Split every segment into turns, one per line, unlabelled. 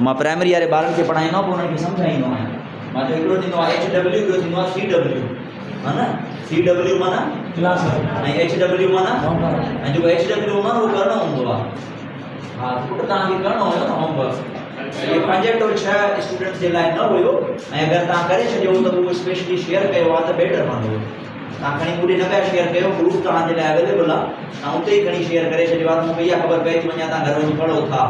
मां प्राइमरी वारे ॿारनि खे पढ़ाईंदो आहियां, पोइ उन्हनि खे सम्झाईंदो आहियां। मां चयो हिकिड़ो थींदो आहे HW, ॿियो थींदो आहे CW, हा न। CW माना
क्लास
ऐं HW माना, ऐं जेको HW माना उहो करणो हूंदो आहे। हा पुट तव्हांखे करणो हुयो न होमवर्क। ये 5 to 6 स्टूडेंट्स जे लाइ न हुयो, ऐं अगरि तव्हां करे छॾियो त उहो स्पेशली शेयर कयो आहे त बेटर रहंदो। तव्हां खणी पूरी न पिया शेयर कयो, ग्रुप तव्हांजे लाइ अवेलेबल आहे, तव्हां उते ई खणी शेयर करे छॾियो आहे त मूंखे इहा ख़बर पए थी वञे तव्हां घर वञी पढ़ो था।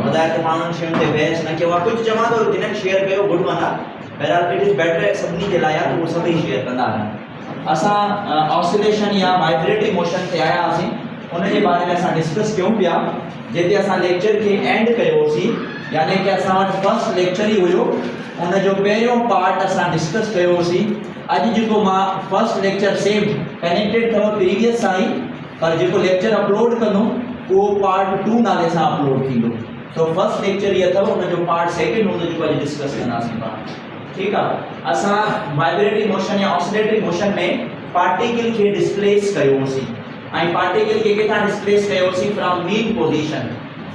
वधाए त माण्हुनि शयुनि ते बहस न कयो आहे। कुझु चवां थो जिन्हनि शेयर कयो गुड वन आहे, बहरहाल इट इज़ बेटर सभिनी जे लाइ आहे त उहो सभई शेयर कंदा आहिनि। असां ऑसिलेशन या वाइब्रेटरी मोशन ते आया हुआसीं, उन जे बारे में असां डिस्कस कयूं पिया, जिते असां लेक्चर खे एंड कयोसीं, यानी कि असां वटि फर्स्ट लेक्चर ई हुयो, उन जो पहिरियों पार्ट असां डिस्कस कयोसीं। अॼु जेको मां फर्स्ट लेक्चर सेम कनेक्टेड अथव प्रीवियस सां ई, पर जेको लेक्चर अपलोड कंदुमि उहो पार्ट 2 नाले सां अपलोड थींदो। तो फर्स्ट लेक्चर ये अथव, उन जो पार्ट सेकंड हूंदो जेको अॼु डिस्कस कंदासीं पाण। ठीकु आहे। असां वाइब्रेटरी मोशन या ऑसिलेटरी मोशन में पार्टिकल खे डिस्प्लेस कयोसीं, ऐं पार्टिकल खे किथां डिस्प्लेस कयोसीं? From mean position.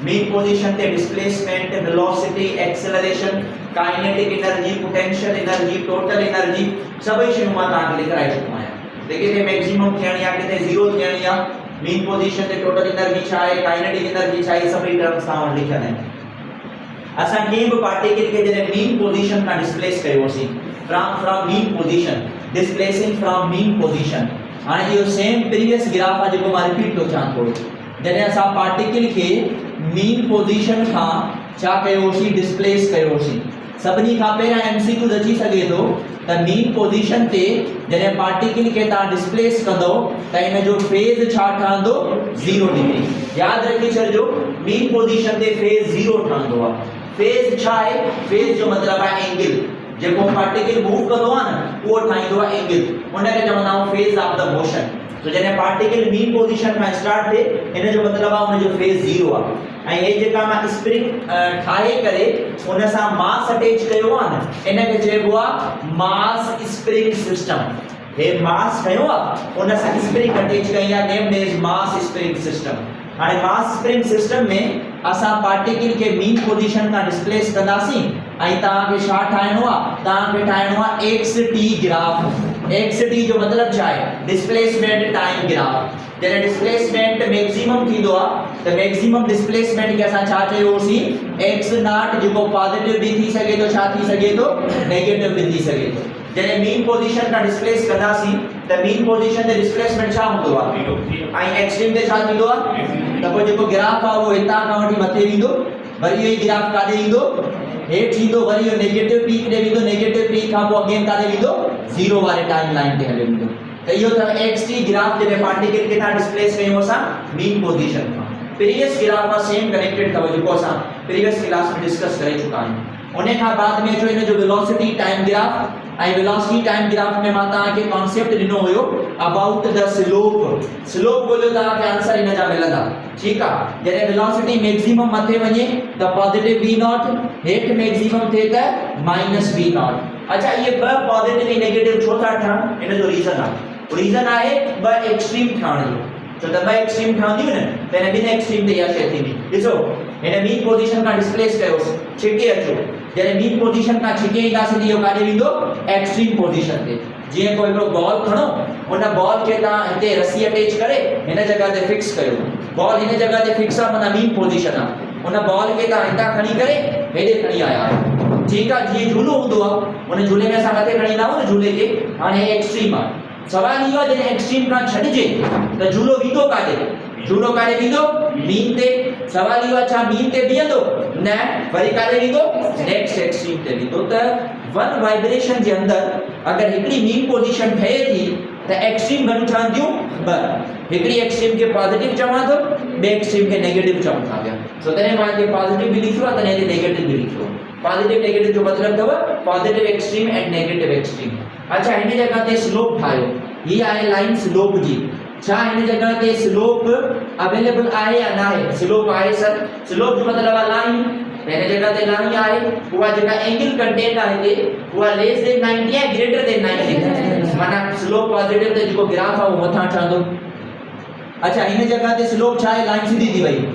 Mean position ते displacement, velocity, acceleration, kinetic energy, potential energy, total energy, सभई शयूं मां तव्हांखे लिखाए चुको आहियां। त किथे मैक्सिमम थियणी आहे, किथे ज़ीरो थियणी आहे, मीन पोजीशन ते टोटल एनर्जी छा आहे, काइनेटिक एनर्जी छा आहे, सभई टर्म्स तव्हां वटि लिखियल आहिनि। असां कंहिं बि पार्टिकल खे जॾहिं मीन पोजीशन खां डिस्प्लेस कयोसीं, from mean position, displacing from mean position. हाणे इहो सेम प्रीवियस ग्राफ आहे जेको मां रिपीट थो कयां थोरो। जॾहिं असां पार्टिकल खे मीन पोजीशन खां छा कयोसीं? डिस्प्लेस कयोसीं। सभिनी खां पहिरियां MCQ अची सघे थो त मीन पोजीशन ते जॾहिं पार्टिकल खे तव्हां डिस्प्लेस कंदो त इन जो फेज छा ठहंदो? 0 डिग्री। यादि रखी छॾिजो, मीन पोजीशन ते फेज 0 ठहंदो आहे। फेज छा आहे? फेज जो मतिलबु आहे एंगल। जेको पार्टिकल मूव कंदो आहे न उहो ठाहींदो आहे एंगल, उनखे चवंदा आहियूं फेज ऑफ द मोशन। तो जॾहिं पार्टिकल मीन पोजीशन खां स्टार्ट थिए, इन जो मतिलबु आहे उनजो फेज 0 आहे। ऐं हे जेका मां स्प्रिंग ठाहे करे उन सां मास अटैच कयो आहे न, इनखे चइबो आहे मास स्प्रिंग सिस्टम। हे मास खयो आहे, उन सां स्प्रिंग अटैच कई आहे, named as mass spring system. हाणे मास स्प्रिंग सिस्टम में असां पार्टिकल खे मीन पोजीशन खां डिस्प्लेस कंदासीं, ऐं तव्हांखे छा ठाहिणो आहे? तव्हांखे ठाहिणो आहे XT ग्राफ। XT जो मतिलबु छा आहे? Displacement time graph. जॾहिं डिस्प्लेसमेंट मैक्सिमम थींदो आहे त मैक्सिमम डिस्प्लेसमेंट खे असां छा चयोसीं? x नॉट, जेको पॉजिटिव भी थी सघे थो, छा थी सघे थो? नेगेटिव भी थी सघे थो। जॾहिं मीन पोजीशन खां डिस्प्लेस कंदासीं त मीन पोजीशन ते डिस्प्लेसमेंट छा हूंदो आहे? ऐं एक्सट्रीम ते छा थींदो आहे? त पोइ जेको ग्राफ आहे उहो हितां खां वठी मथे वेंदो, वरी इहो ग्राफ काॾे ईंदो? हेठि थींदो, वरी इहो नेगेटिव पीक ॾे वेंदो, नेगेटिव पीक खां पोइ अगेन काॾे वेंदो? 0 वारे टाइम लाइन ते हले वेंदो। त इहो अथव XT ग्राफ, जॾहिं पार्टिकल खे तव्हां डिस्प्लेस कयूं असां मीन पोजीशन खां। प्रीवियस ग्राफ खां सेम कनेक्टेड अथव, जेको असां प्रीवियस क्लास में डिस्कस करे चुका आहियूं। उन खां बाद में अचो इन जो वेलोसिटी टाइम ग्राफ। ऐं वेलोसिटी टाइम ग्राफ में मां तव्हांखे कॉन्सेप्ट ॾिनो हुयो अबाउट द स्लोप। स्लोप ॻोल्हियो, तव्हांखे आंसर इन जा मिलंदा। ठीकु आहे। जॾहिं वेलोसिटी मैक्सिमम मथे वञे त पॉजिटिव v नॉट, हेठि मैक्सिमम थिए त माइनस v नॉट। अच्छा, इहे ॿ पॉजिटिव ऐं नेगेटिव छो था ठहनि? इन जो रीज़न आहे। रीज़न आहे ॿ एक्सट्रीम ठहण जो। छो त ॿ एक्सट्रीम ठहंदियूं न, त हिन ॿिनि एक्सट्रीम ते इहा शइ थींदी। ॾिसो, हिन मीन पोजीशन खां डिस्प्लेस कयोसीं, छिके अचो। जॾहिं मीन पोजीशन खां छिके ईंदासीं त इहो काॾे वेंदो? एक्सट्रीम पोजीशन ते। जीअं कोई हिकिड़ो बॉल खणो, उन बॉल खे तव्हां हिते रस्सी अटैच करे हिन जॻह ते फिक्स कयो। बॉल हिन जॻह ते फिक्स आहे, माना मीन पोजीशन आहे। उन बॉल खे तव्हां हितां खणी करे हेॾे खणी आया आहियो। ठीकु आहे। जीअं झूलो हूंदो आहे, उन झूले में असां मथे खणी ईंदा आहियूं न झूले खे। हाणे हे एक्सट्रीम आहे। सवाल इहो आहे, जॾहिं एक्सट्रीम खां छॾिजे त झूलो वेंदो काॾे? झूलो काॾे वेंदो? मीन ते। सवाल इहो आहे, छा मीन ते बीहंदो? न, वरी काॾे वेंदो? नेक्स्ट एक्सट्रीम ते वेंदो। त वन वाइब्रेशन जे अंदरि अगरि हिकिड़ी मीन पोजीशन ठहे थी त एक्सट्रीम घणियूं ठहंदियूं? ॿ। हिकिड़ी एक्सट्रीम खे पॉजिटिव चवां थो, ॿिए एक्सट्रीम खे नेगेटिव चवनि था पिया। सो तॾहिं मां हिते पॉजिटिव बि लिखियो आहे, तॾहिं हिते नेगेटिव बि लिखियो। पॉजिटिव नेगेटिव जो मतिलबु अथव positive extreme and negative extreme. अच्छा, हिन जॻह ते स्लोप ठाहियो। हीअ आहे लाइन स्लोप जी। छा हिन जॻह ते स्लोप अवेलेबल आहे या न आहे? स्लोप आहे सर। स्लोप जो मतिलबु आहे लाइन। हिन जॻह ते लाइन आहे, उहा जेका एंगल कंटेंट आहे हिते उहा लेस देन 90 है ग्रेटर देन 90, माना स्लोप पॉजिटिव ते जेको ग्राफ आहे उहो मथां ठहंदो। अच्छा, हिन जॻह ते स्लोप छा आहे? लाइन सीधी थी वई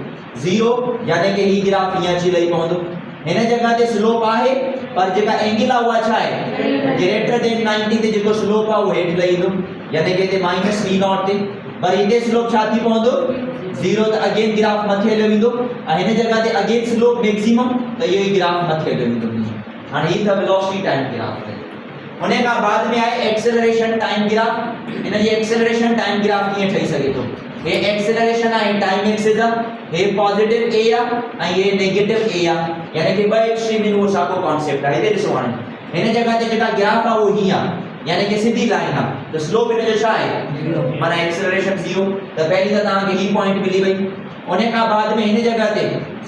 0, यानी कि ही ग्राफ हीअं अची लही पवंदो। हिन जगह ते स्लोप आहे पर जेका एंगल आ उहा छा आहे ग्रेटर देन 90 ते जेको स्लोप आ उहो हेठ लही ईंदो यानी कि ते माइनस v0 ते पर इते स्लोप छा थी पवंदो 0 त अगेन ग्राफ मथे हलियो वेंदो ऐं हिन जगह ते अगेन स्लोप मैक्सिमम त इहो ई ग्राफ मथे हलियो वेंदो हाणे ही त वेलोसिटी टाइम ग्राफ आहे उन खां बाद में आहे एक्सेलरेशन टाइम ग्राफ इन जी एक्सेलरेशन टाइम ग्राफ कीअं ठही सघे थो हे एक्सेलरेशन आहे टाइम एक्सिस आहे हे पॉजिटिव a आहे ऐं हे नेगेटिव a आहे यानी कि ॿ एक्सट्रीम इन वो साॻो कांसेप्ट आहे हिते ॾिसो हाणे हिन जगह ते जेका ग्राफ आहे उहो हीअं आहे यानी कि सीधी लाइन आहे त स्लोप इन जो छा आहे माना एक्सेलरेशन 0 त पहिरीं त तव्हांखे ही पॉइंट मिली वई उन खां बाद में हिन जगह ते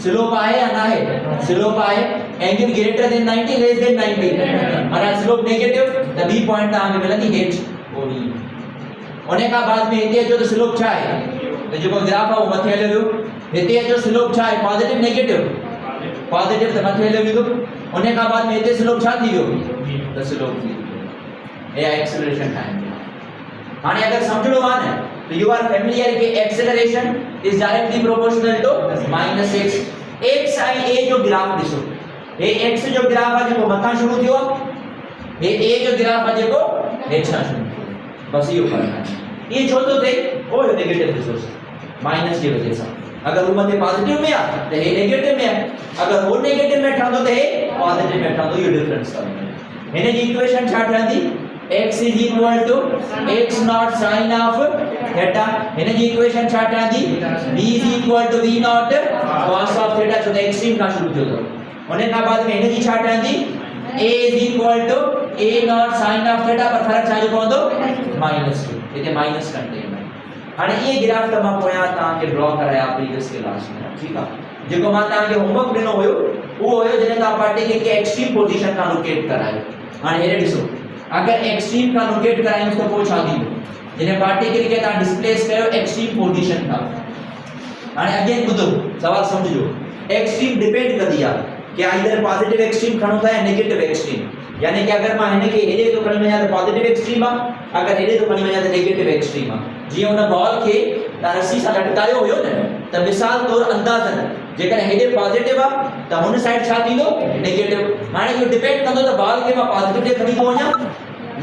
स्लोप आहे या न आहे स्लोप आहे angle greater than 90 less than 90 माना स्लोप नेगेटिव त बी पॉइंट तव्हांखे मिलंदी हेठ ओनी उन खां बाद में हिते अचो त स्लोप छा आहे त जेको ग्राफ आहे उहो मथे हलियो वियो हिते अचो स्लोप छा आहे पॉजिटिव नेगेटिव पॉजिटिव त मथे हलियो वेंदो उन खां बाद में हिते स्लोप छा थी वियो त स्लोप थी वियो हे एक्सेलरेशन टाइम हाणे अगर समझणो आहे न तो यू आर फेमिलियर कि acceleration is directly proportional to -x x ऐं a जो ग्राफ ॾिसो हे x जो ग्राफ आहे जेको मथां शुरू थियो आहे हे a जो ग्राफ आहे जेको हेठां शुरू थियो बस इहो फर्क आहे ये छो तो थे वो नेगेटिव रिसोर्स माइनस की वजह से अगर वो मथे पॉजिटिव में आ तो हे नेगेटिव में है अगर वो नेगेटिव में ठहंदो तो हे पॉजिटिव में ठहंदो ये डिफरेंस था हिन जी इक्वेशन छा ठहंदी x is equal to x naught sin of theta हिन जी इक्वेशन छा ठहंदी v is equal to v naught cos of theta छो त एक्सट्रीम का शुरू थियो उन खां बाद में हिन जी छा ठहंदी a is equal to a naught sin of theta पर फर्क छा जो पवंदो -2 इते माइनस कंटेन हाणे ये ग्राफ त मां पोयां तव्हांखे ड्रॉ कराया प्रीवियस क्लास में ठीक आहे जेको मां तव्हांखे होमवर्क ॾिनो हुयो उहो हुयो जॾहिं तव्हां पार्टिकल खे एक्सट्रीम पोजीशन खां लोकेट करायो हाणे हेॾे ॾिसो अगर एक्सट्रीम खां लोकेट करायूं त पोइ छा थींदो जॾहिं पार्टिकल खे तव्हां डिस्प्लेस कयो एक्सट्रीम पोजीशन खां हाणे अगेन ॿुधो सवाल समझो एक्सट्रीम डिपेंड कंदी आहे कि आइदर पॉजिटिव एक्सट्रीम खणो था या नेगेटिव एक्सट्रीम यानी कि अगर मां हिन खे हेॾे थो खणी वञा त पॉजिटिव एक्सट्रीम आहे अगर हेॾे थो खणी वञा त नेगेटिव एक्सट्रीम आहे जीअं हुन बॉल खे तव्हां रस्सी सां लटकायो हुयो न त मिसाल तौर अंदाज़न जेकर हेॾे पॉजिटिव आहे त हुन साइड छा थींदो नेगेटिव हाणे इहो डिपेंड कंदो त बॉल खे मां पॉजिटिव ते खणी थो वञा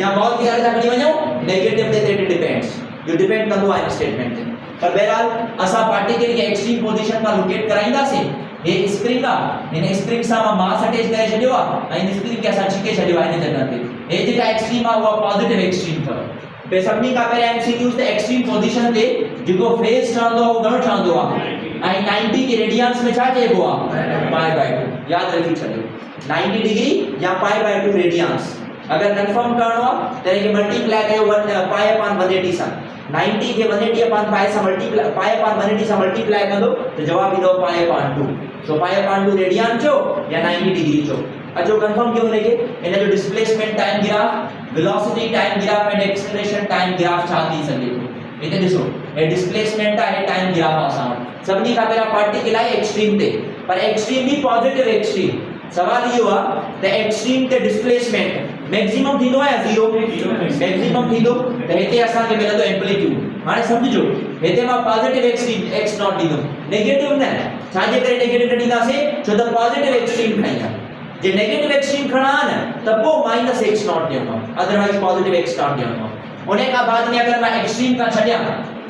या बॉल खे हर खणी वञो नेगेटिव ते इट डिपेंड्स इहो डिपेंड कंदो आहे स्टेटमेंट ते पर बहरहाल असां पार्टिकल खे एक्सट्रीम पोजीशन खां लोकेट कराईंदासीं हे स्प्रिंग आहे हिन स्प्रिंग सां मां मास अटैच करे छॾियो आहे ऐं हिन स्प्रिंग खे असां छिके छॾियो आहे हिन जॻह ते हे जेका एक्सट्रीम आहे उहा पॉजिटिव एक्सट्रीम अथव बे सभिनी खां पहिरियों एमसीक्यूज़ ते एक्सट्रीम पोजीशन ते जेको फेस ठहंदो आहे उहो घणो ठहंदो आहे ऐं 90 के रेडियंस में छा चइबो आहे π/2 याद रखी छॾियो 90 डिग्री या π/2 रेडियंस अगर कंफर्म करणो आहे त इनखे मल्टीप्लाई कयो π/180 सां 90 के 180/π सां मल्टीप्लाई π/180 सां मल्टीप्लाई कंदो त जवाब ईंदो π/2 सो π/2 रेडियन चो या 90 डिग्री चो अचो कंफर्म कयो इनखे इन जो displacement time graph velocity time graph and acceleration time graph छा थी सघे थो इते ॾिसो हे डिस्प्लेसमेंट आहे टाइम ग्राफ असां सभिनी खां पहिरियों पार्टिकल आहे एक्सट्रीम ते पर एक्सट्रीम बि पॉजिटिव एक्सट्रीम सवाल इहो आहे त एक्सट्रीम ते डिस्प्लेसमेंट मैक्सिमम थींदो आहे या जीरो मैक्सिमम थींदो त हिते असांखे मिलंदो एम्पलीट्यूड हाणे सम्झो हिते मां पॉजिटिव एक्सट्रीम x नॉट ॾींदुमि नेगेटिव न छाजे करे नेगेटिव न ॾींदासीं छो त पॉजिटिव एक्सट्रीम खणी आहे जे नेगेटिव एक्सट्रीम खणा न त पोइ -x नॉट ॾियणो आहे अदरवाइज पॉजिटिव x नॉट ॾियणो आहे उन खां बाद में अगर मां एक्सट्रीम का छड्या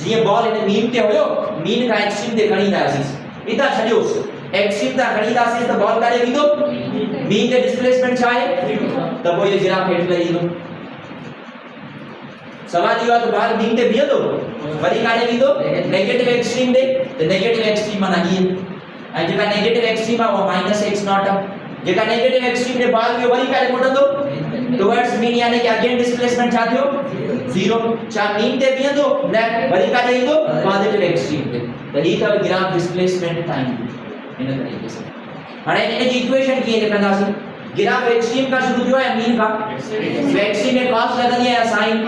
जीअं बॉल इन मीन ते हुयो मीन का एक्सट्रीम ते खणी दासीं इता छड्योस एक्सट्रीम ता खणी दासीं त बॉल काॾे वेंदो मीन ते डिस्प्लेसमेंट छा आहे त पोइ ये ग्राफ हेठ लही ईंदो सवाल इहो आहे त बॉल मीन ते बीहंदो वरी काॾे वेंदो नेगेटिव एक्सट्रीम ते त नेगेटिव एक्सट्रीम माना हीअ ऐं जेका नेगेटिव एक्सट्रीम आहे उहा -x नॉट आहे जेका नेगेटिव एक्सट्रीम ते बॉल वियो वरी काॾे मोटंदो टुवर्ड्स मीन यानी कि अगेन डिस्प्लेसमेंट छा थियो 0 छा मीन ते बीहंदो न वरी काॾे ईंदो पॉजिटिव एक्सट्रीम ते त ही अथव ग्राफ डिस्प्लेसमेंट टाइम इन तरीक़े सां हाणे इन जी इक्वेशन कीअं लिखंदासीं ग्राफ एक्सट्रीम का शुरू थियो है मीन का एक्सट्रीम में cos लगंदी है या sin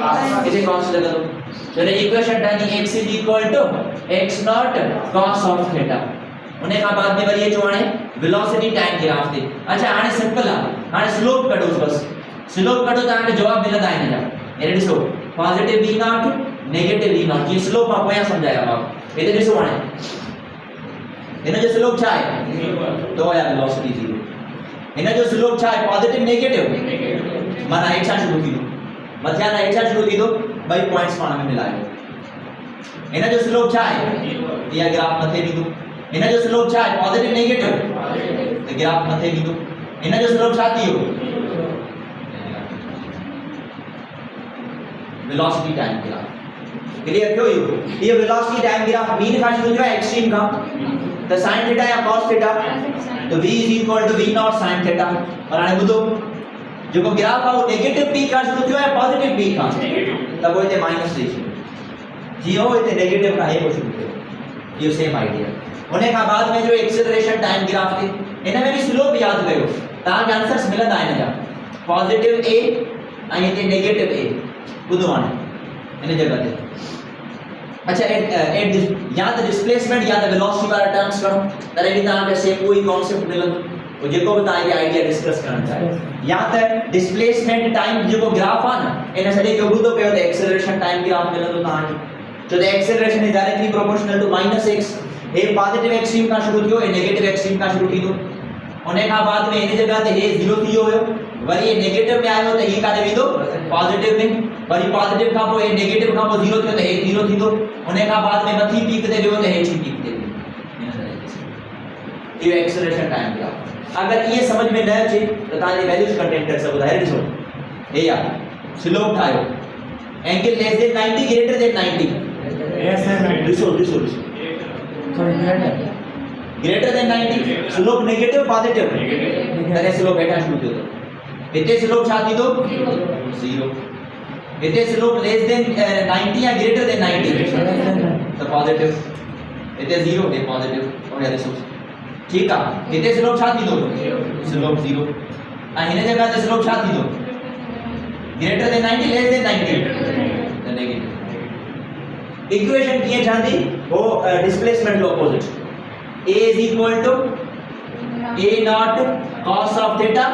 इसे cos लगंदो तो इन इक्वेशन ठहंदी x = x not cos of theta उन खां बाद में वरी अचो हाणे वेलोसिटी टाइम ग्राफ ते अच्छा हाणे सिंपल आहे हाणे स्लोप कढोस बस स्लोप कढो तव्हांखे जवाब मिलंदा आहिनि हिन जा इन ॾिसो positive v not negative v not ये स्लोप मां पोयां समझाया मां हिते ॾिसो हाणे हिन जो स्लोप छा आहे तो या वेलोसिटी 0 हिन जो स्लोप छा आहे पॉजिटिव नेगेटिव माना हेठा शुरू थींदो मथियां खां हेठा शुरू थींदो ॿई पॉइंट्स पाण में मिलायो हिन जो स्लोप छा आहे इहा ग्राफ मथे वेंदो हिन जो स्लोप छा आहे पॉजिटिव नेगेटिव त ग्राफ मथे वेंदो हिन जो स्लोप छा थी वियो वेलोसिटी टाइम ग्राफ क्लियर थियो इहो ये वेलोसिटी टाइम ग्राफ मीन खां शुरू थियो आहे एक्सट्रीम खां त sin थीटा या cos थीटा तो v v not sin theta और हाणे ॿुधो जेको ग्राफ आहे वो नेगेटिव पीक खां शुरू थियो आहे पॉजिटिव पीक खां त पोइ हिते माइनस रेशियो जीरो हिते नेगेटिव खां हे शुरू थियो इहो सेम आइडिया उन खां बाद में जो एक्सेलरेशन टाइम ग्राफ थे इन में भी स्लोप याद कयो तव्हांखे आंसर्स मिलंदा आहिनि जा पॉजिटिव a ऐं हिते नेगेटिव a ॿुधो हाणे इन जगह ते अच्छा एट या तो डिस्प्लेसमेंट या तो वेलोसिटी वाला टर्म्स करो तरे भी तव्हांखे सेम कोई कॉन्सेप्ट मिलंदो वो जेको भी तव्हांखे आइडिया डिस्कस करण चाहे या तो डिस्प्लेसमेंट टाइम जेको ग्राफ आहे न इन सॼे खे ॿुधो पियो त एक्सेलरेशन टाइम ग्राफ मिलंदो तव्हांखे छो त acceleration is directly proportional to -x हे पॉजिटिव एक्सट्रीम खां शुरू थियो हे नेगेटिव एक्सट्रीम खां शुरू थींदो उन खां बाद में इन जगह ते हे 0 थी वियो वरी ये नेगेटिव में आयो त ही काॾे वेंदो पॉजिटिव में वरी पॉजिटिव खां पोइ हे नेगेटिव खां पोइ 0 थियो त हे 0 थींदो उन खां बाद में मथी पीक ते वियो त हेठी पीक ते ये एक्सेलरेशन टाइम ग्राफ अगर ये समझ में न अचे त तव्हांजे वैल्यूज कंटेंट करे सघो था हे ॾिसो हे या स्लोप ठाहियो angle less than 90 greater than 90 ॾिसो ॾिसो ॾिसो greater than 90 slope negative positive तॾहिं स्लोप हेठां शुरू थियो हिते स्लोप छा थींदो 0 हिते स्लोप लेस देन 90 या ग्रेटर देन 90 त पॉजिटिव हिते 0 हे पॉजिटिव और ॾिसो ठीक आहे हिते स्लोप छा थींदो स्लोप 0 ऐं हिन जगह ते स्लोप छा थींदो ग्रेटर देन 90 लेस देन 90 त नेगेटिव इक्वेशन कीअं ठहंदी वो डिस्प्लेसमेंट जो opposite a is equal to a naught cos of theta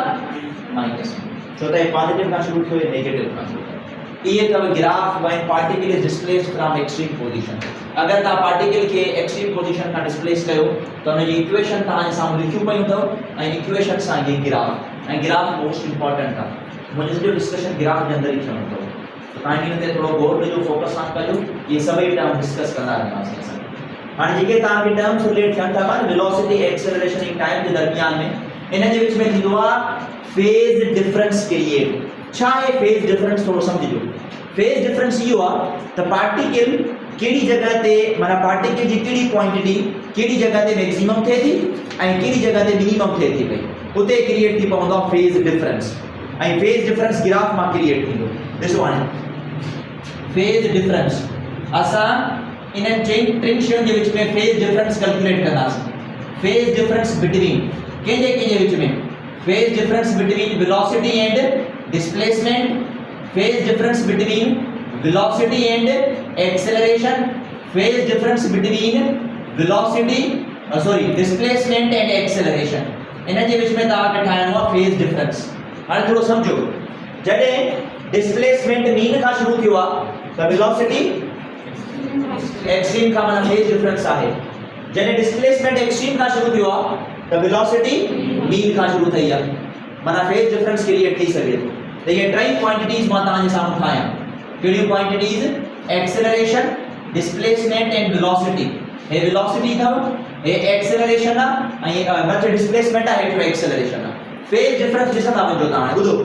minus so the positive का शुरू थियो नेगेटिव का शुरू ये तब graph when particle is displaced from extreme position अगर ता पार्टिकल के एक्सट्रीम पोजीशन का डिस्प्लेस कयो तो उन जी इक्वेशन ता सामने लिखियो पयो अथव ऐं इक्वेशन सा ये ग्राफ मोस्ट इंपोर्टेंट था मुझे जो डिस्कशन ग्राफ के अंदर ही थियणो अथव तो तव्हां इन ते थोरो गौर ॾिजो फोकस सां कजो ये सभई टर्म डिस्कस कंदा रहंदासीं हाणे जेके तव्हांखे टर्म्स रिलेट थियनि था वेलोसिटी एक्सेलरेशन इन टाइम के दरमियान में इन जे विच में थींदो आहे फेज डिफरेंस क्रिएट छा आहे फेज डिफरेंस थोरो समझिजो फेज डिफरेंस इहो आहे त पार्टिकल कहिड़ी जगह ते माना पार्टिकल जी कहिड़ी क्वांटिटी कहिड़ी जगह ते मैक्सिमम थिए थी ऐं कहिड़ी जगह ते मिनिमम थिए थी पई उते क्रिएट थी पवंदो आहे फेज डिफरेंस ऐं फेज डिफरेंस ग्राफ मां क्रिएट थींदो ॾिसो हाणे फेज डिफरेंस असां इन टिन शयुनि जे विच में फेज डिफरेंस कैलकुलेट कंदासीं फेज डिफरेंस बिटवीन कंहिंजे विच में phase difference between velocity and displacement phase difference between velocity and acceleration phase difference between velocity displacement and acceleration इन जे विच में तव्हांखे ठाहिणो आहे फेज डिफरेंस हाणे थोरो सम्झो जॾहिं डिस्प्लेसमेंट मीन खां शुरू थियो आहे त वेलोसिटी एक्सट्रीम का माना फेज डिफरेंस आहे जने डिस्प्लेसमेंट एक्सट्रीम का शुरू थियो आहे त वेलोसिटी मीन का शुरू थई आहे माना फेज डिफरेंस क्रिएट थी सके तो ये टई क्वांटिटीज मां तव्हांजे साम्हूं ठाहियां कहिड़ियूं quantities acceleration displacement and velocity हे वेलोसिटी अथव हे एक्सेलरेशन आहे ऐं मथे डिस्प्लेसमेंट आहे हेठि एक्सेलरेशन आहे फेज डिफरेंस ॾिसंदा वञो तव्हां ॿुधो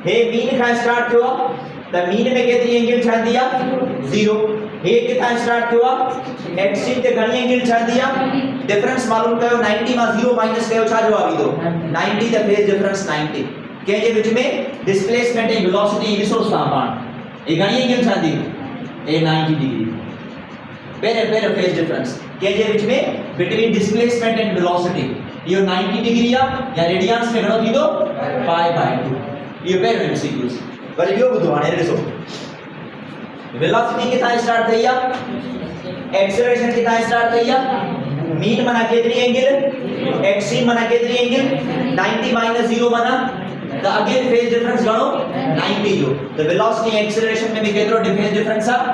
हे मीन खां स्टार्ट थियो आहे त मीन में केतिरी एंगल ठहंदी आहे 0 हे किथां स्टार्ट थियो आहे एक्सट्रीम ते घणी एंगल ठहंदी आहे डिफरेंस मालूम कयो 90 मां 0 माइनस कयो छा जवाब ईंदो 90 द फेज डिफरेंस 90 कंहिंजे विच में डिस्प्लेसमेंट ऐं वेलोसिटी ॾिसो था पाण हे घणी एंगल ठहंदी ए 90 डिग्री पहिरियों फेज डिफरेंस कंहिंजे विच में बिटवीन डिस्प्लेसमेंट एंड वेलोसिटी इहो 90 डिग्री आहे या रेडियंस में घणो थींदो π/2 इहो पहिरियों एमसीक्यूज़ वरी ॿियो ॿुधो हाणे ॾिसो वेलोसिटी किथां स्टार्ट थई आहे एक्सेलरेशन किथां स्टार्ट थई आहे मीन माना केतिरी एंगल एक्सट्रीम माना केतिरी एंगल 90 - 0 माना द अगेन फेज डिफरेंस घणो 90 जो द वेलोसिटी एक्सेलरेशन में भी केतिरो फेज डिफरेंस आहे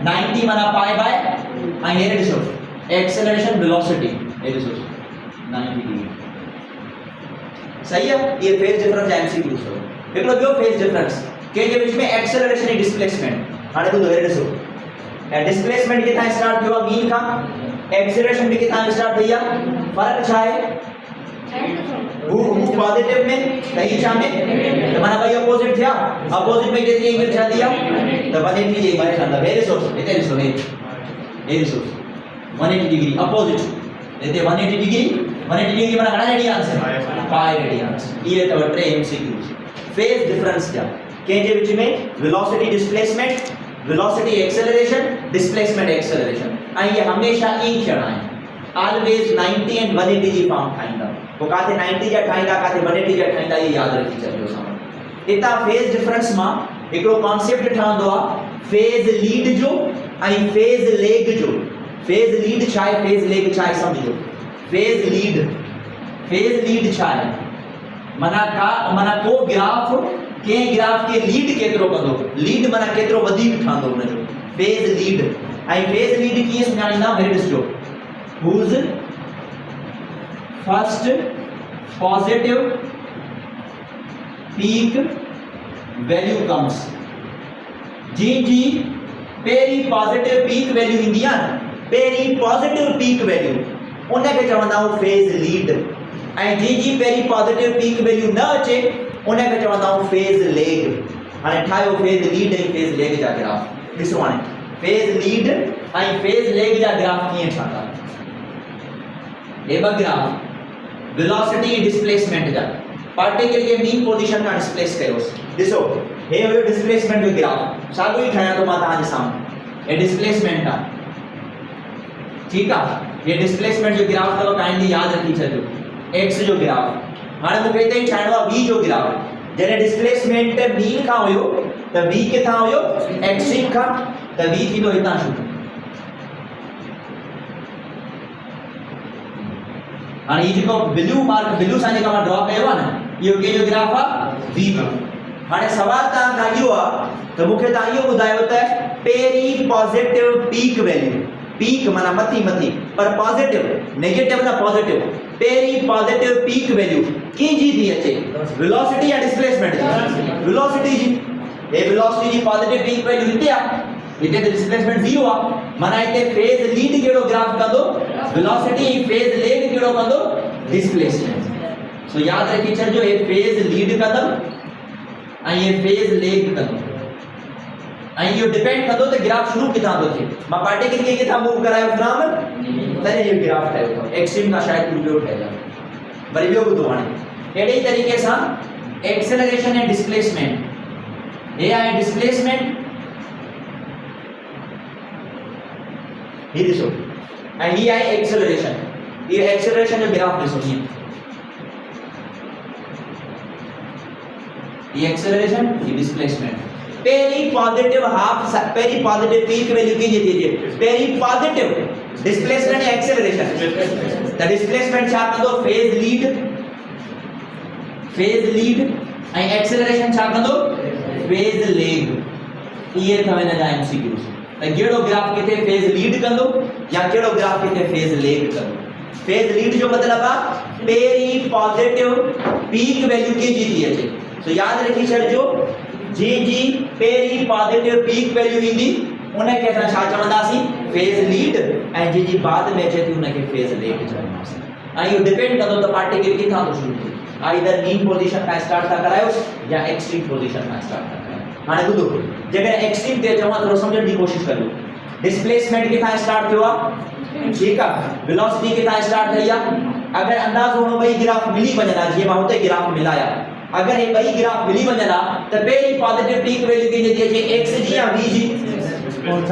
90 माना π/, ऐं हे ॾिसो एक्सेलरेशन वेलोसिटी हे ॾिसो 90 डिग्री सही है, ये फेज डिफरेंस एमसीक्यू हो। हिकिड़ो ॿियो फेज डिफरेंस के जे विच में एक्सेलरेशन ऐं डिस्प्लेसमेंट। हाणे ॿुधो हे ॾिसो, ऐं डिस्प्लेसमेंट किथां स्टार्ट थियो आहे मीन खां, एक्सेलरेशन भी किथां स्टार्ट थी आहे। फर्क छा आहे, हू पॉजिटिव में कहीं छा में, तो माना भाई अपोजिट थिया, अपोजिट में जेतिरी एंगल छा दिया तो 180 जी एंगल छा दा। हे ॾिसो हिते ॾिसो, हे ॾिसो 180 डिग्री अपोजिट, हिते 180 डिग्री, 180 डिग्री माना घणा रेडियंस है, 5 रेडियंस। ये तो टे एमसीक्यू फेज डिफरेंस जा के जे विच में velocity displacement, velocity acceleration, displacement acceleration, ऐं ये हमेशा ई थियणा आहिनि। ऑलवेज 90 एंड 180 जी फॉर्म ठाहींदा, वो काथे 90 जा ठाहींदा, काथे 180 जा ठाहींदा, ये याद रखी छॾियो सां। इता फेज डिफरेंस मां हिकिड़ो कॉन्सेप्ट ठहंदो आहे फेज लीड जो ऐं फेज लेग जो। फेज लीड छा आहे, फेज लेग छा आहे समझो। फेज लीड छा आहे, माना को ग्राफ के ग्राफ के लीड केतिरो कंदो, लीड माना केतिरो वधीक ठहंदो उनजो, फेज लीड। ऐं फेज लीड कीअं सुञाणींदा, हे ॾिसजो, whose first positive peak value comes, जी पहिरीं पॉजिटिव पीक वैल्यू ईंदी आहे न, पहिरीं पॉजिटिव पीक वैल्यू उनखे चवंदा आहियूं फेज लीड। ऐं जी पहिरीं पॉजिटिव पीक वैल्यू न अचे उनखे चवंदा आहियूं फेज लेग। हाणे ठाहियो फेज लीड ऐं फेज लेग जा ग्राफ। ॾिसो हाणे फेज लीड ऐं फेज लेग जा ग्राफ कीअं ठाता। ये ब ग्राफ वेलोसिटी डिस्प्लेसमेंट जा पार्टिकल के मीन पोजीशन का डिस्प्लेस कयोस। ॾिसो हे हुयो डिस्प्लेसमेंट जो ग्राफ, साॻियो ई ठाहियां थो मां तव्हांजे साम्हूं। हे डिस्प्लेसमेंट आहे, ठीकु आहे। ये डिस्प्लेसमेंट जो ग्राफ अथव, काइंडली यादि रखी छॾियो, एक्स जो ग्राफ। हाणे मूंखे हिते ई ठाहिणो आहे वी जो ग्राफ। जॾहिं डिस्प्लेसमेंट मीन खां हुयो त वी किथां हुयो, एक्सट्रीम खां, त वी थींदो हितां शुरू। हाणे ये जेको ब्लू मार्क, ब्लू सां जेका मां ड्रॉ कयो आहे न, इहो कंहिंजो ग्राफ आहे, वी जो। हाणे सवाल तव्हां खां इहो आहे त मूंखे तव्हां इहो ॿुधायो त पहिरीं पॉजिटिव पीक वैल्यू, पीक माना मथी पर पॉजिटिव, नेगेटिव ना पॉजिटिव, पहिरीं पॉजिटिव पीक वैल्यू कीअं थी अचे, वेलोसिटी या डिस्प्लेसमेंट जी, वेलोसिटी जी। हे वेलोसिटी जी पॉजिटिव पीक वैल्यू हिते आहे, हिते त डिस्प्लेसमेंट 0 आहे, माना हिते फेज लीड कहिड़ो ग्राफ कंदो, वेलोसिटी, ऐं फेज लेग कहिड़ो कंदो, डिस्प्लेसमेंट। सो याद रखी छॾिजो, हे फेज लीड कंदो ऐं ये फेज लेग कंदो, ऐं इहो डिपेंड कंदो त ग्राफ शुरू किथां थो थिए। मां पार्टिकल खे किथां मूव करायो फ्रॉम, तॾहिं इहो ग्राफ ठहियो अथव, एक्सट्रीम खां शायदि ॿियो ठहियल आहे। वरी ॿियो ॿुधो, हाणे अहिड़े ई तरीक़े सां एक्सेलरेशन ऐं डिस्प्लेसमेंट। हे आहे डिस्प्लेसमेंट, ये ॾिसो, ऐं ही आहे एक्सेलरेशन। ये एक्सेलरेशन जो ग्राफ ॾिसो हीअं, ये एक्सेलरेशन, ये डिस्प्लेसमेंट। पहिरीं पॉजिटिव हाफ, पहिरीं पॉजिटिव पीक वैल्यू कीअं थी अचे, पहिरीं पॉजिटिव डिस्प्लेसमेंट ऐं एक्सेलरेशन। त डिस्प्लेसमेंट छा कंदो, फेज लीड, ऐं एक्सेलरेशन छा कंदो, फेज लेग। इहे अथव हिन जा एमसीक्यूज़। त कहिड़ो ग्राफ किथे फेज लीड कंदो या कहिड़ो ग्राफ किथे फेज लेग कंदो। फेज लीड जो मतलब आहे पहिरीं पॉजिटिव पीक वैल्यू कीअं थी अचे। सो याद रखी छॾिजो, जी पहिरीं पॉजिटिव पीक वैल्यू ईंदी उनखे असां छा चवंदासीं, फेज लीड, ऐं जी बाद में अचे थी उनखे फेज लेग चवंदासीं। ऐं इहो डिपेंड कंदो त पार्टिकल किथां थो शुरू थिए, आइदर मीन पोजीशन खां स्टार्ट था करायोसि या एक्सट्रीम पोजीशन खां स्टार्ट था करायो। हाणे ॿुधो, जॾहिं एक्सट्रीम ते चवां थोरो सम्झण जी कोशिशि करियो। डिस्प्लेसमेंट किथां स्टार्ट थियो आहे, ठीकु आहे, वेलोसिटी किथां स्टार्ट थी आहे। अगरि अंदाज़ो हणो ॿई ग्राफ मिली वञनि, जीअं मां हुते ग्राफ मिलाया, अगरि हे ॿई ग्राफ मिली वञनि त पहिरीं पॉजिटिव पीक वैल्यू कीअं थी अचे, एक्स जी या वी जी,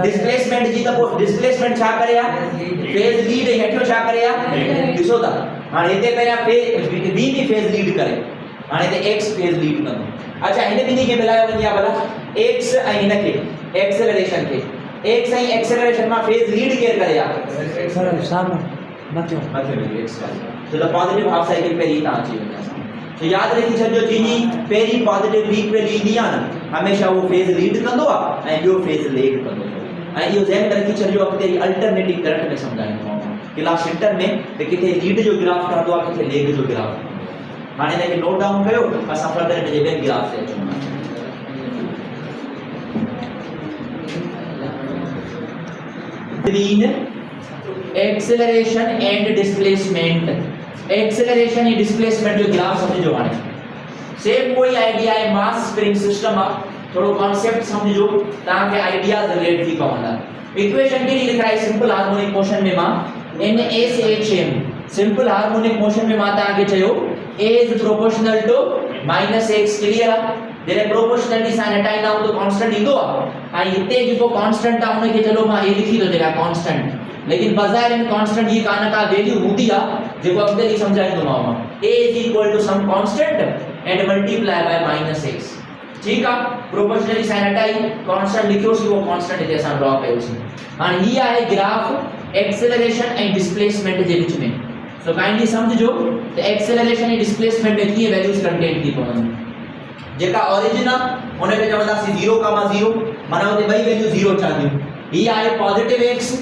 डिस्प्लेसमेंट जी। त पोइ डिस्प्लेसमेंट छा करे आहे, फेज लीड, ऐं हेठियों छा करे आहे, ॾिसो था। हाणे हिते पहिरियां वी बि फेज लीड करे, हाणे हिते एक्स फेज लीड कंदो। अच्छा, हिन ॿिन्ही खे मिलायो वञे हा भला, एक्स ऐं हिनखे एक्सेलरेशन खे, एक्स ऐं एक्सेलरेशन मां फेज लीड केरु करे आहे, साम्हूं मथे एक्स वारी। छो त पॉजिटिव हाफ साइकिल पहिरीं तव्हां अची वञे असां। तो याद रखी छॾिजो, जी पहिरीं पॉजिटिव पीक वैल्यू ईंदी आहे न, हमेशह उहो फेज लीड कंदो आहे ऐं ॿियो फेज लेग कंदो आहे। ऐं इहो ज़हन में रखी छॾिजो, अॻिते अल्टरनेटिव करंट में सम्झाईंदो आहियां क्लास इंटर में, त किथे लीड जो ग्राफ ठहंदो आहे, किथे लेग जो ग्राफ। हाणे इनखे नोट डाउन कयो असां फर्दर हिनजे ॿियनि ग्राफ ते अचूं between acceleration and displacement acceleration and displacement जो ग्राफ समझो हाणे सेम कोई आइडिया है मास स्प्रिंग सिस्टम आ थोड़ो कॉन्सेप्ट समझो ताके आइडियाज रिलेट थी पवंदा इक्वेशन के लिए लिखा है सिंपल हार्मोनिक मोशन में मां NaCHM सिंपल हार्मोनिक मोशन में मां ताके चयो A is proportional to -x clear आ जने प्रोपोर्शनलिटी साइन हटाइना हो तो कांस्टेंट इंदो आ इते जेको कांस्टेंट आ उनके चलो मां ए लिखी दो जेका कांस्टेंट लेकिन बजाय इन कांस्टेंट ये कान का वैल्यू हूंदी आ जेको अॻिते ही समझाइंदो मां A is equal to some constant and multiply by -x ठीक आ प्रोपोर्शनली साइन हटाई कांस्टेंट लिखियो सी वो कांस्टेंट इते असां ड्रॉ कयो सी हां ही आहे ग्राफ एक्सेलरेशन एंड डिस्प्लेसमेंट जे बीच में सो काइंडली समझो तो एक्सेलरेशन एंड डिस्प्लेसमेंट में की वैल्यूज कंटेंट थी पवन जेका ओरिजिन आ उन पे चवंदा सी 0,0 माने उते बई वैल्यू 0 चांदियो ही आहे पॉजिटिव x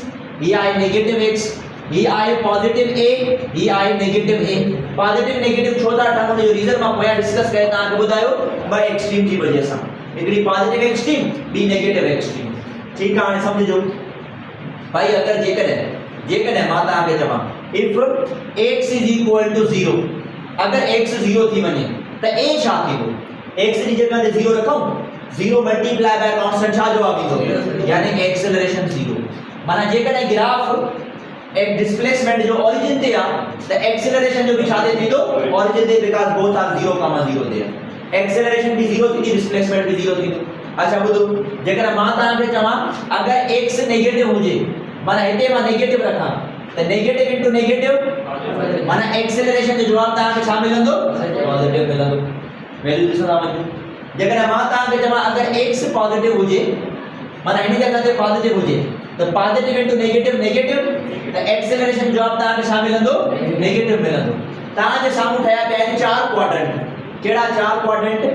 ही आहे नेगेटिव x ही आहे पॉजिटिव a ही आहे नेगेटिव a पॉजिटिव नेगेटिव छो था ठहण जो रीजन मां पोया डिस्कस कया ता के बुधायो ब एक्सट्रीम जी वजह से एकड़ी पॉजिटिव एक्सट्रीम बी नेगेटिव एक्सट्रीम ठीक है समझो भाई अगर जेकॾहिं मां ता के चवा if x is equal to 0 अगर x 0 थी वने त a छा थींदो x जी जगह ते 0 रखूं 0 मल्टीप्लाई बाय कांस्टेंट छा जवाब ईंदो यानी कि एक्सेलरेशन 0 माना जेकॾहिं ग्राफ एक डिस्प्लेसमेंट जो ओरिजिन ते आ त एक्सेलरेशन जो भी छा ते थींदो ओरिजिन ते बिकॉज़ बोथ आर 0,0 ते एक्सेलरेशन भी 0 थींदी डिस्प्लेसमेंट भी 0 थींदो अच्छा बुधो जेकर मां ता के चवा अगर x नेगेटिव हुजे माना हिते मां नेगेटिव रखा तो नेगेटिव इनटू नेगेटिव माना एक्सेलरेशन जो जवाब ता के छा मिलंदो पॉजिटिव मिलंदो वैल्यू ॾिसो था जेकर मां ता के चवा अगर x पॉजिटिव हुजे माना इन जगह ते पॉजिटिव हुजे तो पॉजिटिव इनटू नेगेटिव नेगेटिव तो एक्सेलरेशन जवाब ता के छा मिलंदो नेगेटिव मिलंदो ता जे सामू ठया पे चार क्वाड्रेंट केड़ा चार क्वाड्रेंट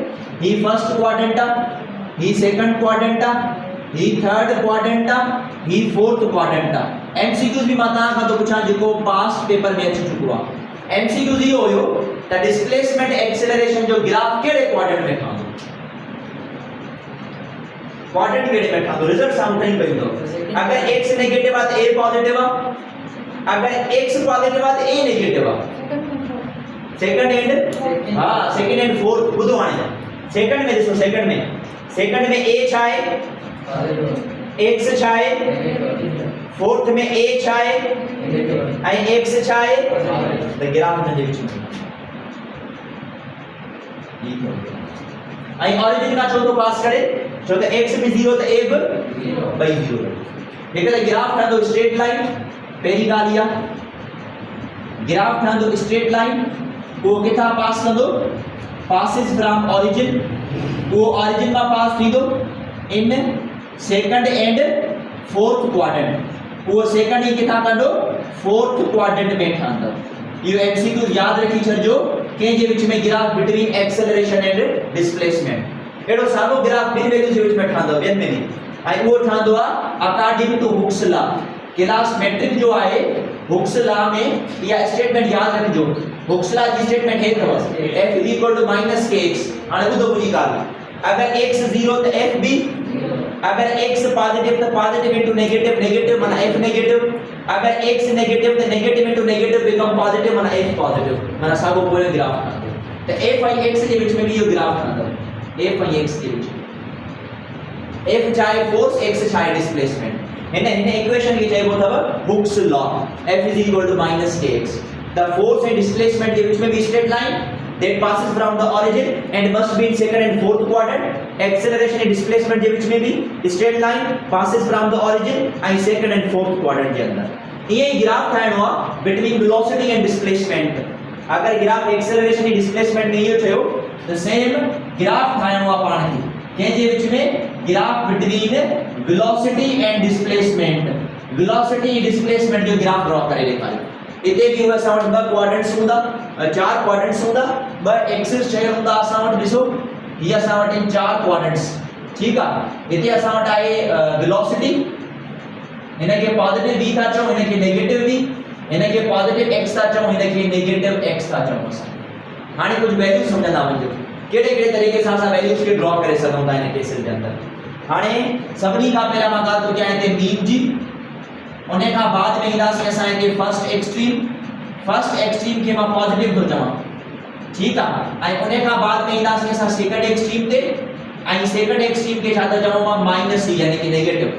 ही फर्स्ट क्वाड्रेंट आ ही सेकंड क्वाड्रेंट आ ही थर्ड क्वाड्रेंट आ ही फोर्थ क्वाड्रेंट आ एमसीक्यूज भी माता का तो पूछा जेको पास्ट पेपर में अची चुको आ एमसीक्यूज ही होयो द डिस्प्लेसमेंट एक्सेलरेशन जो ग्राफ केड़े क्वाड्रेंट में खांदो क्वाड्रेंट केड़े में खांदो रिजल्ट सामने पइंदो अगर x नेगेटिव आ तो a पॉजिटिव आ अगर x पॉजिटिव आ तो a नेगेटिव आ सेकंड एंड हां सेकंड एंड फोर्थ बुधो आने सेकंड में देखो सेकंड में a छा है x छा है फोर्थ में a छा है आई x छा है तो ग्राफ में बीच में आई ओरिजिन का चौथो पास करे छो तो x भी 0 तो a भी 0 ठीक है ग्राफ ठंदो स्ट्रेट लाइन पहली गालिया ग्राफ ठंदो स्ट्रेट लाइन वो किथा पास कंदो passes from origin वो origin में पास थींदो in second and fourth quadrant वो सेकंड ही किथा कंदो फोर्थ क्वाड्रेंट में ठंदो ये एमसीक्यू याद रखी छजो के जे विच में graph between acceleration and displacement एडो सारो ग्राफ बिन वैल्यू जे विच में ठंदो बेन में आई वो ठंदो according to Hooke's law class matric जो आए हुक्स लॉ में या स्टेटमेंट याद रखजो हुक्स लॉ जी स्टेटमेंट है तो f -kx हाने बुधो बुजी गाल अगर x 0 तो f भी अगर x पॉजिटिव तो पॉजिटिव इनटू नेगेटिव नेगेटिव माना f नेगेटिव अगर x नेगेटिव तो negative into negative become positive माना f पॉजिटिव माना सागो पूरे ग्राफ तो f और x के बीच में भी ये ग्राफ आता है f और x के बीच में f चाहे फोर्स x चाहे डिस्प्लेसमेंट इन इक्वेशन की चाहिए वो था Hooke's law f -kx the force and displacement के बीच में भी straight line that passes from the origin and must be in second and fourth quadrant acceleration and displacement के बीच में भी straight line passes from the origin and second and fourth quadrant के अंदर ये graph ठाणो आ between velocity and displacement अगर ग्राफ एक्सेलरेशन एंड डिस्प्लेसमेंट में ये थियो तो सेम ग्राफ ठाणो आ पाण के जे विच में graph between velocity and displacement velocity displacement जो ग्राफ ड्रॉ करे लिखायो इते भी हुआ असां वटि ॿ क्वाड्रेंट्स हूंदा चार क्वाड्रेंट्स हूंदा ॿ एक्सिस ठहियल हूंदा असां वटि ॾिसो ये असां वटि इन चार क्वाड्रेंट्स ठीक आहे इते असां वटि आहे वेलोसिटी इनके पॉजिटिव v था चऊं इनके नेगेटिव v इनके पॉजिटिव x था चऊं इनके नेगेटिव x था चऊं असां हाणे कुछ वैल्यू समझंदा वञो केड़े केड़े तरीके सां असां वैल्यूज खे ड्रॉ करे सघूं था इन केसनि जे अंदर। हाणे सभिनी खां पहिरियों मां ॻाल्हि थो कयां हिते मीन जी, उन खां बाद में ईंदासीं असां हिते फर्स्ट एक्सट्रीम खे मां पॉजिटिव थो चवां, ठीकु आहे। ऐं उन खां बाद में ईंदासीं असां सेकंड एक्सट्रीम ते, ऐं सेकंड एक्सट्रीम खे छा थो चवां मां माइनस सी यानी कि नेगेटिव,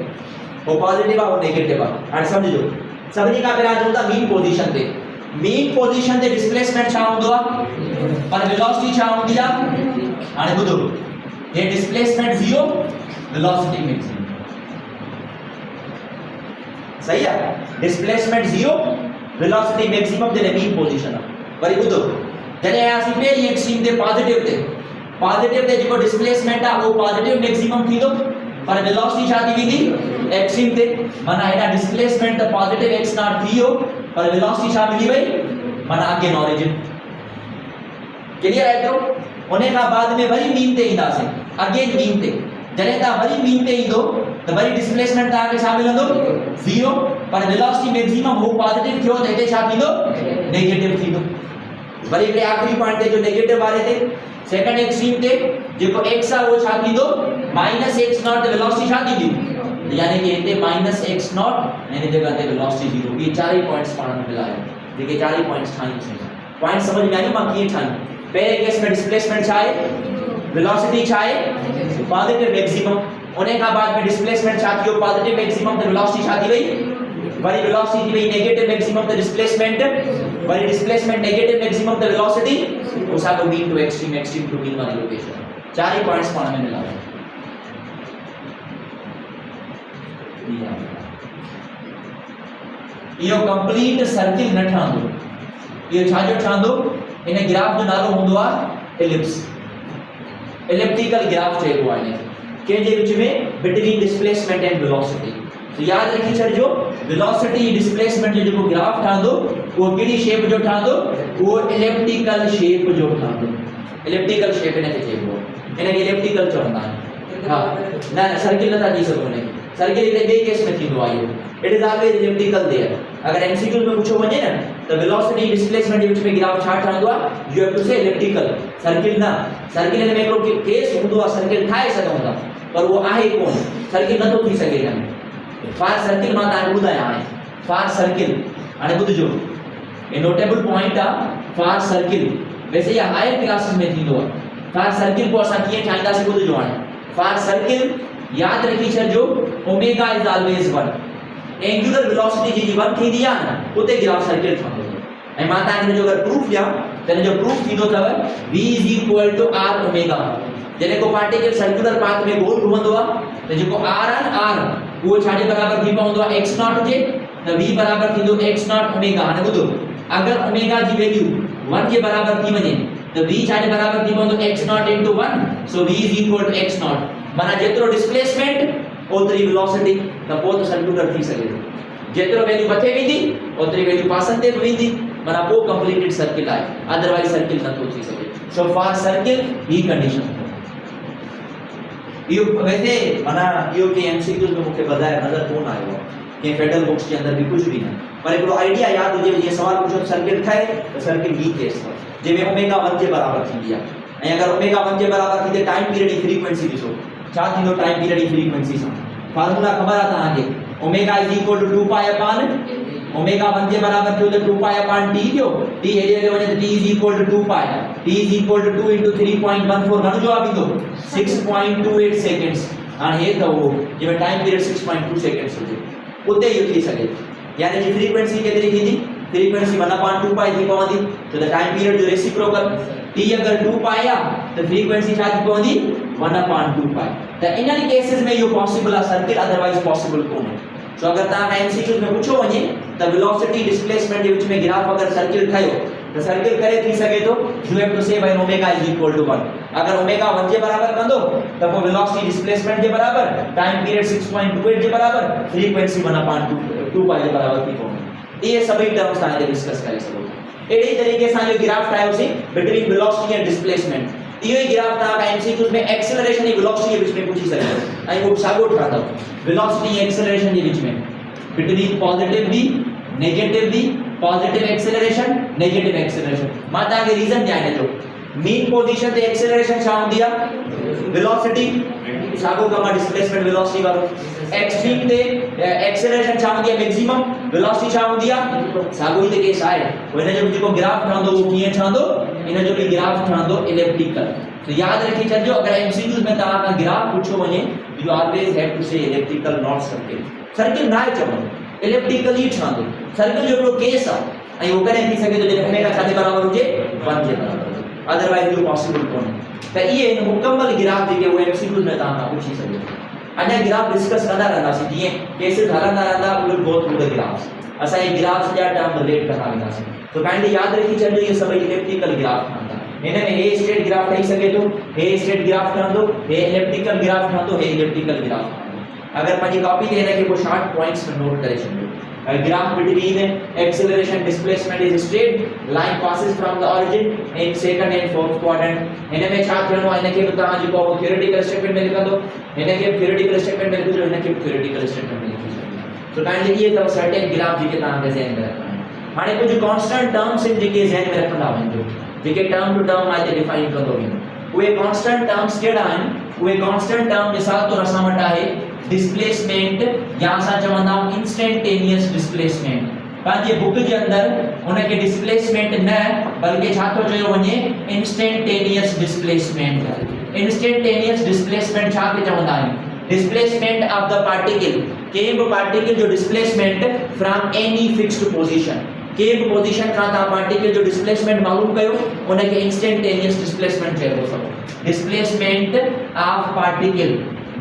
वो पॉजिटिव आहे वो नेगेटिव आहे। हाणे सम्झो सभिनी खां पहिरियों अचूं था मीन पोजीशन ते। मीन पोजीशन ते डिस्प्लेसमेंट छा हूंदो आहे पर वेलोसिटी छा हूंदी आहे। हाणे ॿुधो, हे डिस्प्लेसमेंट 0 वेलोसिटी मैक्सिमम, सही है, डिस्प्लेसमेंट 0 वेलोसिटी मैक्सिमम जने मीन पोजीशन आहे। वरी ॿुधो, जने आसी पहिरीं एक्सट्रीम ते पॉजिटिव ते जेको डिस्प्लेसमेंट आहे वो पॉजिटिव मैक्सिमम थींदो, पर वेलोसिटी छा थी वेंदी एक्सट्रीम ते, माना हेॾा डिस्प्लेसमेंट त पॉजिटिव x नॉट थी वियो पर वेलोसिटी छा मिली वई माना अगेन ओरिजिन। क्लियर है तो उन खां बाद में वरी मीन ते ईंदासीं, अगेन मीन ते। जॾहिं तव्हां वरी मीन ते ईंदो त वरी डिस्प्लेसमेंट तव्हांखे छा मिलंदो 0, पर वेलोसिटी मैक्सिमम हो पॉजिटिव थियो त हिते छा थींदो नेगेटिव थींदो। वरी हिकिड़े आखिरी पॉइंट ते जो नेगेटिव वारे ते सेकंड एक्सट्रीम ते जेको x आहे वो छा थींदो माइनस x नॉट, वेलोसिटी छा थींदी यानी कि हिते माइनस x नॉट यानी जगह ते वेलोसिटी 0। ये चार ही पॉइंट्स पाण में मिलायो, जेके चार ही पॉइंट्स ठाहियूं। पॉइंट समझ में आयो मां कीअं ठाहियूं। पहले केस में डिस्प्लेसमेंट छा आहे, वेलोसिटी छा आहे पॉजिटिव मैक्सिमम, उन खां बाद में डिस्प्लेसमेंट छा थियो पॉजिटिव मैक्सिमम त वेलोसिटी छा थी वई, वरी वेलोसिटी थी वई नेगेटिव मैक्सिमम त डिस्प्लेसमेंट, वरी डिस्प्लेसमेंट नेगेटिव मैक्सिमम त वेलोसिटी, उसा को mean to extreme, extreme to mean वाली लोकेशन। चार ही पॉइंट्स पाण में मिलाओ। यो कंप्लीट सर्किल न ठहंदो, यो छा जो ठहंदो, इन ग्राफ जो नालो हूंदो आहे एलिप्स, एलिप्टिकल ग्राफ चइबो आहे इने के जे विच में बिटवीन डिस्प्लेसमेंट एंड वेलोसिटी। तो याद रखी छॾिजो वेलोसिटी डिस्प्लेसमेंट जो जेको ग्राफ ठहंदो वो कहिड़ी शेप जो ठहंदो, वो एलिप्टिकल शेप जो ठहंदो। एलिप्टिकल शेप इने खे चइबो आहे, इने खे एलिप्टिकल चवंदा आहिनि। हां न सर्किल नथा चई सघो, इने सर्किल इते ॿिए केस में थींदो आहे, it is always elliptical there. अगर एमसीक्यू में पूछो वञे न त वेलोसिटी डिस्प्लेसमेंट जे विच में ग्राफ छा ठहंदो आहे, यू हैव टू से एलिप्टिकल, सर्किल न। सर्किल में हिकिड़ो केस हूंदो आहे, सर्किल ठाहे सघूं था पर वो आहे कोन, सर्किल नथो थी सघे हिन में। फार सर्किल मां तव्हांखे ॿुधायां हाणे, फार सर्किल हाणे ॿुधजो, ये नोटेबल पॉइंट आहे फार सर्किल। वैसे ये हायर क्लासेस में थींदो आहे। फार सर्किल को असां कीअं ठाहींदासीं ॿुधजो हाणे। फार सर्किल याद रखी छॾिजो omega is always 1, angular velocity जी 1 थींदी आहे न उते ग्राफ सर्किल ठहंदो आहे। ऐं मां तव्हांखे जो अगर प्रूफ ॾियां त इन जो प्रूफ थींदो अथव v = r ओमेगा। जॾहिं को पार्टिकल सर्कुलर पाथ में गोल घुमंदो आहे त जेको r आहे न r उहो छा जे बराबर थी पवंदो आहे x नॉट जे, त v बराबर थींदो x नॉट ओमेगा। हाणे ॿुधो, अगर ओमेगा जी वैल्यू 1 जे बराबर थी वञे त v छा जे बराबर थी पवंदो x not * 1, so v = x not. माना जेतिरो डिस्प्लेसमेंट ओतिरी वेलोसिटी, त पोइ त सर्कुलर थी सघे थो। जेतिरो वैल्यू मथे वेंदी ओतिरी वैल्यू पासनि ते बि वेंदी, माना पोइ कंप्लीटेड सर्किल आहे, अदरवाइज सर्किल नथो थी सघे। सो फॉर सर्किल ही कंडीशन। यो वैसे माना यो के एमसीक्यूज में मुझे बताया नजर कोन आयो आहे कि फेडरल बुक्स के अंदर भी कुछ भी न, पर एक आइडिया याद हुजे। ये सवाल पूछो सर्किल ठाहे तो सर्किल ही केस है जेमें ओमेगा 1 के बराबर थींदी आहे, ऐं अगर ओमेगा 1 के बराबर थी टाइम पीरियड की फ्रीक्वेंसी ॾिसो छा थींदो टाइम पीरियड की फ्रीक्वेंसी सां। फार्मूला ख़बर आहे तव्हांखे, ओमेगा = 2 पाई अपॉन ओमेगा 1 के बराबर थियो त 2 पाई अपॉन t थियो, t हेॾे हेॾे वञे त t = 2 पाई, t = 2 * 3.14 घणो जवाब ईंदो 6.28 सेकंड्स। हाणे हे त हो जंहिंमें टाइम पीरियड 6.2 सेकंड्स हुजे उते इहो थी सघे, यानी जी फ्रीक्वेंसी केतिरी थींदी, फ्रीक्वेंसी 1/2 पाई थी पवंदी, छो त टाइम पीरियड जो रेसिप्रोकल t अगर 2 पाई आहे त फ्रीक्वेंसी छा थी पवंदी 1/2 पाई। त इन्हनि केसेस में इहो पॉसिबल आहे सर्किल, अदरवाइज पॉसिबल कोन्हे। सो अगर तव्हां एमसीक्यू में पूछो वञे त वेलोसिटी डिस्प्लेसमेंट जे विच में ग्राफ अगर सर्किल ठाहियो त सर्किल करे थी सघे थो, यू हैव टू से व्हेन ओमेगा = 1। अगर ओमेगा 1 जे बराबर कंदो त पोइ वेलोसिटी डिस्प्लेसमेंट जे बराबर, टाइम पीरियड 6.28 जे बराबर, फ्रीक्वेंसी 1/2 पाई जे बराबर थी पवंदी। ये सभी टर्म्स तव्हां डिस्कस करे सघो। अहिड़े तरीक़े सां जो ग्राफ ठाहियोसीं बिटवीन वेलोसिटी एंड डिस्प्लेसमेंट, इहो ई ग्राफ तव्हां एमसीक्यूज में एक्सेलरेशन ऐं वेलोसिटी जे विच में पूछी सघे थो, ऐं उहो साॻियो ठहंदो वेलोसिटी ऐं एक्सेलरेशन जे विच में between positive v negative v, positive acceleration negative acceleration. मां तव्हांखे रीजन ॾियां हिन जो, मीन पोजीशन ते एक्सेलरेशन छा हुंदी आ वेलोसिटी सागो कमा डिस्प्लेसमेंट वेलोसिटी वारो एक्सट्रीम ते एक्सेलरेशन छा हुंदी आ मैक्सिमम वेलोसिटी छा हुंदी आ सागो ई ते केस आहे इन जो जेको ग्राफ ठहंदो वो कीअं ठहंदो इन जो भी ग्राफ ठहंदो इलिप्टिकल तो याद रखी छॾिजो अगर एमसीक्यूज में तव्हां खां ग्राफ पुछो वञे यू ऑलवेज हैव टू से इलिप्टिकल नॉट सर्किल सर्किल ना चवो इलिप्टिकल ही ठहंदो सर्किल जो हिकिड़ो केस आहे ऐं वो कॾहिं थी सघे थो जॾहिं ओमेगा छा जे बराबर हुजे 1 जे बराबर हुजे अदरवाइज इहो पॉसिबल कोन्हे त इहे मुकम्मल ग्राफ जेके उहे एमसीक्यूज में तव्हां खां पुछी सघो अञा ग्राफ डिस्कस कंदा रहंदासीं जीअं केसेस हलंदा रहंदा we will go through the graphs असां ये ग्राफ्स जा टर्म रिलेट कंदा वेंदासीं तो काइंडली याद रखी छॾिजो ये सभई इलिप्टिकल ग्राफ ठहंदा इनमें हे स्ट्रेट ग्राफ ठही सके तो हे स्ट्रेट ग्राफ ठहंदो हे इलिप्टिकल ग्राफ ठहंदो हे इलिप्टिकल ग्राफ अगर पंहिंजी कॉपी ते हिनखे को शॉर्ट पॉइंट्स में नोट करे छॾियो graph between acceleration displacement is straight line passes from the origin in second and fourth quadrant इनमें छा थियणो आहे इनखे बि तव्हां जेको थियोरेटिकल स्टेटमेंट में लिखंदो हिनखे थियोरेटिकल स्टेटमेंट में लिखो हिनखे थियोरेटिकल स्टेटमेंट में लिखी छॾियो तो काइंडली ये अथव सर्टेन ग्राफ जेके तव्हांखे ज़हन में रखणा आहिनि हाणे कुझु कॉन्स्टेंट टर्म्स आहिनि जेके ज़हन में रखंदा वञिजो जेके टर्म टू टर्म आहे डिफाइन कंदो वेंदो उहे कॉन्स्टेंट टर्म्स कहिड़ा आहिनि उहे कॉन्स्टेंट टर्म मिसाल तौर असां वटि आहे डिस्प्लेसमेंट या असां चवंदा आहियूं इंस्टेंटेनियस डिस्प्लेसमेंट पंहिंजे बुक जे अंदर उनखे डिस्प्लेसमेंट न बल्कि छा थो चयो वञे इंस्टेंटेनियस डिस्प्लेसमेंट इंस्टेंटेनियस डिस्प्लेसमेंट छा के चवंदा आहियूं डिस्प्लेसमेंट ऑफ द पार्टिकल के बि पार्टिकल जो displacement from any fixed position के बि पोजीशन खां तव्हां पार्टिकल जो डिस्प्लेसमेंट मालूम कयो उनखे इंस्टेंटेनियस डिस्प्लेसमेंट चइबो आहे displacement of particle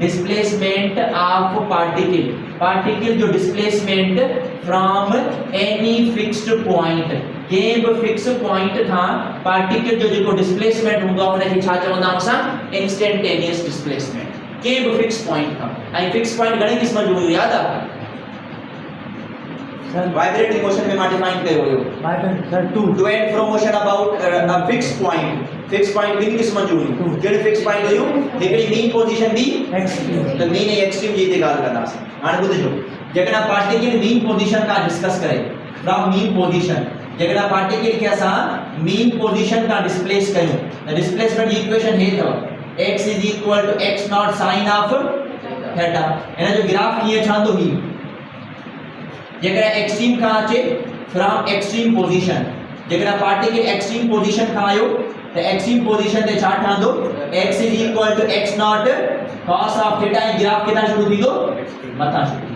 displacement of particle particle जो displacement from any fixed point के बि फिक्स पॉइंट खां पार्टिकल जो जेको डिस्प्लेसमेंट हूंदो आहे उनखे छा चवंदा आहियूं असां इंस्टेंटेनियस डिस्प्लेसमेंट के बि फिक्स पॉइंट खां ऐं फिक्स पॉइंट घणे क़िस्म जो हुयो याद आहे वाइब्रेटिंग मोशन में डिफाइन कयो हुयो सर to and fro motion about a fix point ॿिनि क़िस्मनि जूं हुयूं कहिड़ी फिक्स पॉइंट हुयूं हिकिड़ी मीन पोजीशन ॿी एक्सट्रीम त मीन ऐं एक्सट्रीम जी हिते ॻाल्हि कंदासीं हाणे ॿुधिजो जेकॾहिं पार्टिकल मीन पोजीशन खां डिस्कस करे फ्रॉम मीन पोजीशन जेकॾहिं पार्टिकल खे असां मीन पोजीशन खां डिस्प्लेस कयूं त डिस्प्लेसमेंट जी इक्वेशन हे अथव x = x nought sine of theta हिन जो ग्राफ कीअं ठहंदो ही जेकॾहिं एक्सट्रीम खां अचे फ्रॉम एक्सट्रीम पोजीशन जेकॾहिं पार्टिकल एक्सट्रीम पोजीशन खां आयो त एक्सट्रीम पोजीशन ते छा ठहंदो x = x not cos of theta ऐं ग्राफ किथां शुरू थींदो मथां शुरू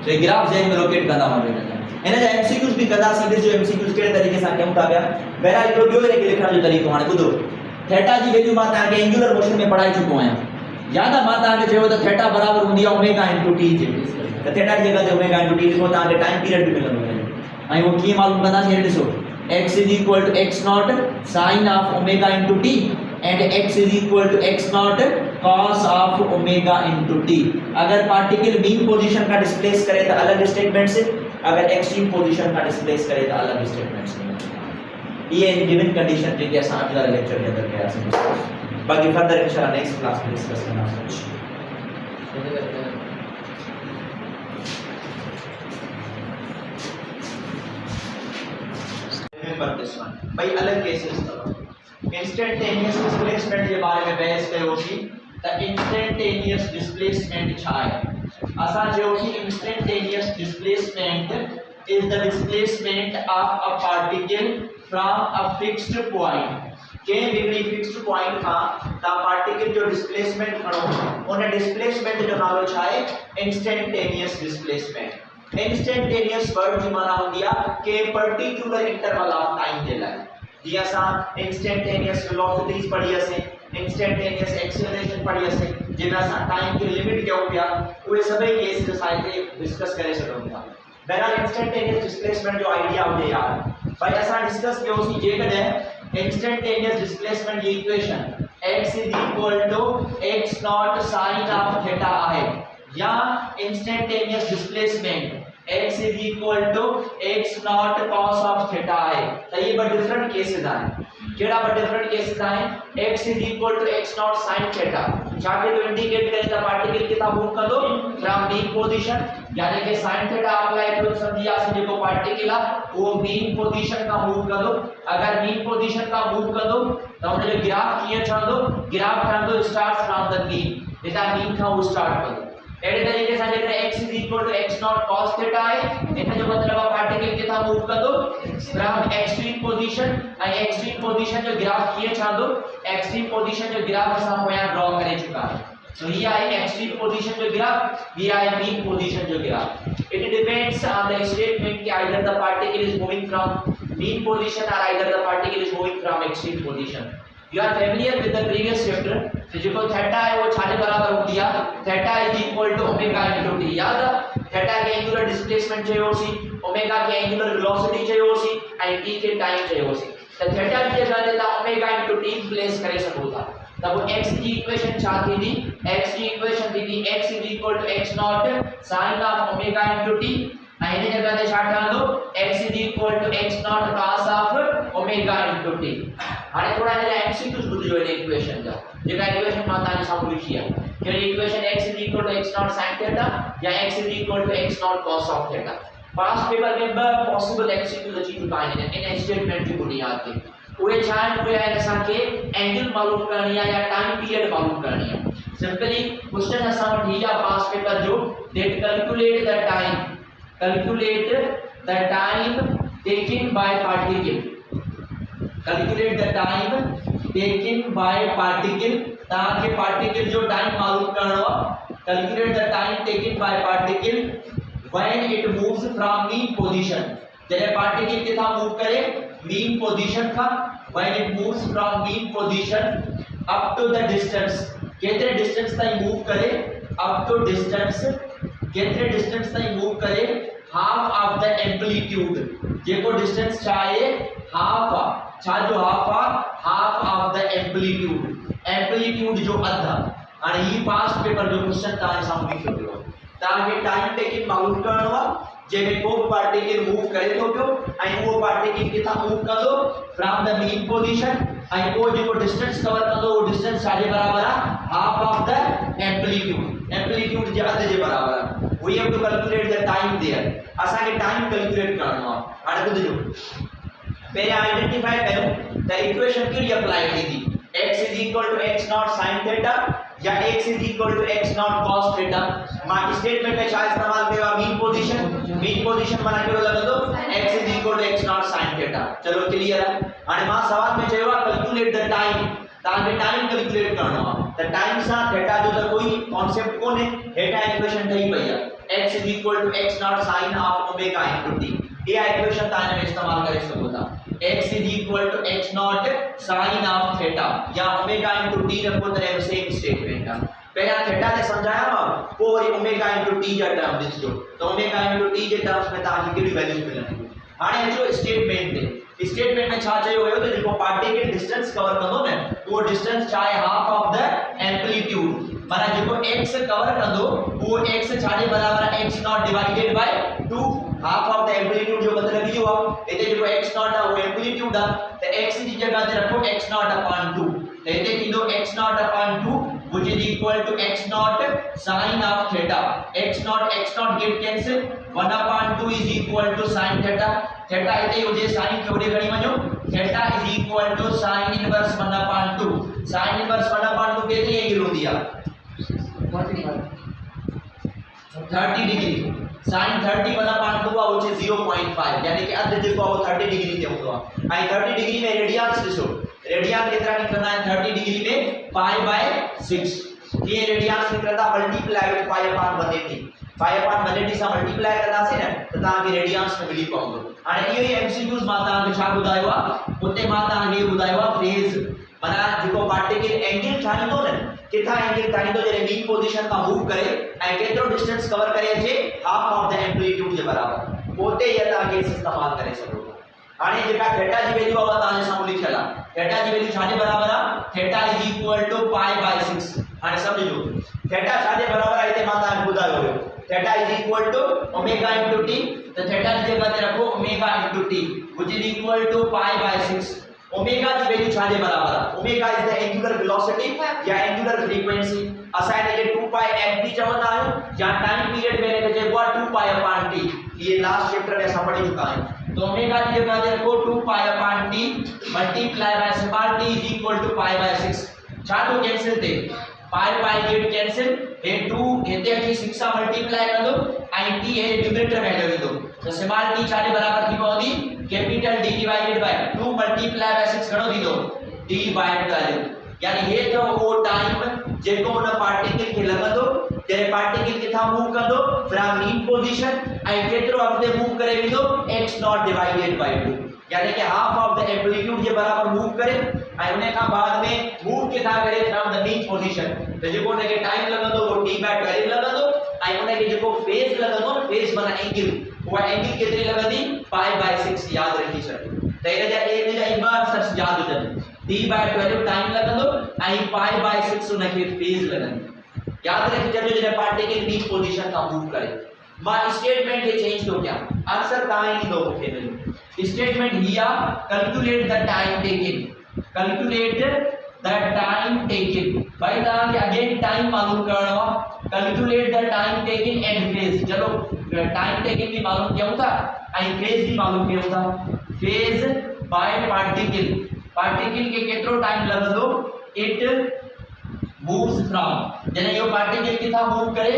तो ग्राफ ज़हन में लोकेट कंदा वञो इन जा एमसीक्यूज भी कंदासीं ॾिसजो एमसीक्यूज कहिड़े तरीक़े सां कयूं था पिया बहरहाल हिकिड़ो ॿियो हिनखे लिखण जो तरीक़ो हाणे ॿुधो थीटा जी वैल्यू मां तव्हांखे एंगुलर मोशन में पढ़ाए चुको आहियां याद आहे मां तव्हांखे चयो त थीटा बराबर हूंदी आहे ओमेगा * t जे त थीटा जी जॻह ते ओमेगा * t लिखो तव्हांखे टाइम पीरियड बि मिलंदो ऐं उहो कीअं मालूम कंदासीं हे ॾिसो x = x not sin of omega * t and x = x not cos of omega * t अगर पार्टिकल मीन पोजीशन का डिस्प्लेस करे तो अलग स्टेटमेंट से अगर एक्सट्रीम पोजीशन का डिस्प्लेस करे तो अलग स्टेटमेंट से ये गिवन कंडीशन जेके असां अॼु वारे लेक्चर के अंदर कयासीं बाकी फर्दर इंशाल्लाह नेक्स्ट क्लास में डिस्कस कंदासीं रिमेंबर दिस वन भाई अलग केसेस था इंस्टेंटेनियस डिस्प्लेसमेंट के बारे में बहस कयोसीं त इंस्टेंटेनियस डिस्प्लेसमेंट छा आहे असां चयोसीं instantaneous displacement is the displacement of a particle from a fixed point के हिकिड़ी फिक्स्ड पॉइंट खां ता पार्टिकल जो डिस्प्लेसमेंट खणो उन डिस्प्लेसमेंट जो नालो छा आहे इंस्टेंटेनियस डिस्प्लेसमेंट इंस्टेंटेनियस वर्ड जी माना हूंदी आहे के पर्टिकुलर इंटरवल ऑफ टाइम जे लाइ जीअं असां इंस्टेंटेनियस वेलोसिटीज पढ़ी असीं इंस्टेंटेनियस एक्सेलरेशन पढ़ी असीं जंहिंमें असां टाइम खे लिमिट कयूं पिया उहे सभई केसेस असां हिते डिस्कस करे सघूं था बहरहाल इंस्टेंटेनियस डिस्प्लेसमेंट जो आइडिया हुजे यार भाई असां डिस्कस कयोसीं जेकॾहिं इंस्टेंटेनियस डिस्प्लेसमेंट जी equation x = x not sin of theta आहे या instantaneous displacement x is equal to x naught cos of theta है तो ये बट डिफरेंट केसेस आए केड़ा बट डिफरेंट केसेस आए x is equal to x naught sin theta चाहे तो इंडिकेट करे द पार्टिकल कितना मूव कर दो फ्रॉम मीन पोजीशन यानी कि sin theta अप्लाई करो समझिया से जो पार्टिकल वो मीन पोजीशन का मूव कर दो अगर मीन पोजीशन का मूव कर दो तो हमने जो ग्राफ किए छोड़ दो ग्राफ कर दो स्टार्ट फ्रॉम द मीन इतना मीन का वो स्टार्ट कर दो एडी तरीके से जब x is equal to x naught cos theta है इसका जो मतलब है पार्टिकल कितना मूव कर दो फ्रॉम एक्सट्रीम पोजीशन और एक्सट्रीम पोजीशन जो ग्राफ किए छोड़ दो एक्सट्रीम पोजीशन जो ग्राफ हम यहां ड्रॉ कर चुका है तो ये आई एक्सट्रीम पोजीशन जो ग्राफ ये आई मीन पोजीशन जो graph it depends on the statement कि either the particle is moving from mean position और either the particle is moving from extreme position you are familiar with the previous chapter तो जो theta है वो छाले बराबर हो दिया theta is equal to omega into T याद थीटा के एंगुलर डिस्प्लेसमेंट चाहिए होसी ओमेगा के एंगुलर वेलोसिटी चाहिए होसी एंड टी के टाइम चाहिए होसी तो थीटा की जगह देता ओमेगा इनटू टी प्लेस करे सको था तब वो x की इक्वेशन चाहती थी x की इक्वेशन थी x is equal to x not sin of omega into t आइने जगह दे छाटा दो x is equal to x not cos of omega into t हाने थोड़ा जरा एमसीक्यूज बुझ जो है इक्वेशन का जेका इक्वेशन माता ने सामने लिखी है कि equation x is equal to x not sin theta या x is equal to x not cos of theta past paper में पॉसिबल एमसीक्यूज अची चुका है इन स्टेटमेंट की बुनियाद पे पूरे चार्ट पे है ऐसा के एंगल मालूम करनी है या टाइम पीरियड मालूम करनी है सिंपली क्वेश्चन ऐसा दिया पास्ट पेपर जो that calculate the time taken by particle calculate the time taken by particle ताकि पार्टिकल जो टाइम मालूम करना calculate the time taken by particle when it moves from mean position जब particle कितना move करे mean position का when it moves from mean position up to the distance कितने distance तक मूव करे अप टू डिस्टेंस कितने distance तक move करे हाफ ऑफ द एम्पलीट्यूड जेको डिस्टेंस चाहे हाफ छा जो हाफ ऑफ द एम्पलीट्यूड जो अधा आणि ही पास्ट पेपर जो क्वेश्चन ताने सामने लिखियो ताकि टाइम टेकिंग मालूम करनो जेमें को पार्टिकल मूव करे तो पियो ऐं वो पार्टिकल किथा मूव कंदो फ्रॉम द मीन पोजीशन ऐं को जेको डिस्टेंस कवर कंदो वो डिस्टेंस छाजे बराबर आहे हाफ ऑफ द एम्पलीट्यूड जे अध जे बराबर आहे we have to calculate the time there असा के टाइम कैलकुलेट करनो आहे हाणे बुझो पहले आइडेंटिफाई कयो द इक्वेशन केडी अप्लाई की थी x is equal to x naught sin theta या x is equal to x naught cos theta मां स्टेटमेंट में क्या इस्तेमाल करेगा मीन पोजीशन बना के लगा दो x is equal to x naught sin theta चलो क्लियर है आणि मां सवाल में चयो कैलकुलेट द टाइम ताकि टाइम कैलकुलेट करनो त टाइम सा थीटा जो त कोई कांसेप्ट कोने थीटा इक्वेशन ठही पई है x is equal to x naught sin of omega into t ये इक्वेशन ताने में इस्तेमाल करे सको था x is equal to x naught sin of theta या omega into t रखो तरह सेम स्टेटमेंट का पहला थीटा ने समझाया ना पूरी ओमेगा into t जा टर्म दिसो तो ओमेगा into t जे टर्म्स में ताजी केडी वैल्यूज मिलनी हाने जो स्टेटमेंट में छा चयो हो तो जेको पार्टिकल डिस्टेंस कवर कंदो ने वो डिस्टेंस चाहे हाफ ऑफ द एम्पलीट्यूड माना जेको x कवर कंदो वो x छाजे बराबर x not divided by 2 half of the amplitude जो मतलब इयो आहे एते जेको x नॉट आहे वो एम्पलीट्यूड आहे तो x जी जगह ते रखो x नॉट अपॉन 2 तो एते थींदो x not upon 2 which is equal to x naught sin of theta x naught get cancel 1 upon 2 is equal to sin theta theta इते हो जे sin के ओडे घणी वणो theta is equal to sin inverse 1 upon 2 sin inverse 1 upon 2 केतरी angle होंदी है 30 degree sin 30 1 upon 2 वो छे 0.5 यानी कि अर्ध जेको वो 30 डिग्री ते होंदो आहे 30 डिग्री में रेडियंस ॾिसो रेडियन केतरा निकलना है 30 डिग्री में पाई बाय 6 ये रेडियंस निकलता multiply with pi upon 180 pi upon 180 से मल्टीप्लाई करना से ना तो ता के रेडियंस में मिली पाउंदो आणि इयो एमसीक्यूज माता के छा बुधायो आ उते माता के बुधायो आ फेज माना जेको पार्टिकल एंगल ठाहींदो ने किथा एंगल ठाहींदो जे मीन पोजीशन का मूव करे ऐं केतिरो डिस्टेंस कवर करे जे हाफ ऑफ द एम्पलीट्यूड जे बराबर पोते ये ता के इस्तेमाल करे सको हाने जेका थीटा जी वैल्यू आवा ताने सामने लिखला थीटा जी वैल्यू छाजे बराबर आ theta is equal to pi by 6 हाने समझो थीटा छाजे बराबर आहे ते मां तव्हांखे ॿुधायो हुयो theta is equal to omega into t तो थीटा जी जगह ते रखो omega into t which is equal to pi by 6 omega की वैल्यू छाजे बराबर आहे omega is the angular velocity या एंगुलर फ्रीक्वेंसी असां इनखे 2 पाई एफ टी चवंदा आहियूं या टाइम पीरियड में इनखे चइबो आहे 2 पाई अपॉन टी ये लास्ट चैप्टर में असां पढ़ी चुका आहियूं तो ओमेगा की जगह ते रखो 2 pi upon t multiply by small t is equal to pi by 6 छा तो कैंसिल थे पाई पाई गेट कैंसिल हे 2 हेते अची 6 सा मल्टीप्लाई कर दो आई टी हे न्यूमरेटर में ले दो तो स्मॉल t छाजे बराबर थी पवंदी capital d divided by 2 multiply by 6 घणो थींदो d बाय 12 यानी हे तो वो टाइम जेको उन पार्टिकल के लगंदो जरे पार्टिकल किथा मूव कंदो फ्रॉम मीन पोजीशन ऐं केतिरो अॻिते मूव करे वेंदो x नॉट डिवाइडेड बाय 2 यानी कि हाफ ऑफ द एम्पलीट्यूड जे बराबर मूव करे ऐं उन खां बाद में मूव किथा करे फ्रॉम द मीन पोजीशन त जेको उनखे टाइम लगंदो वो t बाय 12 लगंदो ऐं उनखे जेको फेज लगंदो फेज माना एंगल उहा एंगल केतिरी लगंदी पाई बाय 6 याद रखी छॾियो त इन जा ॿ आंसर्स याद हुजनि t बाय 12 टाइम लगंदो ऐं पाई बाय 6 उनखे फेज लगंदी याद रखी छॾियो जॾहिं पार्टिकल मीन पोजीशन खां मूव करे मां स्टेटमेंट खे चेंज थो कयां आंसर तव्हां ई ॾींदो मूंखे मिलियो स्टेटमेंट हिया calculate the time taken calculate the time taken भाई तव्हांखे अगेन टाइम मालूम करणो आहे calculate the time taken and phase चलो टाइम टेकन भी मालूम कयूं था ऐं फेज भी मालूम कयूं था फेज बाय पार्टिकल पार्टिकल के केतिरो टाइम लगंदो इट moves from जने यो पार्टिकल किथा मूव करे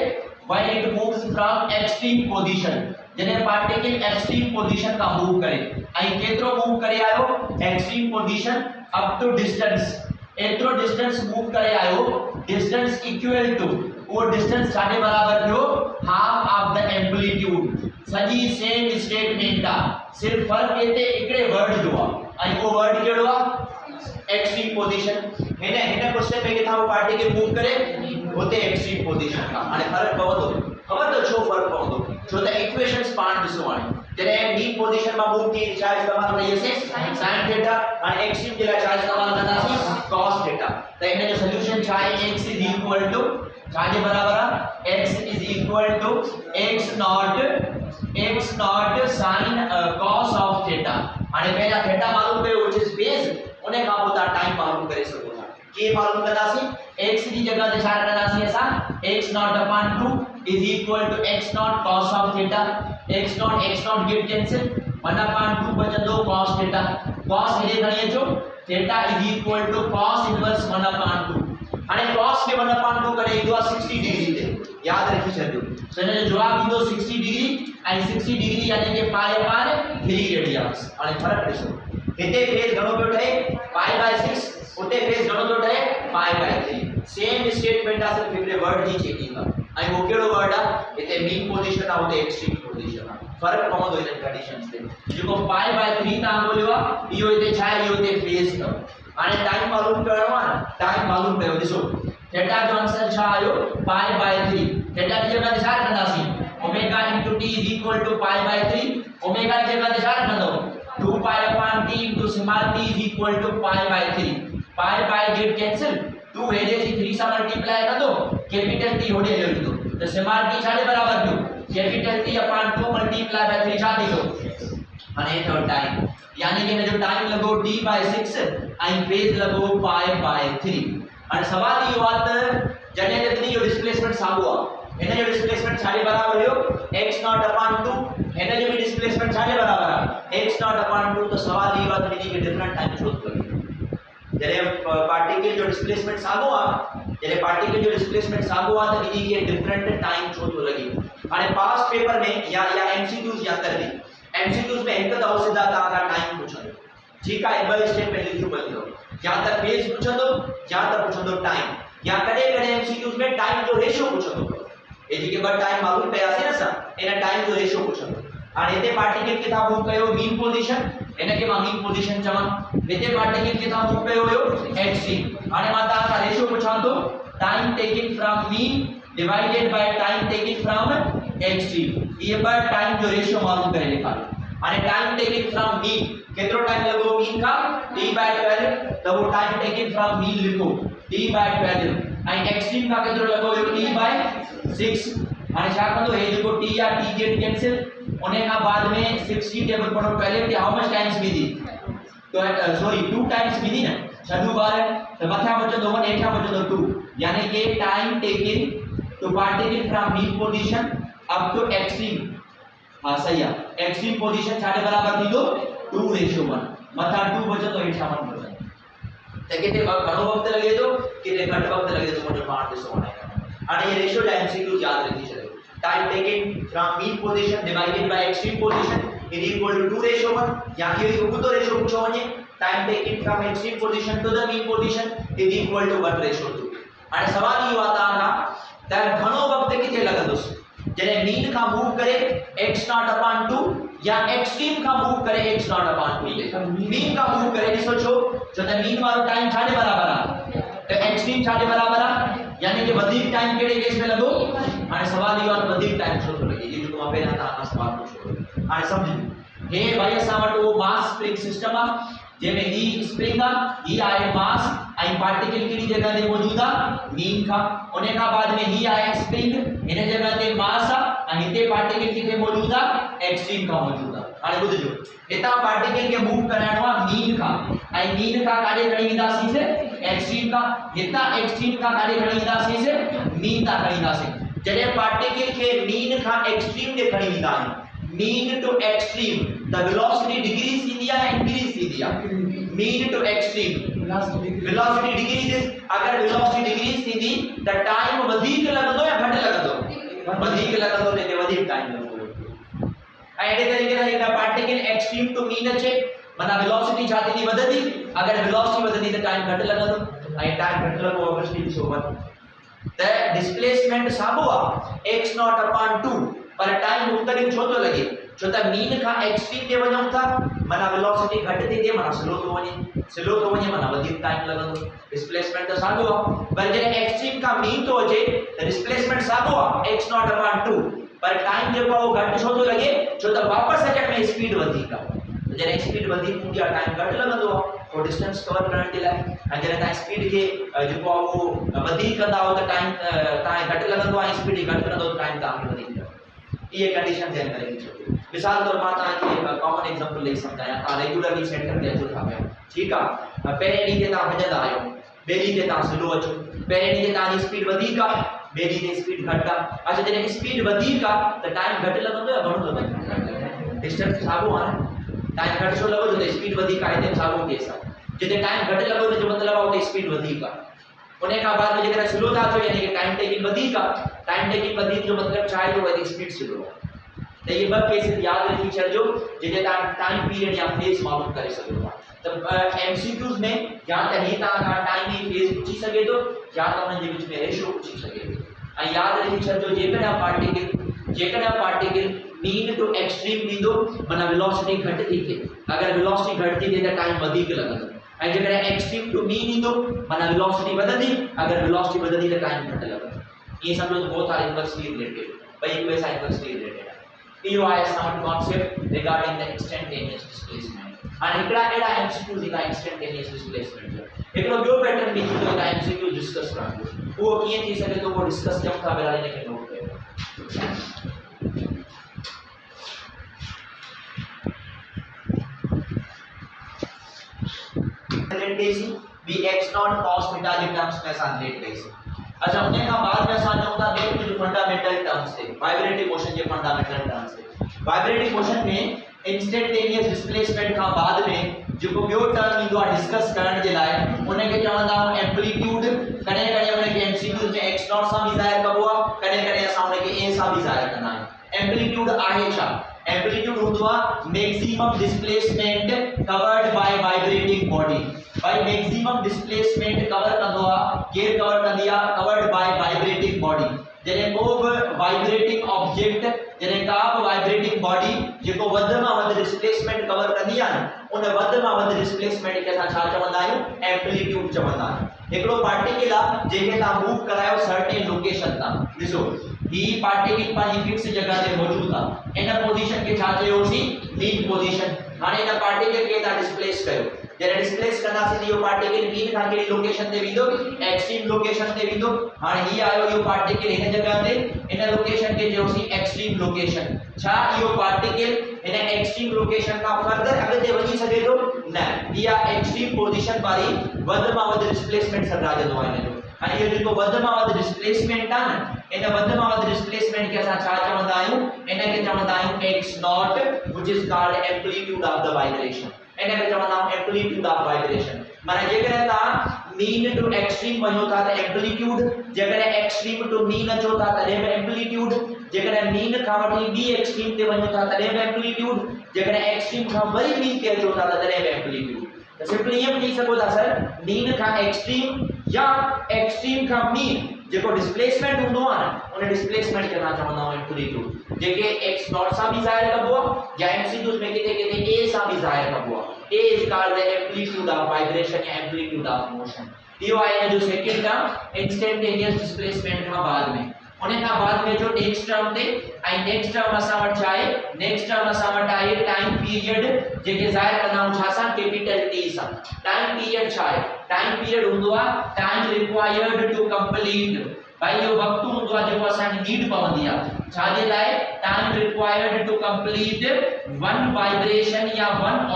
when it moves from extreme position जने पार्टिकल एक्सट्रीम पोजीशन का मूव करे आई केतरो मूव करे आयो extreme position up to distance एतरो डिस्टेंस मूव करे आयो डिस्टेंस इक्वल टू वो डिस्टेंस छाने बराबर थियो हाफ ऑफ द एम्पलीट्यूड सजी सेम स्टेटमेंट दा सिर्फ फर्क एते एकड़े वर्ड जो आ आई वो वर्ड केड़ो आ एक्सट्रीम पोजीशन हेने क्वेश्चन में किथा वो पार्टिकल मूव करे होते एक्सट्रीम पोजीशन का हाने फर्क पवंदो खबर तो छो फर्क पवंदो छो त इक्वेशंस पाण ॾिसो हाणे जॾहिं मीन पोजीशन में मूव थी छा इस्तेमाल कईसे sin थीटा हाणे एक्सट्रीम जे लाइ छा इस्तेमाल कंदासीं cos थीटा त इन जो सॉल्यूशन छा आहे x इज इक्वल टू छा जे बराबर आहे x is equal to x not sin cos of theta हाणे पहिला थीटा मालूम कयो व्हिच इज फेज उन्हें खां पोइ टाइम मालूम करे सको था के मालूम कंदासीं x जी जगह ते छा कंदासीं असां x not upon 2 is equal to x not cos of theta x not get cancel 1 upon 2 बचंदो cos थीटा cos हेॾे खणी अचो theta is equal to cos inverse 1 upon 2 हाणे cos खे 1 अपॉन 2 करे ईंदो आहे 60 डिग्री ते याद रखी छॾियो त इन जो जवाब ईंदो 60 डिग्री ऐं 60 डिग्री यानी कि पाई अपॉन 3 रेडियस हाणे फर्क ॾिसो हिते फेज घणो पियो ठहे पाई बाय 6 उते फेज घणो पियो ठहे पाई बाय 3 सेम स्टेटमेंट आहे सिर्फ हिकिड़े वर्ड जी चेकिंग आहे ऐं वो कहिड़ो वर्ड आहे हिते मीन पोजीशन आहे उते एक्सट्रीम पोजीशन आहे फर्क पवंदो इन कंडीशंस ते जेको पाई बाय 3 तव्हां ॻोल्हियो आहे इहो हिते छा आहे इहो हिते फेज अथव हाणे टाइम मालूम करणो आहे न टाइम मालूम कयो ॾिसो थीटा जो आंसर छा आयो पाई बाय 3 थीटा जी जगह ते छा रखंदासीं omega into t is equal to pi by 3 omega जी जगह ते छा रखंदो 2 pi upon t into small t is equal to pi by 3 pi get cancel 2 हेजे जी 3 सा मल्टीप्लाई कर दो कैपिटल t होडे ले लो तो स्मॉल t छाडे बराबर थियो capital t upon 2 multiply by 3 छा थींदो हाने तो टाइम यानी कि जो टाइम लगो t by 6 एंड फेज लगो pi by 3 हाने सवाल ई बात जने जतनी जो डिस्प्लेसमेंट सागो आ इन जो डिस्प्लेसमेंट छाडे बराबर हो x नॉट अपॉन 2 इन जो भी डिस्प्लेसमेंट छाडे बराबर है x नॉट अपॉन 2 तो सवाल ई बात नी कि डिफरेंट टाइम छो करी जरे पार्टिकल जो डिस्प्लेसमेंट सागो आ जरे पार्टिकल जो डिस्प्लेसमेंट सागो आ तो नी कि डिफरेंट टाइम छो तो लगी हाने पास्ट पेपर में या एमसीक्यूज या कर दी एमसीक्यूज में एक दफो सीधा ता का टाइम पूछो ठीक है ब स्टेटमेंट लिखियो बदलो या त फेज पूछंदो या त पूछंदो टाइम या कदे कदे एमसीक्यूज में टाइम जो रेशियो पूछंदो ए जी के ब टाइम मालूम कयासे ना सा एना टाइम जो रेशियो पूछंदो हाने इते पार्टिकल किथा मूव कयो मीन पोजीशन एने के मा मीन पोजीशन चवन इते पार्टिकल किथा मूव कयो हो एक्सट्रीम हाने मा ता का रेशियो पूछां तो time taken from mean divided by time taken from extreme ये पर टाइम जो रेशियो मालूम करे लिखा हाने टाइम टेकन फ्रॉम मीन कितरो टाइम लगो मीन का t/12 तो वो टाइम टेकन फ्रॉम मीन लिखो t/12 ऐं एक्सट्रीम का केतिरो लॻो हुयो t/6 हाणे छा कंदो हे जेको t या t गेट कैंसिल उन खां बाद में 60 टेबल पढ़ो पहले कि हाउ मच टाइम्स मिली तो सॉरी 2 टाइम्स मिली न छडू बार तो मथा बचंदो 1 हेठा बचंदो 2 यानी कि time taken to particle from mean position up to extreme हां सही है एक्सट्रीम पोजीशन छाडे बराबर थींदो 2:1 मथा 2 बचंदो हेठा 1 बचंदो त केते घणो वक्त लगे तो केते घट वक्त लगे तो मुझे पार्ट ॾिसो हाणे ये रेशियो जा एमसीक्यू याद रखी छॾियो time taken from mean position divided by extreme position is equal to 2:1 या कि उगतो रेशियो पूछो वने time taken from extreme position to the mean position is equal to 1:2 हाणे सवाल इहो आता ना त घणो वक्त किथे लगंदुस जने मीन का मूव करे x0/2 या एक्सट्रीम का मूव करे x0/2 मीन का मूव करे ॾिसो छो त मीन वारो टाइम छाडे बराबर आ त एक्सट्रीम छाडे बराबर आ यानी कि वधिक टाइम केड़े केस में लगो हाणे सवाल इहो आहे वधिक टाइम छो थो लगे ये जो पहिरियां तव्हां सवाल पुछो हाणे समझो हे भाई असां वटि वो मास स्प्रिंग सिस्टम आ जेमें ही स्प्रिंग आ ही आहे मास ऐं पार्टिकल केड़ी जगह ते मौजूद आ मीन का उन का बाद में ही आहे स्प्रिंग इन जगह ते मास आ ऐं हिते पार्टिकल किथे मौजूद आ एक्सट्रीम का मौजूद आ हाणे ॿुधजो हिता पार्टिकल के मूव कराइणो आ मीन का ऐं मीन का काॾे खणी ईंदासीं से एक्सट्रीम का हिता एक्सट्रीम का काॾे खणी ईंदासीं से मीन ता खणी ईंदासीं जॾहिं पार्टिकल के मीन का एक्सट्रीम ते खणी ईंदा आहियूं mean to extreme the velocity decrease थींदी आहे इंक्रीज थींदी आहे mean to extreme velocity decrease अगर वेलोसिटी डिक्रीज थींदी त टाइम वधीक लगंदो या घट लगंदो वधीक लगंदो ते वधीक टाइम लगंदो ऐं अहिड़े तरीक़े सां हिकु पार्टिकल एक्सट्रीम टू मीन अचे माना वेलोसिटी छा थींदी वधंदी अगर वेलोसिटी वधंदी त टाइम घट लगंदो ऐं टाइम घट लगो ऑब्वियसली ॾिसो वन त डिस्प्लेसमेंट साॻियो आहे x0/2 पर टाइम मुख़्तलिफ़ छो थो लगे छो त मीन का एक्सट्रीम ते वञूं था माना वेलोसिटी घट थी थिए माना स्लो थो वञे माना वधीक टाइम लगंदो डिस्प्लेसमेंट त साॻियो आहे पर जॾहिं एक्सट्रीम का मीन थो अचे त डिस्प्लेसमेंट साॻियो आहे x0/2 पर टाइम जेको आहे वो घट छो थो लगे छो त वापस अचण में स्पीड वधीक आहे जॾहिं स्पीड वधीक हूंदी आहे टाइम घट लगंदो आहे वो डिस्टेंस कवर करण जे लाइ ऐं जॾहिं तव्हां स्पीड खे जेको आहे वो वधीक कंदा हो त टाइम तव्हां घट लगंदो आहे स्पीड घट कंदो त टाइम तव्हांखे वधीक ये कंडीशन ध्यान करे मिसाल तौर पर तव्हांखे कॉमन एग्जांपल ॾेई सम्झायां तव्हां रेगुलरली सेंटर ते अचो था पिया ठीकु आहे पहिरें ॾींहं ते तव्हां भॼंदा आहियो ॿिए ॾींहं ते तव्हां स्लो अचो पहिरें ॾींहं ते तव्हांजी स्पीड वधीक आहे ॿिए ॾींहं ते स्पीड घटि आहे अच्छा जॾहिं स्पीड वधीक आहे त टाइम घटि लगंदो या घणो लगंदो डिस्टेंस साॻियो आहे टाइम घटि छो लॻो छो त स्पीड वधीक आहे हिते साॻियो केस आहे जिते टाइम घटि लॻो हुन जो मतिलबु आहे उते स्पीड वधीक आहे उन खां बाद में जेकर स्लो था थियो यानी कि टाइम टेकिंग वधीक आहे टाइम टेकिंग वधीक जो मतिलबु छा आहे तो वधीक स्पीड स्लो आहे त ये ॿ केसेस यादि रखी छॾिजो जिते तव्हां टाइम पीरियड या फेज़ मालूम करे सघो था त एमसीक्यूज़ में या त ही तव्हां टाइम जी फेज़ पुछी सघे थो या त उन्हनि जे विच में रेशियो पुछी सघे थो ऐं यादि रखी छॾिजो जेकॾहिं पार्टिकल मीन टू एक्सट्रीम ॾींदो माना वेलोसिटी घटि थी थिए अगर वेलोसिटी घटि थी थिए त टाइम वधीक लगंदो ऐं जेकॾहिं एक्सट्रीम टू मीन ईंदो माना वेलोसिटी वधंदी अगर वेलोसिटी वधंदी त टाइम घटि लगंदो ईअं सम्झो त बोथ आर इनवर्सली रिलेटेड ॿई हिक ॿिए सां इनवर्सली रिलेटेड आहे इहो आहे असां वटि concept regarding the instantaneous displacement हाणे हिकिड़ा अहिड़ा एमसीक्यूज़ ईंदा इंस्टेंटेनियस डिस्प्लेसमेंट जो हिकिड़ो ॿियो पैटर्न बि थींदो त एमसीक्यू डिस्कस करणु उहो कीअं थी सघे थो उहो डिस्कस कयूं था पहिरां हिन खे नोट कयो भी x0 cos थीटा जे टर्म्स में असां रिलेट कईसीं अच्छा उन खां बाद में असां चऊं था बैक टू फंडामेंटल टर्म्स ते वाइब्रेटिंग मोशन जे फंडामेंटल टर्म्स ते वाइब्रेटिंग मोशन में इंस्टेंटेनियस डिस्प्लेसमेंट खां बाद में जेको ॿियो टर्म ईंदो आहे डिस्कस करण जे लाइ उन खे चवंदा आहियूं एम्पलीट्यूड कॾहिं कॾहिं उन खे एमसीक्यूज़ में x0 सां बि ज़ाहिर कबो आहे कॾहिं कॾहिं असां उन खे a सां बि ज़ाहिर कंदा आहियूं एम्पलीट्यूड आहे छा एम्पलीट्यूड होतो maximum displacement covered by vibrating body by maximum displacement cover कंदो केर कवर कंदी कवर्ड बाय वाइब्रेटिंग बॉडी जने को वाइब्रेटिंग ऑब्जेक्ट जने का वाइब्रेटिंग बॉडी जेको वध में वध डिस्प्लेसमेंट कवर कंदी उन वध में वध डिस्प्लेसमेंट के असां छा चवंदा आहियूं एम्पलीट्यूड चवंदा आहियूं एकड़ो पार्टिकल आ जेके ता मूव करायो सर्टेन लोकेशन ता ॾिसो ही पार्टिकल पाजी फिक्स जगह ते मौजूद आ इन पोजीशन के छा चयोसी मीन पोजीशन हाने इन पार्टिकल के ता डिस्प्लेस कयो जरे डिस्प्लेस करना से यो पार्टिकल मीन खां केड़ी लोकेशन ते विंदो एक्सट्रीम लोकेशन ते विंदो हां ही आयो यो पार्टिकल इन जगह ते इन लोकेशन के जो सी एक्सट्रीम लोकेशन छा यो पार्टिकल इन एक्सट्रीम लोकेशन का फर्दर अगते वही सके तो न या एक्सट्रीम पोजीशन वाली वध में वध डिस्प्लेसमेंट सराज दो आने जो हां ये जो वध में वध डिस्प्लेसमेंट आ न इन वध में वध डिस्प्लेसमेंट के असा छा चवंदा आयु इन के चवंदा आयु x not which is called amplitude of the vibration in के चवंदा आयु एम्पलीट्यूड ऑफ वाइब्रेशन माने जे करे ता मीन टू एक्सट्रीम वणो था त एम्पलीट्यूड जे करे एक्सट्रीम टू मीन अचो था त एम्पलीट्यूड जे करे मीन खां वठी बी एक्सट्रीम ते वणो था त एम्पलीट्यूड जे करे एक्सट्रीम खां वरी मीन ते अचो था त एम्पलीट्यूड तो सिंपली ये नहीं सको था सर मीन का एक्सट्रीम या एक्सट्रीम का मीन जेको डिस्प्लेसमेंट हुंदो आ न उन डिस्प्लेसमेंट के ना चवंदा आहियूं एम्पलीट्यूड जेके x नॉट सा भी ज़ाहिर कबो या एमसीक्यूज में किथे किथे a सा भी ज़ाहिर कबो a is called the amplitude of vibration या एम्पलीट्यूड ऑफ मोशन यो आए जो सेकंड टर्म इंस्टेंटेनियस डिस्प्लेसमेंट का बाद में उन्हें का बाद में जो नेक्स्ट टर्म थे आई नेक्स्ट टर्म असा वट चाहे नेक्स्ट टर्म असा वट आए टाइम पीरियड जेके ज़ाहिर करना छा सा कैपिटल टी सा टाइम पीरियड चाहे टाइम पीरियड हुंदो आ टाइम रिक्वायर्ड टू कंप्लीट भाई यो वक्त हुंदो आ जेको असा नीड पवंदी आ छा जे लाए time required to complete one vibration या वन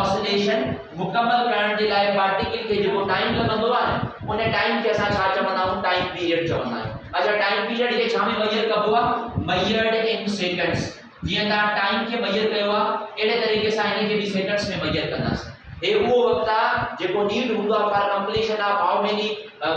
ऑसिलेशन मुकम्मल करण जे लाए पार्टिकल के जेको टाइम लगंदो आ न उन टाइम के असा छा चवंदा आहियूं टाइम पीरियड चवंदा आहियूं अच्छा टाइम पीरियड के छा में मेजर कबो आ मेजर्ड इन सेकंड्स जिया ता टाइम के मेजर कयो आ एड़े तरीके से इने के भी सेकंड्स में मेजर करनास ए वो वक्त आ जेको नीड हुंदो आ for completion of how many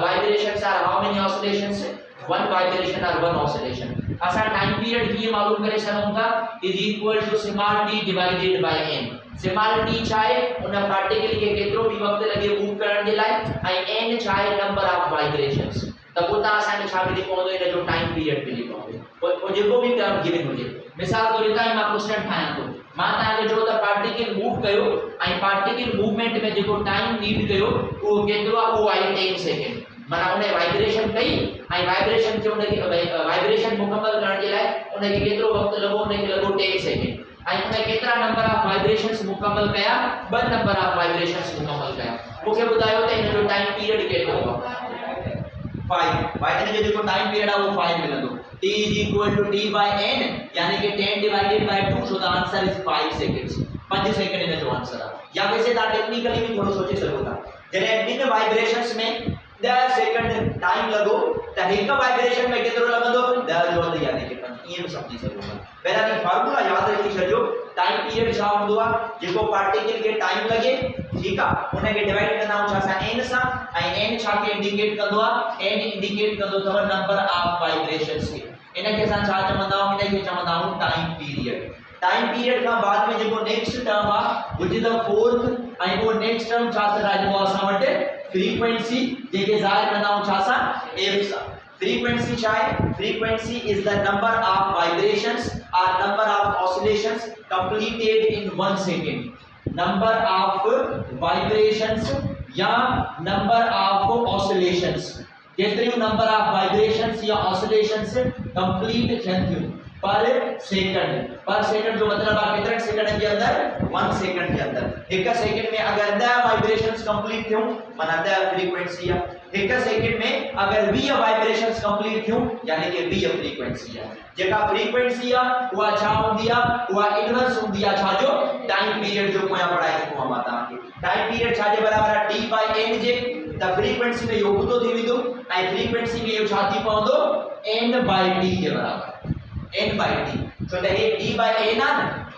vibrations or how many oscillations one vibration or one oscillation असा टाइम पीरियड ये मालूम करे सघूं था is equal to sigma t divided by n sigma t चाहे उन पार्टिकल के केतरो भी वक्त लगे मूव करण जे लाए आई n चाहे नंबर ऑफ वाइब्रेशंस तब उता असा ने छा मिली पवंदो इन जो टाइम पीरियड मिली पवंदो ओ जेको भी टर्म गिवन हुजे मिसाल तौर ते मां क्वेश्चन ठाया तो मां ता के जो त पार्टिकल मूव कयो आई पार्टिकल मूवमेंट में जेको टाइम नीड कयो वो केतरो आ वो आई 10 सेकंड माना उन्हें वाइब्रेशन कई आई वाइब्रेशन के उन्हें वाइब्रेशन मुकम्मल करण जे लाए उन्हें केतरो वक्त लगो उन्हें लगो 10 सेकंड आई उन्हें केतरा नंबर ऑफ वाइब्रेशंस मुकम्मल कया ब नंबर ऑफ वाइब्रेशंस मुकम्मल कया मुके बुधायो त इन जो टाइम पीरियड केतरो हो 5 वाइब्रेशन जो टाइम पीरियड आ वो 5 मिलंदो t is equal to t by n यानी कि 10 divided by 2 so the answer is 5 seconds 5 second in जो आंसर आ या वैसे ता टेक्निकली भी थोड़ो सोचे सको था जने इन वाइब्रेशंस में 10 सेकंड टाइम लगो त एक वाइब्रेशन में केतरो लगंदो 10 जो यानी कि ये भी समझी सको पहला नी फार्मूला याद रखी छजो टाइम पीरियड छा हुंदो आ जेको पार्टिकल के टाइम लगे ठीक आ उन्हें के डिवाइड करना छा सा n सा आई n छा के इंडिकेट कंदो आ n इंडिकेट कंदो तव नंबर ऑफ वाइब्रेशंस के इन के साथ छा चवंदा इन के चवंदा टाइम पीरियड का बाद में जेको नेक्स्ट टर्म आ व्हिच इज द फोर्थ आई वो नेक्स्ट टर्म छा सा राजो असा वटे फ्रीक्वेंसी जेके ज़ाहिर करना छा सा f सा frequency चाहे frequency is the number of vibrations or number of oscillations completed in 1 second number of vibrations या number of oscillations केतरी number of vibrations या oscillations complete थियन पर सेकंड जो मतलब आ कितने सेकंड के अंदर 1 सेकंड के अंदर एक सेकंड में अगर 10 वाइब्रेशंस कंप्लीट थ्यो माना 10 फ्रीक्वेंसी है एक सेकंड में अगर 20 वाइब्रेशंस कंप्लीट थ्यो यानी कि 20 फ्रीक्वेंसी है जेका फ्रीक्वेंसी है वो छा हुंदी है वो इनवर्स हुंदी है छा जो टाइम पीरियड जो कोया पढ़ाई को माता के टाइम पीरियड छा जे बराबर है t by n जे त फ्रीक्वेंसी में यो बुतो थी विदो आई फ्रीक्वेंसी में यो छा थी पवंदो n by t के बराबर n by t so the t by n uh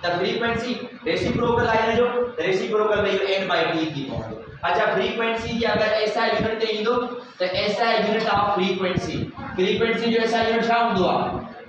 the frequency reciprocal आए जो reciprocal में n by t की पवंदो अच्छा फ्रीक्वेंसी की अगर ऐसा यूनिट ते इंदो तो ऐसा यूनिट ऑफ फ्रीक्वेंसी जो ऐसा यूनिट छा हुंदो आ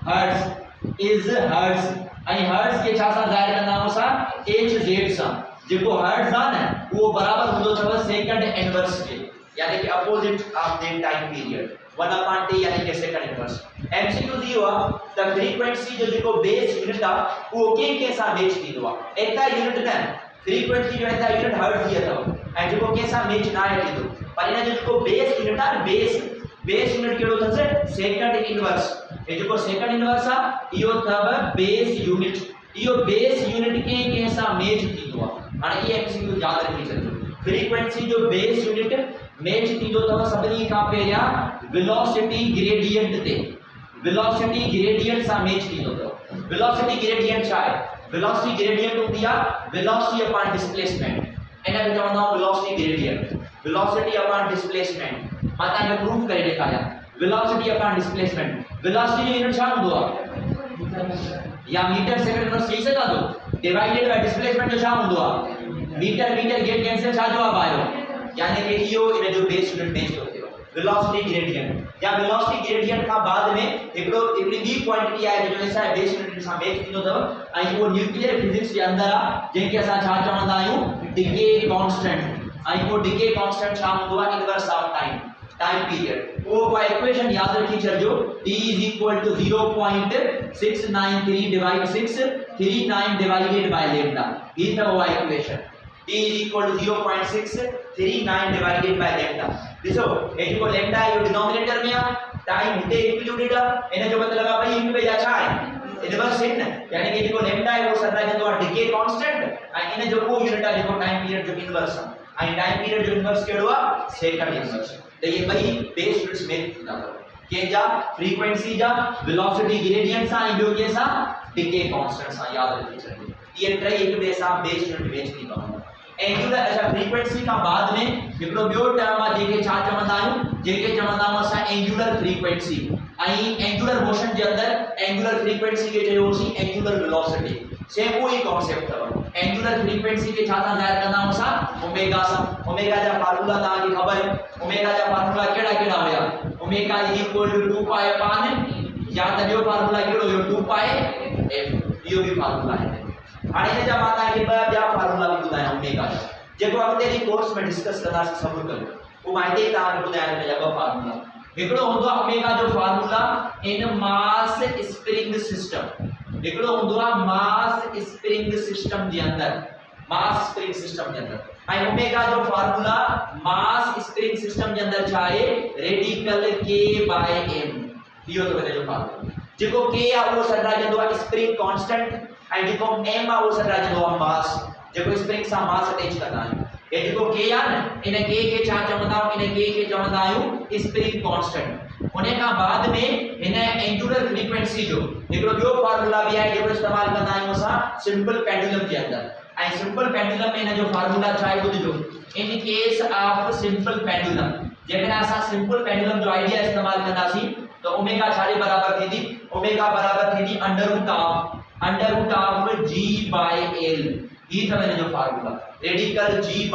हर्ट्ज इज हर्ट्ज आई हर्ट्ज के छा सा जाहिर करना हो सा hz सा जेको हर्ट्ज आ न वो बराबर हुंदो छव सेकंड इनवर्स के यानी कि opposite of the time period 1/t यानी कि सेकंड इनवर्स एमसीक्यू दियो आ त फ्रीक्वेंसी जो जेको बेस यूनिट आ वो के सा मैच थीदो आ एता यूनिट न फ्रीक्वेंसी जो एता यूनिट हर्ट्ज दिया तो ऐं जेको के सा मैच ना आहे थीदो पर इन जो जेको बेस यूनिट आ बेस यूनिट केड़ो थसे सेकंड इनवर्स ए जेको सेकंड इनवर्स आ इयो थव बेस यूनिट इहो बेस यूनिट के सां मैच थींदो आहे। हाणे ये एमसीक्यू याद रखी छॾिजो, फ्रीक्वेंसी जो बेस यूनिट मैच थींदो अथव सभिनी खां पहिरियां वेलोसिटी ग्रेडियंट ते, वेलोसिटी ग्रेडियंट सां मैच थींदो अथव। वेलोसिटी ग्रेडियंट छा आहे? वेलोसिटी ग्रेडियंट हूंदी आहे वेलोसिटी अपॉन डिस्प्लेसमेंट, इनखे चवंदा आहियूं velocity gradient, velocity upon displacement. मां तव्हांखे प्रूफ करे ॾेखारियां, वेलोसिटी अपॉन डिस्प्लेसमेंट, वेलोसिटी जो यूनिट छा हूंदो आहे? या मीटर सेकंड में चई सघां थो, डिवाइडेड बाय डिस्प्लेसमेंट जो छा हूंदो आहे? मीटर मीटर गेट कैंसिल छा जवाब आयो? यानी कि इहो इन जो बेस यूनिट मैच थो थिए, वेलोसिटी ग्रेडियंट। या वेलोसिटी ग्रेडियंट खां बाद में हिकिड़ी ॿी क्वांटिटी आहे जो असां बेस यूनिट सां मैच थींदो अथव ऐं उहो न्यूक्लियर फिजिक्स जे अंदरि आहे जंहिंखे असां छा चवंदा आहियूं? Decay constant. ऐं उहो डिके कांस्टेंट छा हूंदो आहे? Inverse of time, time period. वो इक्वेशन याद रखी छॾिजो, t = 0.693 divide 639 divided by lambda. ही था वो equation, t = 0.639 divided by lambda. ॾिसो हे जेको लैम्डा आहे इहो डिनोमिनेटर में आहे, टाइम हिते इंक्लूडेड आहे, इन जो मतलब आहे भाई हिक ॿिए जा छा आहे? इनवर्स आहिनि, यानी कि जेको लैम्डा आहे उहो सॾाइजंदो आहे डिके कांस्टेंट ऐं इन जो को यूनिट आहे जेको टाइम पीरियड जो इनवर्स आहे ऐं टाइम पीरियड जो इनवर्स कहिड़ो आहे? Second inverse. तो ये ॿई बेस यूनिट्स में थींदा अथव, कंहिंजा? फ्रीक्वेंसी जा वेलोसिटी ग्रेडियंट सां ऐं ॿियो कंहिं सां? डिके कांस्टेंट सां। याद रखी छॾियो, ये टई हिक ॿिए सां बेस यूनिट मैच थी पवंदा। एंगुलर अच्छा फ्रीक्वेंसी खां बाद में हिकिड़ो ॿियो टर्म आहे जंहिंखे छा चवंदा आहियूं? जंहिंखे चवंदा आहियूं असां एंगुलर फ्रीक्वेंसी। ऐं एंगुलर मोशन जे अंदरि एंगुलर फ्रीक्वेंसी खे चयोसीं एंगुलर वेलोसिटी। सेम उहो ई कॉन्सेप्ट अथव। एंगुलर फ्रीक्वेंसी खे छा सां ज़ाहिर कंदा आहियूं असां? ओमेगा सां। ओमेगा जा फार्मूला तव्हांखे ख़बर आहे, ओमेगा जा फार्मूला कहिड़ा कहिड़ा हुया? ओमेगा = 2 पाए या त ॿियो फार्मूला कहिड़ो हुयो? 2 पाए f। इहो बि फार्मूला आहे। हाणे हिन जा मां तव्हांखे ॿिया फार्मूला बि ॿुधायां ओमेगा जा, जेको अॻिते जी कोर्स में डिस्कस कंदासीं सब्र कयो। वो मां हिते तव्हांखे ॿुधायां हिन जा ॿ फार्मूला। हिकिड़ो हूंदो आहे ओमेगा जो फार्मूला इन मास स्प्रिंग सिस्टम, हिकिड़ो हूंदो आहे मास स्प्रिंग सिस्टम जे अंदरि, मास स्प्रिंग सिस्टम जे अंदरि। ऐं ओमेगा जो फार्मूला मास स्प्रिंग सिस्टम जे अंदरि छा आहे? Radical k/m। इहो तो हिन जो फार्मूला। जेको k आहे उहो सॾाइजंदो आहे स्प्रिंग कांस्टेंट ऐं जेको m आहे उहो सॾाइजंदो आहे मास, जेको स्प्रिंग सां मास अटैच कंदा आहियूं। ये जेको k आहे न, इन k खे छा चवंदा आहियूं? इन k खे चवंदा आहियूं स्प्रिंग कांस्टेंट। उन खां बाद में हिन एंगुलर फ्रीक्वेंसी जो हिकिड़ो ॿियो फार्मूला बि आहे जेको इस्तेमाल कंदा आहियूं असां सिंपल पेंडुलम जे अंदरि। ऐं सिंपल पेंडुलम में हिन जो फार्मूला छा आहे ॿुधजो, in case of simple pendulum जेकॾहिं असां सिंपल पेंडुलम जो आइडिया इस्तेमाल कंदासीं तो ओमेगा छा जे बराबर थींदी? ओमेगा बराबर थींदी √of g/l। ही था हिन जो फार्मूला, रेडिकल g/l।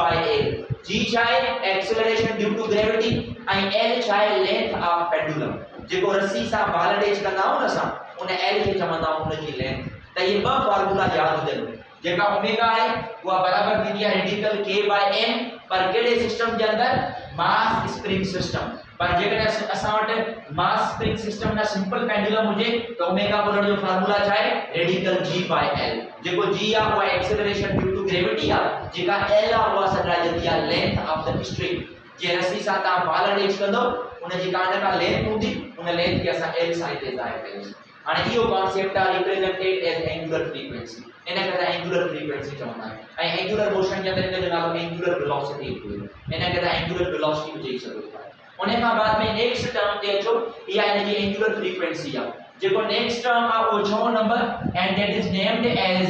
g छा आहे? एक्सेलरेशन ड्यू टू ग्रेविटी ऐं l छा आहे? Length of pendulum. जेको रस्सी सां बाल अटैच कंदा आहियूं न असां, उन l खे चवंदा आहियूं उन जी लेंथ। त ये ॿ फार्मूला यादि हुजनि। जेका ओमेगा आहे उहा बराबर थींदी आहे रेडिकल k/m, पर कहिड़े सिस्टम जे अंदरि? मास स्प्रिंग सिस्टम। पर जेकॾहिं असां वटि मास स्प्रिंग सिस्टम ना सिंपल पेंडुलम हुजे तो ओमेगा ॿुधण जो फार्मूला छा आहे? Radical g/l। जेको g आहे उहा एक्सेलरेशन ड्यू टू ग्रेविटी आहे, जेका l आहे उहा सॾाइजंदी आहे लेंथ ऑफ द स्ट्रिंग। जे रस्सी सां तव्हां बाल अटैच कंदो उन जी का लेंथ हूंदी, उन लेंथ खे असां l सां हिते ज़ाहिर कयूं। हाणे इहो कॉन्सेप्ट आहे रिप्रेजेंटेड एज एंगुलर फ्रीक्वेंसी। इन खे असां एंगुलर फ्रीक्वेंसी चवंदा आहियूं। ऐं एंगुलर मोशन जे अंदरि इन जो नालो एंगुलर वेलोसिटी आहे। इन खे असां एंगुलर वेलोसिटी चई सघूं था। उन खां बाद में नेक्स्ट टर्म ते अचो, इहा इन जी एंगुलर फ्रीक्वेंसी आहे। जेको नेक्स्ट टर्म आहे उहो 6 number and that is named as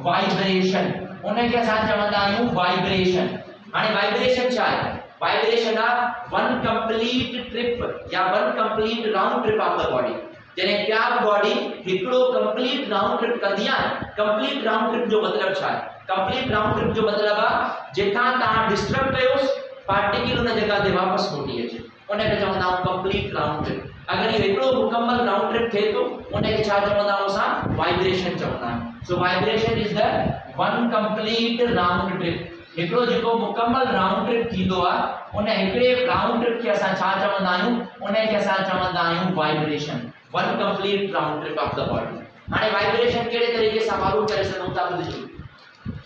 vibration. उन खे असां चवंदा आहियूं वाइब्रेशन। हाणे वाइब्रेशन छा आहे? वाइब्रेशन आहे वन कंप्लीट ट्रिप या one complete round trip of the body. जॾहिं क्या बॉडी हिकिड़ो कंप्लीट राउंड ट्रिप कंदी आहे। कंप्लीट राउंड ट्रिप जो मतलब छा आहे? कंप्लीट राउंड ट्रिप जो मतलब आहे जिथां तव्हां डिस्टर्ब कयोसि पार्टिकल उन जगह ते वापस मोटी अचे, उन खे चवंदा आहियूं कंप्लीट राउंड ट्रिप। अगर ये हिकिड़ो मुकम्मल राउंड ट्रिप थिए थो उन खे छा चवंदा आहियूं असां? वाइब्रेशन चवंदा आहियूं। So vibration is the one complete round trip. हिकिड़ो जेको मुकम्मल राउंड ट्रिप थींदो आहे उन हिकिड़े राउंड ट्रिप खे असां छा चवंदा आहियूं? उन खे असां चवंदा आहियूं vibration, one complete round trip of the body. हाणे वाइब्रेशन कहिड़े तरीक़े सां मालूम करे सघूं था? ॿुधो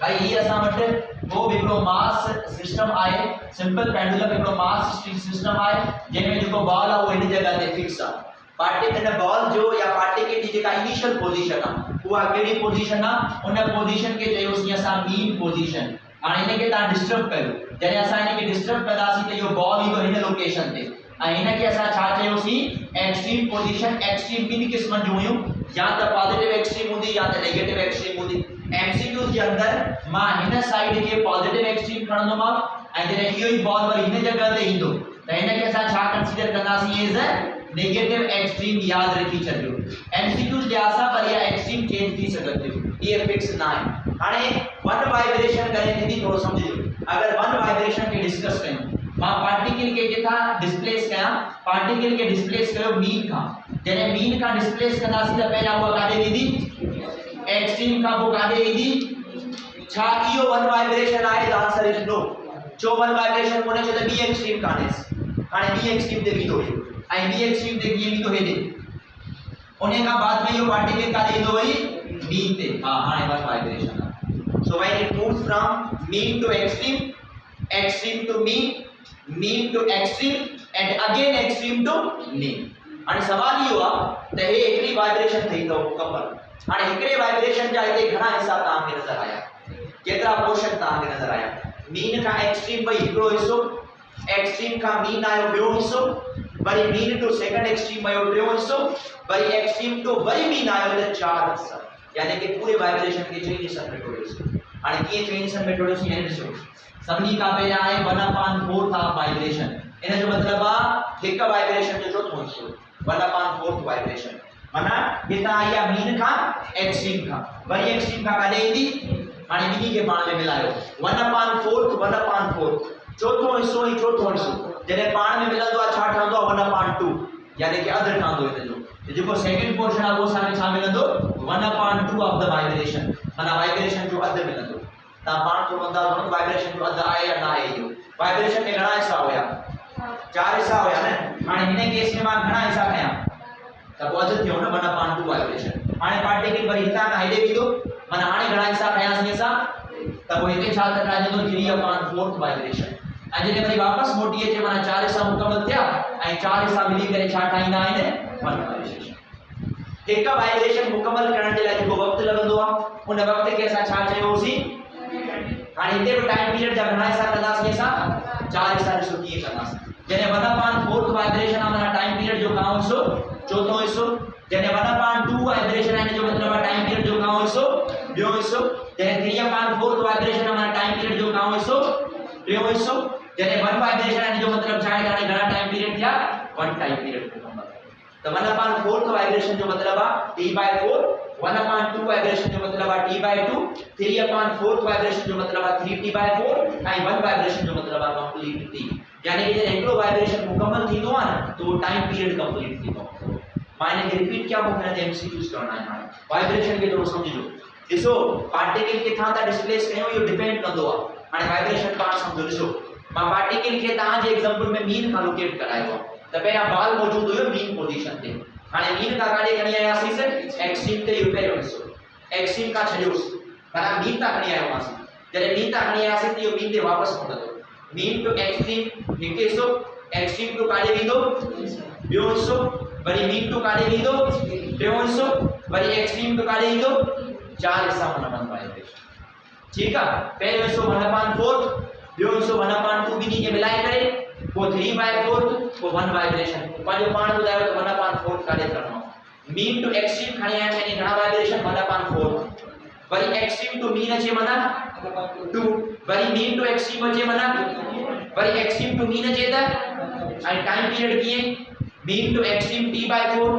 भाई, ये असां वटि वो हिकिड़ो मास सिस्टम आहे। सिंपल पेंडुलम हिकिड़ो मास सिस्टम आहे जंहिंमें जेको बॉल आहे उहो हिन जगह ते फिक्स आहे। पार्टिकल बॉल जो या पार्टिकल जी जेका इनिशियल पोजीशन आ उहा केड़ी पोजीशन आ उन पोजीशन के चयोसी असा मीन पोजीशन हाने इने के ता डिस्टर्ब कयो जने असा इने के डिस्टर्ब कदासी त यो बॉल ईंदो हिन लोकेशन ते आ इने के असा छा चयोसी एक्सट्रीम पोजीशन एक्सट्रीम ॿिनि क़िस्मनि जूं हुयूं या त पॉजिटिव एक्सट्रीम हूंदी या त नेगेटिव एक्सट्रीम हूंदी एमसीक्यूज़ जे अंदर मां हिन साइड के पॉजिटिव एक्सट्रीम खणंदोमां ऐं जने इहो ई बॉल वरी हिन जगह ते ईंदो त हिन के असा छा कंसीडर कंदासी एज अ नेगेटिव एक्सट्रीम याद रखी छॾियो एमसीक्यूज़ लिहाज़ पर या एक्सट्रीम चेंज थी सघंदी ये फिक्स ना है हाने वन वाइब्रेशन करे थी थोड़ो समझियो अगर वन वाइब्रेशन के डिस्कस कयूं मां पार्टिकल के किथा डिस्प्लेस कया पार्टिकल के डिस्प्लेस कयो मीन का जने मीन का डिस्प्लेस कंदासी त पहिरियां उहा काॾे वेंदी एक्सट्रीम का वो काॾे ईंदी छा इहो वन वाइब्रेशन आहे त आंसर इज नो जो वन वाइब्रेशन कोने छो त बी एक्सट्रीम कान्हे हाणे बी एक्सट्रीम ते वींदो आई बी एक्सट्रीम ते कीअं ईंदो हेॾे उन खां बाद में इहो पार्टिकल काॾे ईंदो वरी मीन ते हा हाणे वन वाइब्रेशन आहे so when it moves from mean to extreme extreme to mean to extreme and again extreme to mean हाणे सवाल इहो आहे त हे हिकिड़ी वाइब्रेशन थई अथव मुकम्मल हाणे हिकिड़े वाइब्रेशन जा हिते घणा हिस्सा तव्हांखे नज़र आया केतिरा पोर्शन तव्हांखे नज़र आया मीन खां एक्सट्रीम वई हिकिड़ो हिस्सो एक्सट्रीम का मीन आयो ॿियो हिस्सो वरी मीन टू सेकंड एक्सट्रीम आयो टियों हिस्सो वरी एक्सट्रीम टू वरी मीन आयो त चार हिस्सा यानी कि पूरे वाइब्रेशन के चई हिस्सा में तोड़ियोसीं हाणे कीअं चई हिस्सा में तोड़ियोसीं हिन ॾिसो सभिनी खां पहिरियां आहे 1/4 ऑफ वाइब्रेशन इन जो मतलब आहे हिकु वाइब्रेशन जो चोथों हिस्सो 1/4 वाइब्रेशन माना हितां आई आहे मीन खां एक्सट्रीम खां वरी एक्सट्रीम खां काॾे ईंदी हाणे ॿिन्ही खे पाण में मिलायो 1/4 चौथो हिस्सो ही चौथो हिस्सो जॾहिं पाण में मिलंदो आहे छा ठहंदो आहे 1/2 यानी कि अधु ठहंदो हिन जो जेको सेकंड पोर्शन आहे उहो असांखे छा मिलंदो 1/2 ऑफ द वाइब्रेशन माना वाइब्रेशन जो अधु मिलंदो तव्हां पाण थोरो अंदाज़ो करो वाइब्रेशन जो अधु आहे या न आहे इहो वाइब्रेशन में घणा हिस्सा हुया चार हिस्सा हुया न हाणे हिन केस में मां घणा हिस्सा खयां त पोइ अधु थियो न 1/2 वाइब्रेशन हाणे पार्टिकल वरी हितां खां हेॾे वींदो माना हाणे घणा हिस्सा खयासीं असां त पोइ हिते छा त राजंदो 3/4 वाइब्रेशन ऐं जॾहिं वरी वापसि मोटी अचे माना चार हिस्सा मुकमल थिया ऐं चार हिस्सा मिली करे छा ठाहींदा आहिनि वन वाइब्रेशन हिकु वाइब्रेशन मुकमल करण जे लाइ जेको वक़्तु लॻंदो आहे उन वक़्त खे असां छा चयोसीं हाणे हिते बि टाइम पीरियड जा घणा हिस्सा कंदासीं असां चार हिस्सा ॾिसो कीअं कंदासीं जॾहिं 1/4 वाइब्रेशन आहे माना टाइम पीरियड जो काओ हिस्सो चौथो हिस्सो जॾहिं 1/2 वाइब्रेशन आहे जो मतलब आहे टाइम पीरियड जो काओ हिस्सो ॿियो हिस्सो जॾहिं 3/4 वाइब्रेशन आहे माना टाइम पीरियड जो काओ हिस्सो टियों हिस्सो जॾहिं 1 वाइब्रेशन आहे जो मतलब छा आहे हाणे घणा टाइम पीरियड थिया 1 टाइम पीरियड मुकम्मल त 1/4 वाइब्रेशन जो मतलब आहे T/4 1/2 वाइब्रेशन जो मतलब आहे T/2 3/4 वाइब्रेशन जो मतलब आहे 3T/4 ऐं 1 वाइब्रेशन जो मतलब आहे कंप्लीट T यानी कि जॾहिं हिकिड़ो वाइब्रेशन मुकम्मल थींदो आहे न त उहो टाइम पीरियड कंप्लीट थींदो मां हिन खे रिपीट कयां मूंखे हिन ते एमसीक्यूज़ करणा आहिनि हाणे वाइब्रेशन खे थोरो सम्झिजो ॾिसो पार्टिकल किथां था डिस्प्लेस कयूं इहो डिपेंड कंदो आहे हाणे वाइब्रेशन पाण सम्झो ॾिसो मां पार्टिकल खे तव्हांजे एग्जांपल में मीन खां लोकेट करायो आहे त पहिरियां बॉल मौजूद हुयो मीन पोजीशन ते हाणे मीन खां काॾे खणी आयासीं एक्सट्रीम ते इहो पहिरियों हिस्सो एक्सट्रीम खां छॾियोसीं माना मीन तां खणी आयो हुआसीं जॾहिं मीन तां खणी आयासीं त इहो मीन ते वापसि मोटंदो मीन टू एक्सट्रीम हिकु हिस्सो एक्सट्रीम टू काॾे वेंदो ॿियो हिस्सो वरी मीन टू काॾे वेंदो टियों हिस्सो वरी एक्सट्रीम टू काॾे ईंदो चार हिस्सा हुन वन वाइब्रेशन ठीक है पहिरियों हिस्सो 1/4 ॿियो हिस्सो 1/2 ॿिन्ही खे मिलाए करे पोइ 3/4 पोइ 1 वाइब्रेशन पंहिंजो पाण ॿुधायो त 1/4 काॾे करणो मीन टू एक्सट्रीम खणी आया यानी घणा वाइब्रेशन 1/4 वरी एक्सट्रीम टू मीन अचे माना 2 वरी मीन टू एक्सट्रीम अचे माना वरी एक्सट्रीम टू मीन अचे त ऐं टाइम पीरियड कीअं mean to extreme T/4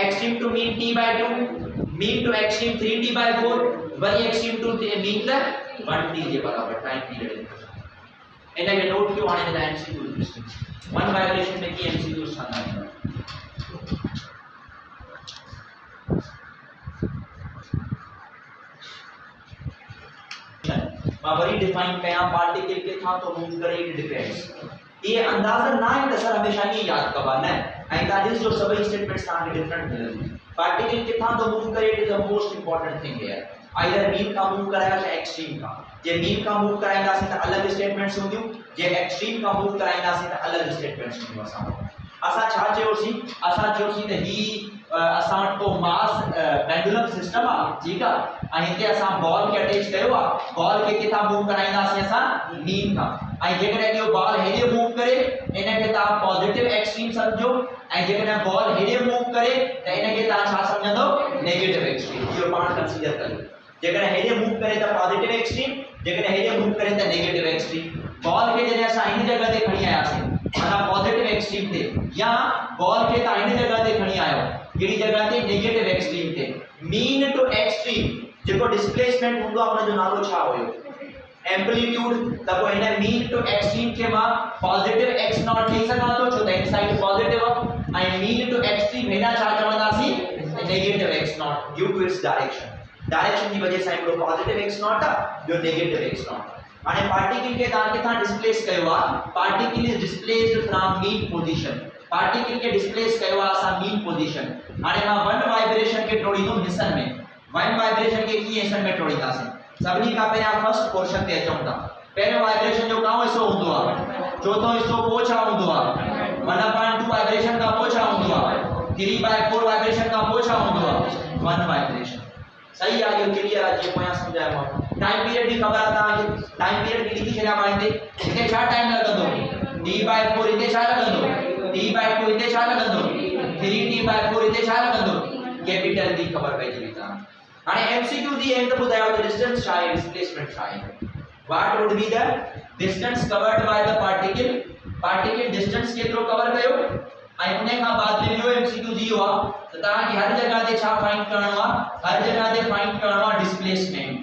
extreme to mean T/2 mean to extreme 3T/4 वरी एक्सट्रीम टू मीन त 1T जे बराबर टाइम पीरियड इन खे नोट कयो हाणे हिन एमसीक्यू वन वाइब्रेशन में की एमसीक्यू ठहंदा आहिनि मां वरी डिफाइन कयां पार्टिकल के था तो मूव करे इट डिपेंड्स ये अंदाजा ना है त सर हमेशा ही याद कबा न ऐं तव्हां ॾिसजो सभई स्टेटमेंट्स तव्हांखे डिफरेंट मिलंदी पार्टिकल के था तो मूव करे it is the most important thing here either mean का मूव कराया या एक्सट्रीम का जे मीन का मूव कराईंदासीं त अलग स्टेटमेंट्स हूंदियूं जे एक्सट्रीम का मूव कराईंदासीं त अलग स्टेटमेंट्स हूंदियूं असां असा छा चयोसी असा चयोसी त ही असां वटि को मास पेंडुलम सिस्टम आहे, ठीक आहे, ऐं हिते असां बॉल खे अटैच कयो आहे, बॉल खे किथां मूव कराईंदासीं असां मीन खां, ऐं जेकॾहिं इहो बॉल हेॾे मूव करे इन खे तव्हां पॉजिटिव एक्सट्रीम सम्झो, ऐं जेकॾहिं बॉल हेॾे मूव करे त इन खे तव्हां छा सम्झंदो नेगेटिव एक्सट्रीम, इहो पाण कंसीडर कयो। जेकॾहिं हेॾे मूव करे त पॉजिटिव एक्सट्रीम, जेकॾहिं हेॾे मूव करे त नेगेटिव एक्सट्रीम। बॉल खे जॾहिं असां हिन जगह ते खणी आयासीं माना पॉजिटिव एक्सट्रीम ते, या बॉल खे तव्हां हिन जगह ते खणी आयो कहिड़ी जगह ते नेगेटिव एक्सट्रीम ते, मीन टू एक्सट्रीम जेको डिस्प्लेसमेंट हूंदो आहे उन जो नालो छा हुयो एम्पलीट्यूड। त पोइ हिन मीन टू एक्सट्रीम खे मां पॉजिटिव x नॉट ॾेई सघां थो छो त इन साइड पॉजिटिव आहे, ऐं मीन टू एक्सट्रीम हेॾा छा चवंदासीं negative x naught due to its direction, direction जी वजह सां हिकिड़ो पॉजिटिव x नॉट आहे ॿियो नेगेटिव x नॉट। हाणे पार्टिकल खे तव्हां किथां डिस्प्लेस कयो आहे, particle is displaced from mean position, particle खे डिस्प्लेस कयो आहे असां मीन पोजीशन। हाणे मां वन वाइब्रेशन खे टोड़ींदुमि हिस्सनि में, वन वाइब्रेशन खे कीअं हिस्सनि में टोड़ींदासीं, सभिनी खां पहिरियां फर्स्ट पोर्शन ते अचूं था। पहिरियों वाइब्रेशन जो कहिड़ो हिस्सो हूंदो आहे, चौथों हिस्सो पोइ छा हूंदो आहे 1/2 वाइब्रेशन खां पोइ छा हूंदो आहे, 3/4 वाइब्रेशन खां पोइ छा हूंदो आहे 1 वाइब्रेशन। सही आहे, इहो क्लियर आहे, जीअं पोयां सम्झायो मां। टाइम पीरियड बि ख़बर आहे तव्हांखे, टाइम पीरियड बि लिखी छॾिया मां हिते छा टाइम लॻंदो T/4 हिते छा लॻंदो, T/2 हिते छा लॻंदो, 3T/4 हिते छा लॻंदो, कैपिटल D ख़बर पइजी वई तव्हां। हाणे एमसीक्यू जी एम त ॿुधायो त डिस्टेंस छा आहे, डिस्प्लेसमेंट छा आहे, what would be the distance covered by the particle, particle distance केतिरो कवर कयो, ऐं उन खां बाद में ॿियो एमसीक्यू जी हुआ त तव्हांखे हर जगह ते छा फाइंड करणो आहे, हर जगह ते फाइंड करणो आहे डिस्प्लेसमेंट।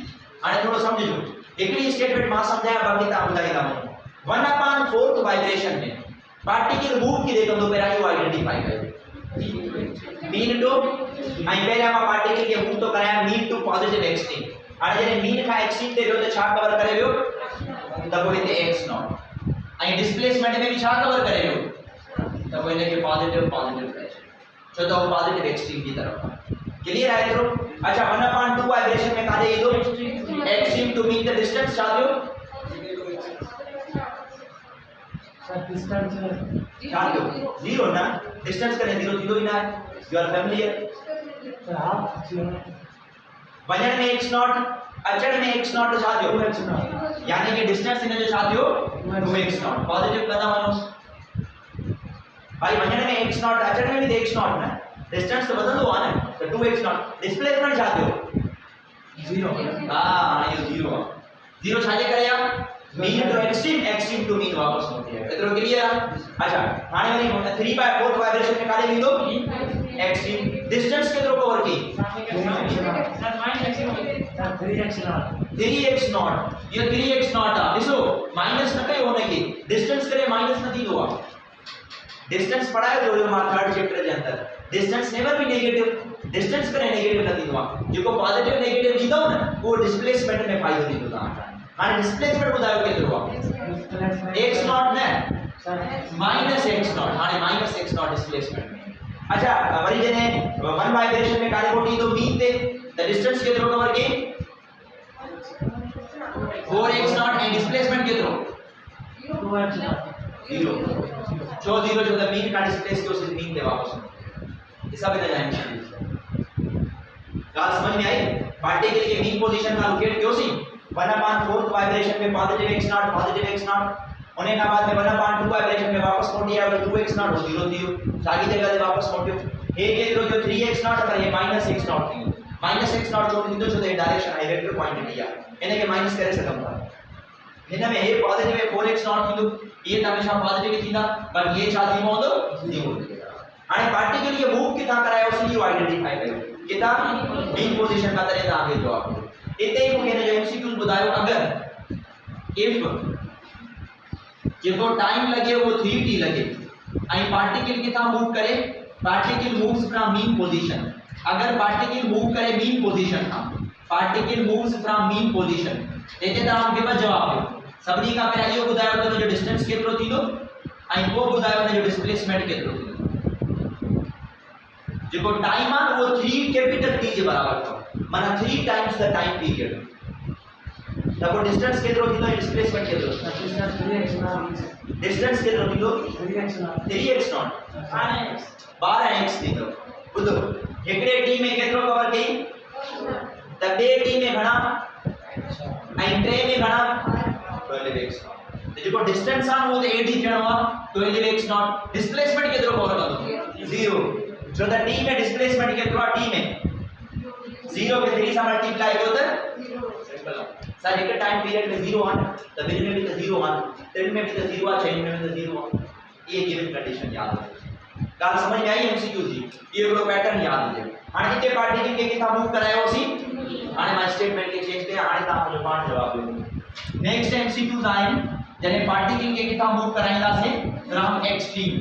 हाणे थोड़ो समझो, हिकड़ी स्टेटमेंट मां समझाया बाक़ी तव्हां ॿुधाईंदा वञो। 1/4 वाइब्रेशन में पार्टिकल मूव किथे कंदो पहिरियां इहो आइडेंटिफाई कयो, मीन टू, ऐं पहिरियां मां पार्टिकल खे मूव थो करायां मीन टू पॉजिटिव एक्सट्रीम। हाणे जॾहिं मीन खां एक्सट्रीम ते वियो त छा कवर करे वियो त पोइ हिते x नॉट, ऐं डिस्प्लेसमेंट में बि छा कवर करे वियो त पोइ हिनखे पॉजिटिव करे छो त उहो पॉजिटिव एक्सट्रीम जी तरफ आहे। क्लियर आहे एतिरो? अच्छा 1/2 वाइब्रेशन में काॾे ईंदो extreme to mean the distance छा थियो,
डिस्टेंस
छा थियो 0 ना, डिस्टेंस कने 0 थींदो ई न आहे, यू आर फैमिलियर।
हाफ
वञण में x नॉट, अचण में x नॉट छा थियो
2x नॉट,
यानी कि डिस्टेंस इन जो छा थियो 2x नॉट, पॉजिटिव कंदा वञो भाई, वञण में x नॉट अचण में भी x नॉट न, डिस्टेंस तो बदलंदो आहे न, त 2x नॉट, डिस्प्लेसमेंट छा थियो
0,
हां इहो 0 आहे, 0 छाजे करे आहे mean to extreme, extreme to mean वापस मोटी आहे, एतिरो क्लियर आहे। अच्छा हाणे वरी 3/4 वाइब्रेशन में काॾे ईंदो एक्सट्रीम, डिस्टेंस केतिरो कवर की 3x नॉट, ये 3x नॉट आहे, ॾिसो माइनस न कयो हुनखे, डिस्टेंस करे माइनस न थींदो आहे, डिस्टेंस पढ़ायो जो हुयो मां थर्ड चैप्टर जे अंदर, distance never be negative, distance करे नेगेटिव न थींदो आहे, जेको पॉजिटिव नेगेटिव ॾींदो न उहो डिस्प्लेसमेंट में फ़ाइदो ॾींदो तव्हांखे। हाणे डिस्प्लेसमेंट ॿुधायो केतिरो आहे x नॉट न माइनस x नॉट, हाणे माइनस x नॉट डिस्प्लेसमेंट में। अच्छा वरी जॾहिं 1 वाइब्रेशन में काॾे कोठी ईंदो मीन ते त डिस्टेंस केतिरो कवर कई 4x नॉट, ऐं डिस्प्लेसमेंट केतिरो
2x नॉट,
0 छो 0 छो त मीन का डिस्प्लेस कयो मीन ते वापस, ये सब इधर जाएंगे। गाल समझ में आई, पार्टिकल के मीन पोजीशन का लोकेट कयोसी 1/4 वाइब्रेशन में पॉजिटिव x नॉट, होने का बाद में 1/2 वाइब्रेशन में वापस मोटी आया तो 2x नॉट 0 थियो, सागी जगह से वापस मोटियो, ए केतिरो जो 3x नॉट पर ये -x नॉट थियो, -x नॉट जो थींदो छो त डायरेक्शन है वेक्टर क्वांटिटी आहे, इने के माइनस करे सघूं था, हिन में हे पॉजिटिव है 4x नॉट थींदो, ये त हमेशा पॉजिटिव थींदा, पर ये छा थी पवंदो 0। हाणे पार्टिकल ये मूव किथां करायो सी आइडेंटिफाई कयो, किथां मीन पोजीशन का तरे तव्हांखे जवाब इते ही मूंखे हिन जो एमसीक्यू ॿुधायो, अगर इफ जेको टाइम लगे वो 3t लगे ऐं पार्टिकल किथां मूव करे, particle moves from mean position, अगर पार्टिकल मूव करे mean position Khan, particle moves from mean position, इते तव्हांखे ॿ जवाब ॾियो, सभिनी खां पहिरियों इहो ॿुधायो त हुनजो डिस्टेंस केतिरो थींदो ऐं पोइ ॿुधायो हुनजो डिस्प्लेसमेंट केतिरो थींदो। जेको टाइम आहे उहो 3 कैपिटल T जे बराबर अथव, माना 3 टाइम्स द टाइम पीरियड, त त पोइ डिस्टेंस केतिरो थींदो ऐं डिस्प्लेसमेंट केतिरो
That distance 3x naught.
Distance केतिरो थींदो
3x naught.
3x not 12x थींदो ॿुधो हिकिड़े टी में केतिरो कवर कई त ॿिए टी में घणा ऐं टे में घणा 12x नॉट त जेको डिस्टेंस आहे उहो त 8 ई थियणो आहे 12x नॉट डिस्प्लेसमेंट केतिरो कवर कंदो 0 छो त टी में डिस्प्लेसमेंट केतिरो आहे टी में 0 खे 3 सां मल्टीप्लाई कयो त सर एक टाइम पीरियड में 0 आना त ॿिनि में बि त 0 आना टिनि में बि त 0 आहे चइनि में बि त 0 आहे ये गिवन कंडीशन याद रखो ॻाल्हि समझ में आई एमसीक्यू जी इहो हिकिड़ो पैटर्न याद हुजे हाणे हिते पार्टिकल खे किथां मूव करायोसीं हाणे मां स्टेटमेंट खे चेंज कयां हाणे तव्हां मुंहिंजो पाण जवाब ॾियो नेक्स्ट एमसीक्यूज़ आहिनि जॾहिं पार्टिकल खे किथां मूव कराईंदासीं फ्रॉम एक्सट्रीम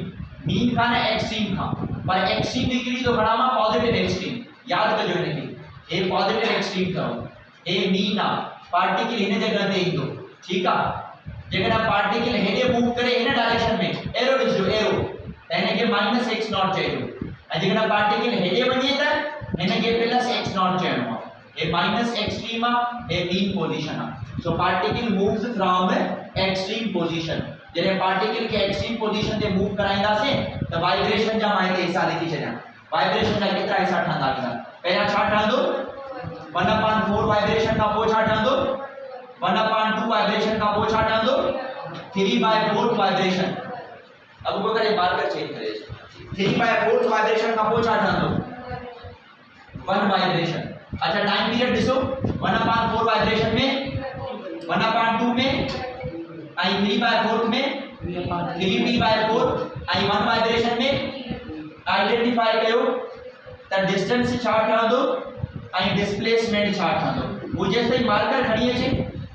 मीन खां न एक्सट्रीम खां पर एक्सट्रीम डिग्री जो घणा मां पॉजिटिव एक्सट्रीम याद कजो हिन खे हे पॉजिटिव एक्सट्रीम अथव हे मीन आहे पार्टिकल हिन जगह ते ईंदो ठीक आहे जेकॾहिं पार्टिकल हेॾे मूव करे हिन डायरेक्शन में एरो ॾिसजो एरो त हिन खे -x नॉट चइजो ऐं जेकॾहिं पार्टिकल हेॾे वञे त हिन खे +x नॉट चइणो आहे हे माइनस एक्सट्रीम आहे हे मीन पोजीशन आहे so particle moves from extreme position जॾहिं पार्टिकल खे एक्सट्रीम पोजीशन ते मूव कराईंदासीं त वाइब्रेशन जा मां हिते हिसा लिखी छॾियां वाइब्रेशन जा केतिरा हिसा ठहंदा वेंदा पहिरियां छा ठहंदो 1/4 वाइब्रेशन का पोइ छा ठहंदो 1/2 वाइब्रेशन का पोइ छा ठहंदो 3/4 वाइब्रेशन अब को करे मार्कर चेंज करे 3/4 वाइब्रेशन का पोइ छा ठहंदो 1 वाइब्रेशन अच्छा टाइम पीरियड ॾिसो 1/4 वाइब्रेशन में 1/2 में आई 3/4 में 3p/4 आई 1 वाइब्रेशन में आइडेंटिफाई कयो त डिस्टेंस छा ठहंदो आई डिस्प्लेसमेंट छा ठहंदो वो जेसि ताईं मार्कर खणी अचे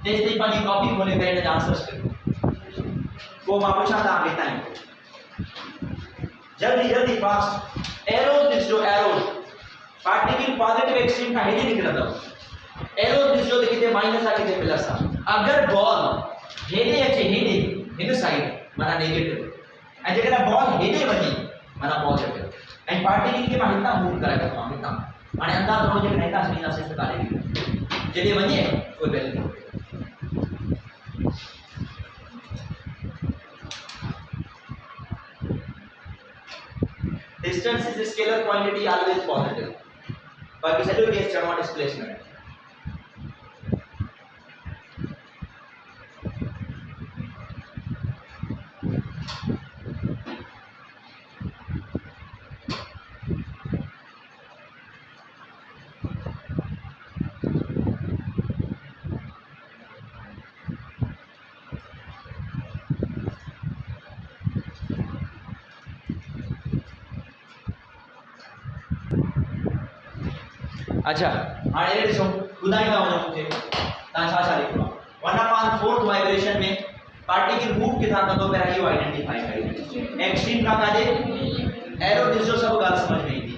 तेसि ताईं पंहिंजी कॉपी खोले करे हिन जा आंसर्स कयो पोइ मां पुछां तव्हांखे टाइम जल्दी फास्ट एरोस ॾिसजो एरोस पार्टिकल पॉजिटिव एक्सट्रीम खां हेॾे निकिरंदव एरोस ॾिसजो त किथे माइनस आहे किथे प्लस आहे अगरि बॉल हेॾे अचे हेॾे हिन साइड माना नेगेटिव ऐं जेकॾहिं बॉल हेॾे वञे माना पॉजिटिव ऐं पार्टिकल खे मां हितां मूव कराए रखां हितां हाणे अंदाज़ करो जेकॾहिं हितां छॾींदासीं त काॾे जॾहिं वञे कोई value distance is a scalar quantity always positive बाकी सॼो केस चवणो आहे डिस्प्लेसमेंट अच्छा हाणे हे ॾिसो ॿुधाईंदा वञो मूंखे तव्हां छा छा लिखो आहे 1/4 वाइब्रेशन में पार्टिकल मूव किथां कंदो पहिरियों इहो आइडेंटिफाई करियो एक्सट्रीम खां काॾे एरो ॾिसो सभु ॻाल्हि समझ में ईंदी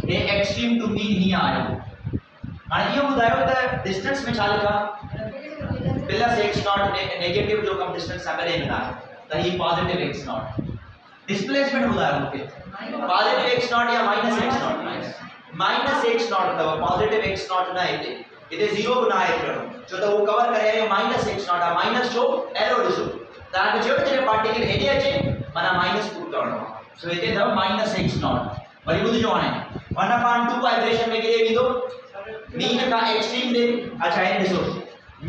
हे एक्सट्रीम टू मीन हीअं आयो हाणे इहो ॿुधायो त डिस्टेंस में छा लिखां +x नॉट नेगेटिव जो कम डिस्टेंस सां गॾु ईंदा आहे त ही पॉजिटिव x नॉट डिस्प्लेसमेंट ॿुधायो मूंखे पॉजिटिव x नॉट या -x नॉट -x नॉट अथव पॉजिटिव x नॉट न हिते 0 बि न आहे थियणो छो त उहो कवर करे आयो -x नॉट आहे माइनस छो एरो ॾिसो तव्हांखे चयो जॾहिं पार्टिकल हेॾे अचे माना माइनस पुट करणो आहे सो हिते अथव -x नॉट वरी ॿुधिजो हाणे 1/2 वाइब्रेशन में केॾे वेंदो मीन खां एक्सट्रीम ॾे अच्छा हे ॾिसो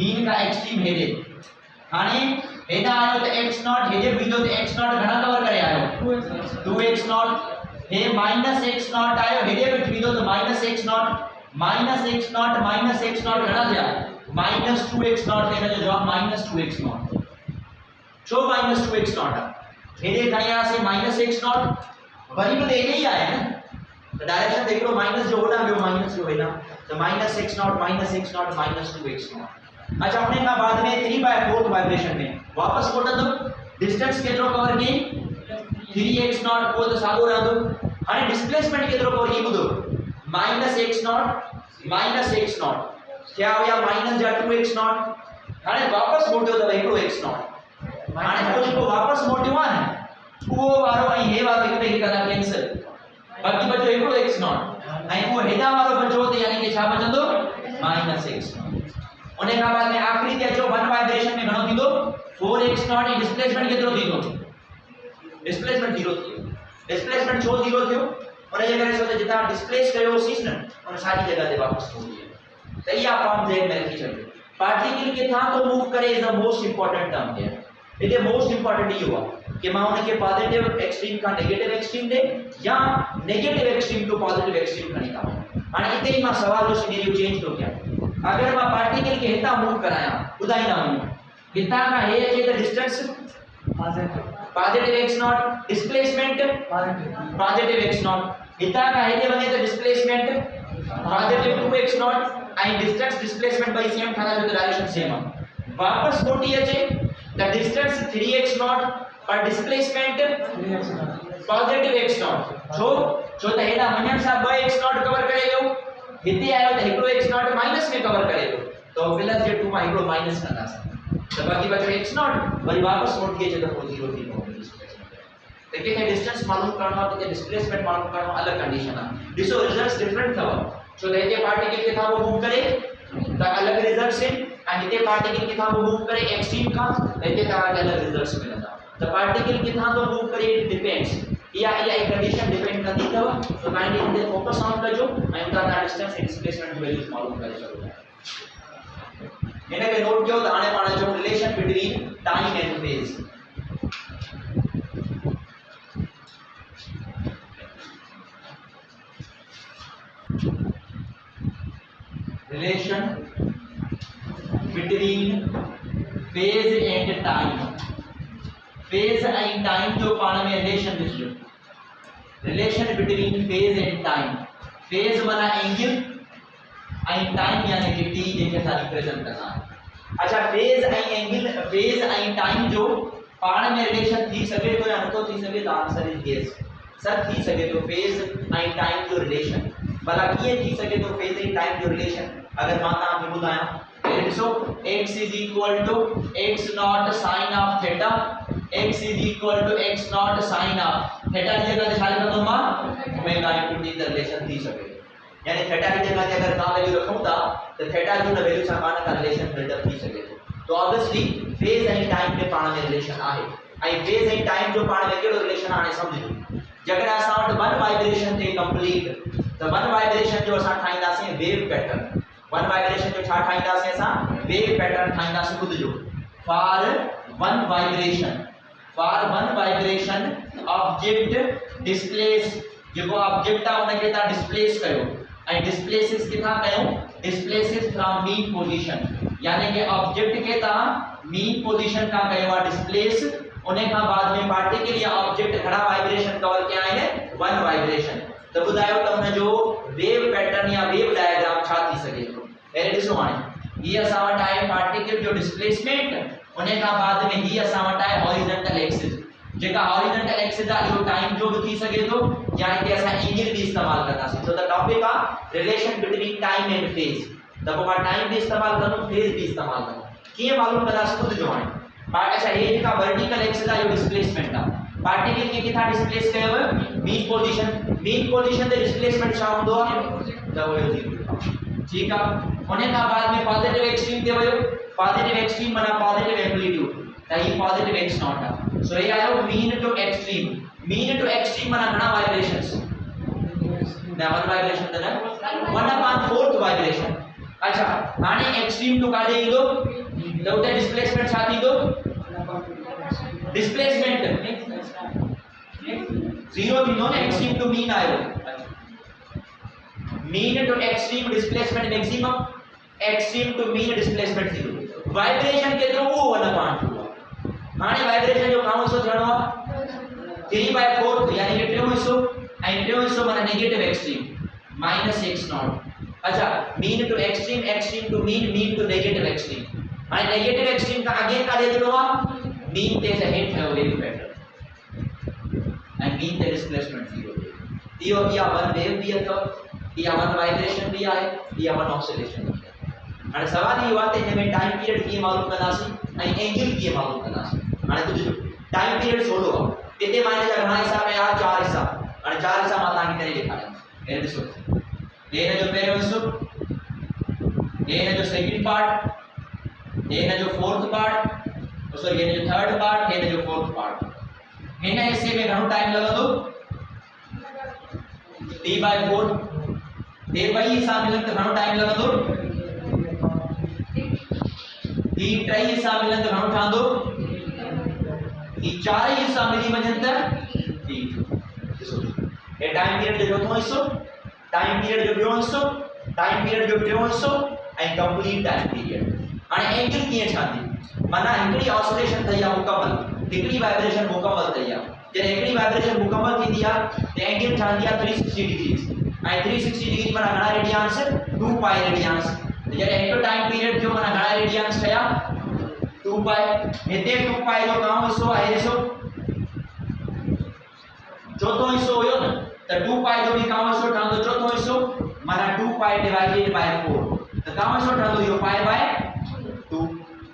मीन खां एक्सट्रीम हेॾे हाणे हेॾा आयो त x नॉट हेॾे बीठो त x नॉट घणा कवर करे आयो 2x not hey -x not आयो हेॾे बीठो त -x नॉट -x नॉट घणा थिया -2x नॉट हिन जो जवाब -2x नॉट छो -2x नॉट आहे हेॾे खणी आयासीं -x नॉट वरी बि हेॾे ई आहे न त डायरेक्शन ते हिकिड़ो माइनस जो होॾां ॿियो माइनस जो हेॾां त -x not -x not -2x not अच्छा उन खां बाद में 3/4 वाइब्रेशन में वापस मोटंदो डिस्टेंस केतिरो कवर कई 3x नॉट को तो साॻियो रहंदो हाणे डिस्प्लेसमेंट केतिरो कवर ई ॿुधो -x नॉट क्या हुया माइनस जा 2x नॉट हाणे वापस मोटियो त हिकिड़ो x नॉट हाणे उहो जेको वापस मोटियो आहे न उहो वारो ऐं हे वारो हिक ॿिए खे कंदा कैंसिल बाक़ी बचो हिकिड़ो x नॉट ऐं उहो हेॾां वारो बचो त यानी कि छा बचंदो -x नॉट उन खां बाद में आखिरी ते अचो 1 वाइब्रेशन में घणो थींदो 4x नॉट ई डिस्प्लेसमेंट केतिरो थींदो डिस्प्लेसमेंट 0 थियो डिस्प्लेसमेंट छो 0 थियो उन जे करे छो त जितां डिस्प्लेस कयो सीस न उन सारी जगह ते वापस पहुची वियो त इहा फॉर्म ज़हन में रखी छॾियो पार्टिकल किथां तो मूव करे is the most important term here it is most important इहो आहे कि मां उन खे पॉजिटिव एक्सट्रीम खां नेगेटिव एक्सट्रीम ॾे या negative extreme to positive extreme खणी था वञा हाणे हिते ई मां सवाल जो सिनेरियो चेंज थो कयां अगर मां पार्टिकल खे हितां मूव करायां ॿुधाईंदा वञूं हितां खां हे अचे त distance positive x not displacement positive x not हितां खां हेॾे वञे त डिस्प्लेसमेंट पॉजिटिव 2x नॉट ऐं डिस्टेंस डिस्प्लेसमेंट ॿई सेम ठहंदा जो त डायरेक्शन सेम आहे वापस मोटी अचे त डिस्टेंस 3x नॉट पर डिस्प्लेसमेंट पॉजिटिव x नॉट छो त हेॾा वञण सां 2x नॉट कवर करे वियो हिते आयो त हिकिड़ो x नॉट माइनस में कवर करे वियो त प्लस जे 2 मां हिकिड़ो माइनस कंदासीं त बाक़ी बचे x नॉट वरी वापस मोटी अचे त पोइ 0 थी वेंदो त के डिस्टेंस मालूम करणो आहे त डिस्प्लेसमेंट मालूम करणो अलॻि कंडीशन आहे ॾिसो रिजल्ट्स डिफरेंट अथव छो त हिते पार्टिकल किथां वो मूव करे त अलॻि रिजल्ट्स आहिनि ऐं हिते पार्टिकल किथां वो मूव करे एक्सट्रीम खां त हिते तव्हांखे अलॻि रिजल्ट्स मिलंदा त पार्टिकल किथां तो मूव करे डिपेंड्स इहा कंडीशन डिपेंड कंदी अथव त काइंडली हिते फोकस ऑन कजो ऐं उतां तव्हां डिस्टेंस ऐं डिस्प्लेसमेंट जी वैल्यूज मालूम करे सघो हिन खे नोट कयो त हाणे पाण जो relation between time and phase relation between phase and time phase and time जो पाण में relation ॾिसो relation between phase and time phase माना एंगल ऐं टाइम यानी कि t जंहिंखे असां रिप्रेजेंट कंदा आहियूं अच्छा phase ऐं एंगल phase ऐं टाइम जो पाण में रिलेशन थी सघे थो या नथो थी सघे त आंसर इज यस सर थी सघे थो phase ऐं टाइम जो रिलेशन भला कीअं थी सघे थो phase ऐं टाइम जो रिलेशन अगर मां तव्हांखे ॿुधायां पहले ॾिसो x is equal to x naught sin of theta x is equal to x naught sin of theta की जगह ते छा लिखंदो मां omega into t the relation थी सके यानी थीटा की जगह ते अगर का वैल्यू रखूं था तो थीटा जो न वैल्यू सां पाण का रिलेशन बिल्डअप थी सके तो ऑब्वियसली फेज एंड टाइम में पाण में रिलेशन आहे ऐं फेज एंड टाइम जो पाण में कहिड़ो रिलेशन हाणे समझो जगह असां वटि वन वाइब्रेशन थे कंप्लीट तो वन वाइब्रेशन जो असां ठाहींदासीं वेव पैटर्न वन वाइब्रेशन जो छा ठाहींदासीं असां वेव पैटर्न ठाहींदासीं ॿुधजो for one vibration object displace जेको ऑब्जेक्ट आहे उनखे तव्हां डिस्प्लेस कयो ऐं डिस्प्लेसिस किथां कयो डिस्प्लेसिस फ्रॉम मीन पोजीशन यानी कि ऑब्जेक्ट खे तव्हां मीन पोजीशन खां कयो आहे डिस्प्लेस उन खां बाद में पार्टिकल या ऑब्जेक्ट घणा वाइब्रेशन कवर कया आहिनि वन वाइब्रेशन तो बुधायो त हुन जो वेव पैटर्न या वेव डायग्राम छा थी सके थो पहले ॾिसो हाणे ये असां वटि आहे पार्टिकल जो डिस्प्लेसमेंट उन खां बाद में ही असां वटि आहे हॉरिजॉन्टल एक्सिस जेका हॉरिजॉन्टल एक्सिस आहे इहो टाइम जो बि थी सके थो या हिते असां एंगल बि इस्तेमाल कंदासीं छो त टॉपिक आहे relation between time and phase त पोइ मां टाइम बि इस्तेमाल कंदुमि फेज बि इस्तेमाल कंदुमि कीअं मालूम कंदासीं ख़ुदि जो हाणे अच्छा हे जेका वर्टिकल एक्सिस आहे इहो डिस्प्लेसमेंट आहे पार्टिकल खे किथां डिस्प्लेस कयो मीन पोजीशन ते डिस्प्लेसमेंट छा हूंदो आहे त वो ठीक आहे उन खां बाद में पॉजिटिव एक्सट्रीम ते वियो पॉजिटिव एक्सट्रीम माना पॉजिटिव एम्पलीट्यूड त ही पॉजिटिव x नॉट आहे सो ये आयो मीन टू एक्सट्रीम माना घणा वाइब्रेशंस ना वन वाइब्रेशन त न 1/4 वाइब्रेशन अच्छा हाणे एक्सट्रीम टू काॾे ईंदो त उते डिस्प्लेसमेंट छा थींदो डिस्प्लेसमेंट 0 थींदो न एक्सट्रीम टू मीन आयो mean to extreme displacement maximum extreme to mean displacement 0 vibration केतिरो वो 1/2 हाणे वाइब्रेशन जो घणो हिस्सो थियणो आहे 3/4 यानी कि टियों हिस्सो ऐं टियों हिस्सो माना नेगेटिव एक्सट्रीम -x नॉट अच्छा mean to extreme to mean to negative extreme हाणे नेगेटिव एक्सट्रीम का आगे काॾे अचिणो आहे मीन ते हेठ ठहियो वेव पैटर्न ऐं मीन ते डिस्प्लेसमेंट 0 इहो इहा वन वेव बि अथव इहा वन वाइब्रेशन भी आहे इहा वन ऑसिलेशन भी आहे हाणे सवाल इहो आहे त हिन में टाइम पीरियड कीअं मालूम कंदासीं ऐं एंगल कीअं मालूम कंदासीं हाणे ॿुधो टाइम पीरियड थोरो आहे हिते मां हिन जा घणा हिसा कया 4 हिसा हाणे 4 हिसा मां तव्हांखे करे ॾेखारियां हे ॾिसो हे हिन जो पहिरियों हिसो हे हिन जो सेकंड पार्ट हे न जो फोर्थ पार्ट सॉरी हे न जो थर्ड पार्ट हे न जो फोर्थ पार्ट हिन हिस्से में घणो टाइम लगंदो t/4 हे ॿई हिस्सा मिलन त घणो टाइम लगंदो ही टई हिस्सा मिलन त घणो ठहंदो ही चार हिस्सा मिली वञनि त ठीक ॾिसो हे टाइम पीरियड जो चोथों हिस्सो टाइम पीरियड जो ॿियों हिस्सो टाइम पीरियड जो टियों हिस्सो ऐं कंप्लीट टाइम पीरियड हाणे एंगल कीअं ठहंदी माना हिकड़ी ऑसिलेशन थई आहे मुकम्मल हिकड़ी वाइब्रेशन मुकम्मल थई आहे जॾहिं हिकड़ी वाइब्रेशन मुकम्मल थींदी आहे त एंगल ठहंदी आहे 360 डिग्री ऐं 360 डिग्री माना घणा रेडियंस 2 पाई रेडियंस जॾहिं हिकु टाइम पीरियड जो माना घणा रेडियंस ठया 2 पाई हिते 2 पाई जो घणो हिस्सो आहे ॾिसो चोथों हिस्सो हुयो न त 2 पाई जो बि घणो हिस्सो ठहंदो चोथों हिस्सो माना 2 पाई डिवाइडेड बाय 4 त घणो हिस्सो ठहंदो इहो पाई बाय 2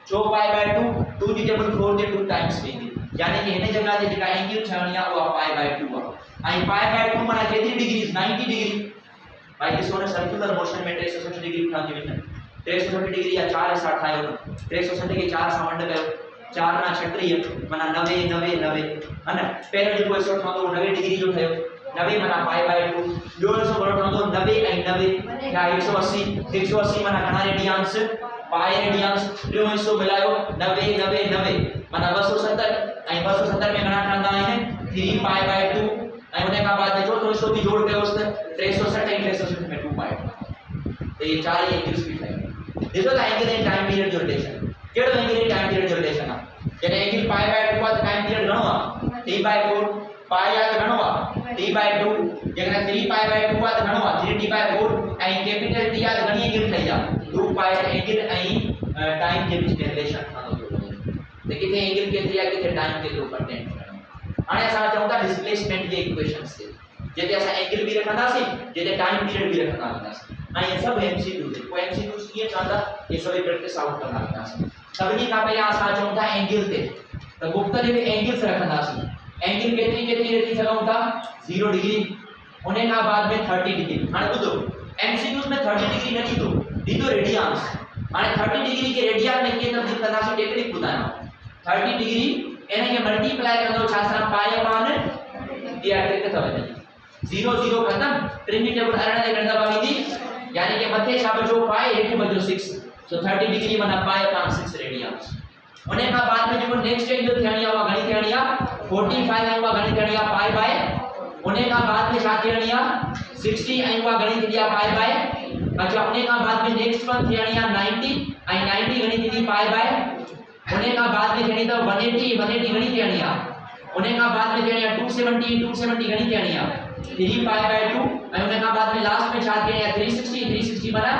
छो पाई बाय 2 2 जी टेबल 4 जे 2 टाइम्स थींदी यानी कि हिन जगह ते जेका एंगल ठहणी आहे उहा पाई बाय 2 आहे ऐं पाई बाय 2 माना केतिरी डिग्री 90 डिग्री भाई ॾिसो न सर्कुलर मोशन में 360 डिग्री ठहंदी वञे 360 डिग्री या 4 हिस्सा ठाहियो न 360 खे 4 सां वंड कयो 4 ना 36 माना 90 90 90 है न पहिरियों जेको हिस्सो ठहंदो 90 डिग्री जो ठहियो 90 माना पाई बाय 2 ॿियो हिस्सो घणो ठहंदो 90 ऐं 90 या 180 180 माना घणा रेडियंस पाई रेडियंस टियों हिस्सो मिलायो 90 90 90 माना 270 ऐं 270 में घणा ठहंदा आहिनि 3 पाई बाय 2 ऐं उन खां बाद में चोथों हिस्सो बि जोड़ कयोसि त 360 ऐं 360 में 2 पाई त ये चार एंगल्स बि ठही ॾिसो त एंगल ऐं टाइम पीरियड जो रिलेशन कहिड़ो एंगल ऐं टाइम पीरियड जो रिलेशन आहे जॾहिं एंगल पाई बाय 2 आहे त टाइम पीरियड घणो आहे t/4 पाई आहे त घणो आहे t/2 जेकॾहिं 3 पाई बाय 2 आहे त घणो आहे 3t/4 ऐं कैपिटल T आहे त घणी एंगल ठही आहे 2 पाई एंगल ऐं टाइम जे विच में रिलेशन ठहंदो त किथे एंगल केतिरी आहे किथे टाइम केतिरो परसेंट हाणे असां चऊं था डिस्प्लेसमेंट जे इक्वेशन्स ते जिते असां एंगल बि रखंदासीं जिते टाइम पीरियड बि रखंदा वेंदासीं ऐं इहे सभु एमसीक्यू ते कोई एमसीक्यू कीअं ठहंदा इहे सभई प्रैक्टिस आउट कंदा वेंदासीं सभिनी खां पहिरियां असां चऊं था एंगल ते त मुख़्तलिफ़ एंगल्स रखंदासीं एंगल केतिरी केतिरी रखी सघूं था 0 डिग्री उन खां बाद में 30 डिग्री हाणे ॿुधो एमसीक्यूज़ में 30 डिग्री न ॾींदो रेडियंस हाणे 30 डिग्री के रेडियन में कीअं तब्दील कंदासीं टेक्निक ॿुधायां 30 डिग्री इन खे मल्टीप्लाई कंदो छा सां पाई अपान इहा ट्रिक अथव 0 0 खत्म टिनि टेबल अरण ते गणदा वांदी यानी कि मथे छा बचो पाई हेठि बचो 6 सो 30 डिग्री माना पाई अपान 6 रेडियंस उन खां बाद में जेको नेक्स्ट एंगल थियणी आहे उहा घणी थियणी आहे 45 ऐं उहा घणी थियणी आहे पाई बाय उन खां बाद में छा थियणी आहे 60 ऐं उहा घणी थींदी आहे पाई बाय अच्छा उन खां बाद में नेक्स्ट वन थियणी आहे 90 ऐं 90 घणी थींदी पाई बाय उन खां बाद में थियणी अथव 180 180 घणी थियणी आहे उन खां बाद में थियणी आहे 270 270 घणी थियणी आहे 3 पाई बाय 2 ऐं उन खां बाद में लास्ट में छा थियणी आहे 360 360 माना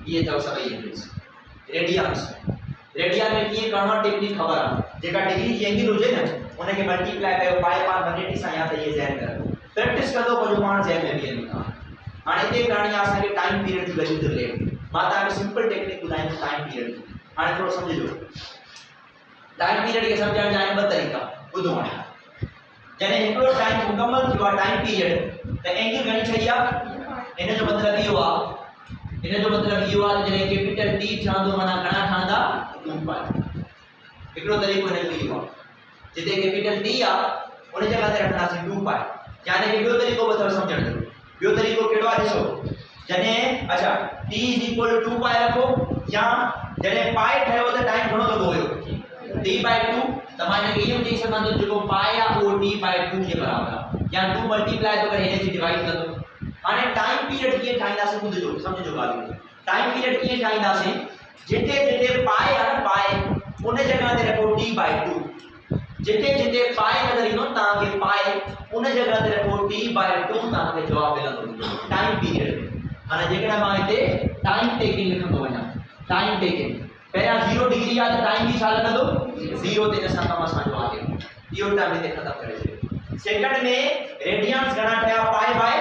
ये अथव सभई एंगल्स रेडियंस रेडियन में कीअं करणो टेक्निक ख़बर आहे जेका डिग्री जी एंगल हुजे न उन खे मल्टीप्लाई कयो पाई पान 180 सां या त इहे ज़हन करो प्रैक्टिस कंदो पंहिंजो पाण ज़हन में बि ईंदो हाणे हिते करणी आहे असांखे टाइम पीरियड जी वैल्यू थी रिलेट मां तव्हांखे सिंपल टेक्निक ॿुधाईंदुमि टाइम पीरियड जी हाणे थोरो सम्झिजो टाइम पीरियड खे सम्झण जा आहिनि ॿ तरीक़ा ॿुधो हाणे जॾहिं हिकिड़ो टाइम मुकमल थियो आहे टाइम पीरियड त एंगल घणी ठही आहे इन जो मतिलबु इहो आहे इन जो मतलब इहो आहे जॾहिं कैपिटल T ठहंदो माना घणा ठहंदा 2 पाई हिकिड़ो तरीक़ो हिन जो इहो आहे जिते कैपिटल T आहे उन जगह ते रखंदासीं 2 पाई यानी कि ॿियो तरीक़ो बि अथव सम्झण जो ॿियो तरीक़ो कहिड़ो आहे ॾिसो जॾहिं अच्छा T = 2 पाई रखो या जॾहिं पाई ठहियो त टाइम घणो लॻो हुयो T/2 त मां हिनखे इहो चई सघां थो जेको पाई आहे उहो T/2 जे बराबरि आहे या 2 मल्टीप्लाई थो करे हिन जी डिवाइड कंदो हाणे टाइम पीरियड कीअं ठाहींदासीं ॿुधजो सम्झो ॻाल्हि टाइम पीरियड कीअं ठाहींदासीं जिते जिते पाई आहे न पाई उन जगह ते रखो T/2 जिते जिते पाई नज़र ईंदो तव्हांखे पाई उन जगह ते रखो T/2 तव्हांखे जवाब मिलंदो टाइम पीरियड हाणे जेकॾहिं मां हिते टाइम टेकिंग लिखंदो वञा टाइम टेकिंग पहिरियां 0 डिग्री आहे त टाइम बि छा लॻंदो 0 ते असां कम असांजो आहे इहो टाइम हिते ख़तमु करे छॾियो सेकंड में रेडियंस घणा ठहिया पाई बाय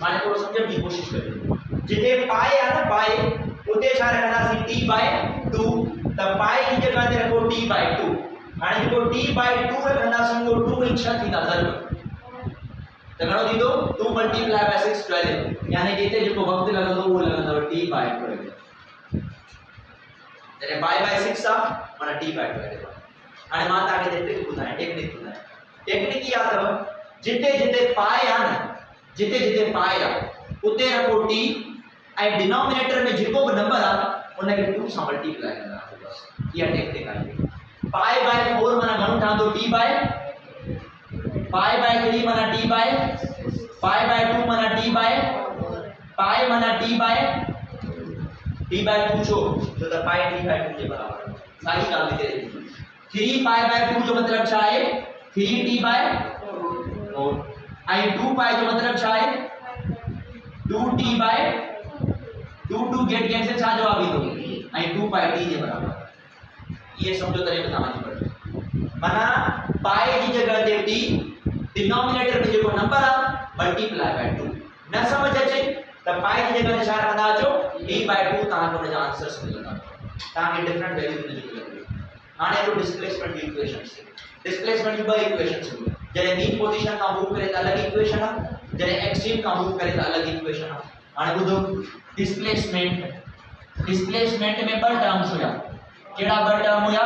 माने थोरो सम्झण जी कोशिश करियो जिते पाई आहे न पाई उते छा रखंदासीं T/2 त पाई जी जगह ते रखो T/2 हाणे जेको T/2 रखंदासीं उहो 2 × 6 थींदा ज़रूर त घणो थींदो 2 × 6 12 यानी कि हिते जेको वक़्तु लॻंदो उहो लॻंदव T/12 जने पाई बाय 6 माना t बाय 2 आहे आणि मां ताके ते ट्रिक ॿुधाए टेक्निक ॿुधाए टेक्निक इहा अथव जिते जिते पाए आ न जिते जिते पाए आ उते रखो t ऐं डिनोमिनेटर में जेको भी नंबर आ उनखे 2 सां मल्टीप्लाई कंदा बस इहा टेक्निक आहे पाई बाय 4 माना घणो ठहंदो t बाय पाई बाय 3 माना t बाय पाई बाय 2 माना t बाय पाई माना t बाय 2 छो तो त पाई t बाय 2 जे बराबर सारी ॻाल्हि लिखे 3 पाई बाय 2 जो मतलब छा आहे 3t बाय 4 आई 2 पाई जो मतलब छा आहे 2t बाय 2 गेट कैंसिल छा जवाब ईंदो आई 2 पाई t जे बराबर ये समझो तरे में तव्हांजी पढ़ माना पाई जी जगह ते t डिनोमिनेटर में जेको नंबर आ मल्टीप्लाई बाय 2 न समझ अचे त पाई जी जगह ते छा रखंदा अचो t बाय 2 तव्हां को जा आंसर्स मिलंदा तव्हां के डिफरेंट वैल्यूज मिलंदी हाणे तो डिस्प्लेसमेंट की इक्वेशंस डिस्प्लेसमेंट की ब इक्वेशंस जने मीन पोजीशन का मूव करे त अलग इक्वेशन है जने एक्सट्रीम का मूव करे त अलग इक्वेशन है हाणे बुधो डिस्प्लेसमेंट में ब टर्म्स हुआ केड़ा ब टर्म हुआ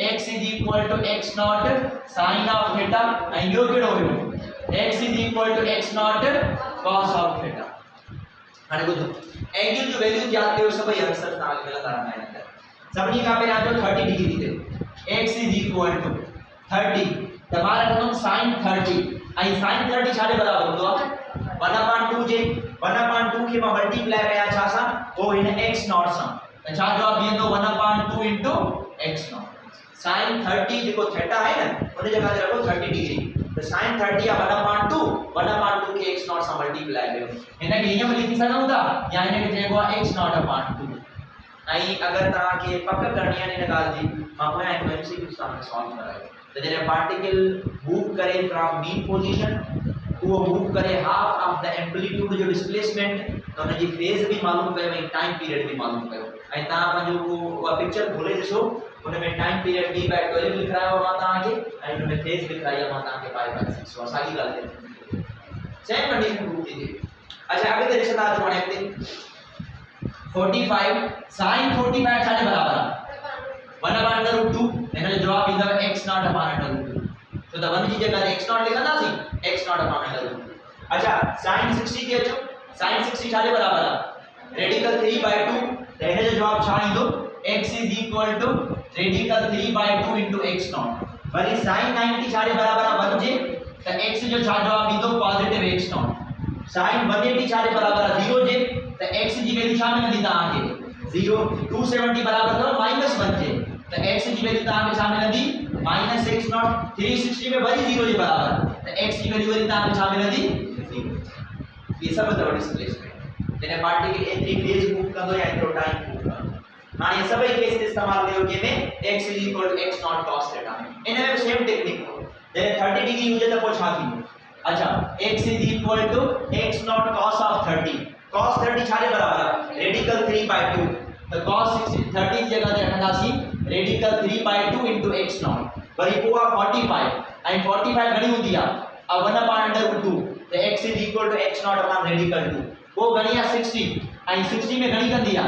x = x0 sin of theta and यो केड़ो हुयो x = x0 cos of theta हाणे बुधो एंगल जो वैल्यू याद कयो सब आंसर ता मिलंदा रहंदा सभनी का पहिरियां जो 30 डिग्री ते x = 30 तमारा रकम sin 30 आई sin 30 छाडे बराबर हूंदो 1/2 जे 1/2 के मां मल्टीप्लाई कया छा सा ओ इन x0 सा त छा जवाब ईंदो 1/2 * x0 sin 30 जेको थीटा है ना उन जगह ते रखो 30 डिग्री तो sin 30 या 1/2 के x0 सा मल्टीप्लाई कयो इने के इयं लिखी सघूं था या इने के चइबो x0/2 आई अगर ता के पक करनी है इन गाल जी मां पोया एक एमसीक्यू सामने सॉल्व करायो तो जने पार्टिकल मूव करे फ्रॉम मीन पोजीशन वो मूव करे हाफ ऑफ द एम्पलीट्यूड जो डिस्प्लेसमेंट तो उन जी फेज भी मालूम कयो ऐं टाइम पीरियड भी मालूम कयो ऐं ता पंजो वो पिक्चर खोले ॾिसो उन में टाइम पीरियड d बाय 12 लिखायो मां ता के ऐं उन में फेज लिखाई मां ता के पाई बाय 6 सागी गाल है सेम कंडीशन प्रूव थी अच्छा आगे ते ॾिसंदा तो हाणे अॻिते 45 sin 45 छा जे बराबर आहे 1/2 हिन जो जवाब ईंदो x0/2 तो द 1 जी जगह x0 लिखंदासी x0/2 अच्छा sin 60 के अचो sin 60 छा जे बराबर आहे रेडिकल 3/2 त हिन जो जवाब छा ईंदो x radical 3/2 x0 worry sin 90 छा जे बराबर आहे 1 जे त x जो छा जवाब ईंदो पॉजिटिव x0 sin 180 छा जे बराबर आहे 0 जे त x जी वैल्यू छा मिलंदी तव्हां खे 0 270 बराबर अथव -1 जे तो x की वैल्यू ता में छा मिलंदी -x0 360 में वरी 0 जे बराबर तो x की वैल्यू वरी ता में छा मिलंदी 0 ये सब तो डिस्प्लेसमेंट जने पार्टिकल एतरी फेज मूव कंदो या एतरो टाइम मूव कंदो हां ये सभई केस इस्तेमाल कयो के में x = x0 cos theta in में सेम टेक्निक हो जने 30 डिग्री हुजे तो को छा थी अच्छा x = x0 cos of 30 cos 30 छा जे बराबर है रेडिकल 3/2 तो cos 30 की जगह ते रखंदासी रेडिकल 3/2 * x0 वरी पोआ 45 एंड 45 घणी हुंदी आ 1/2 तो x = x0 रेडिकल 2 वो घणी आ 60 एंड 60 में घणी कंदी आ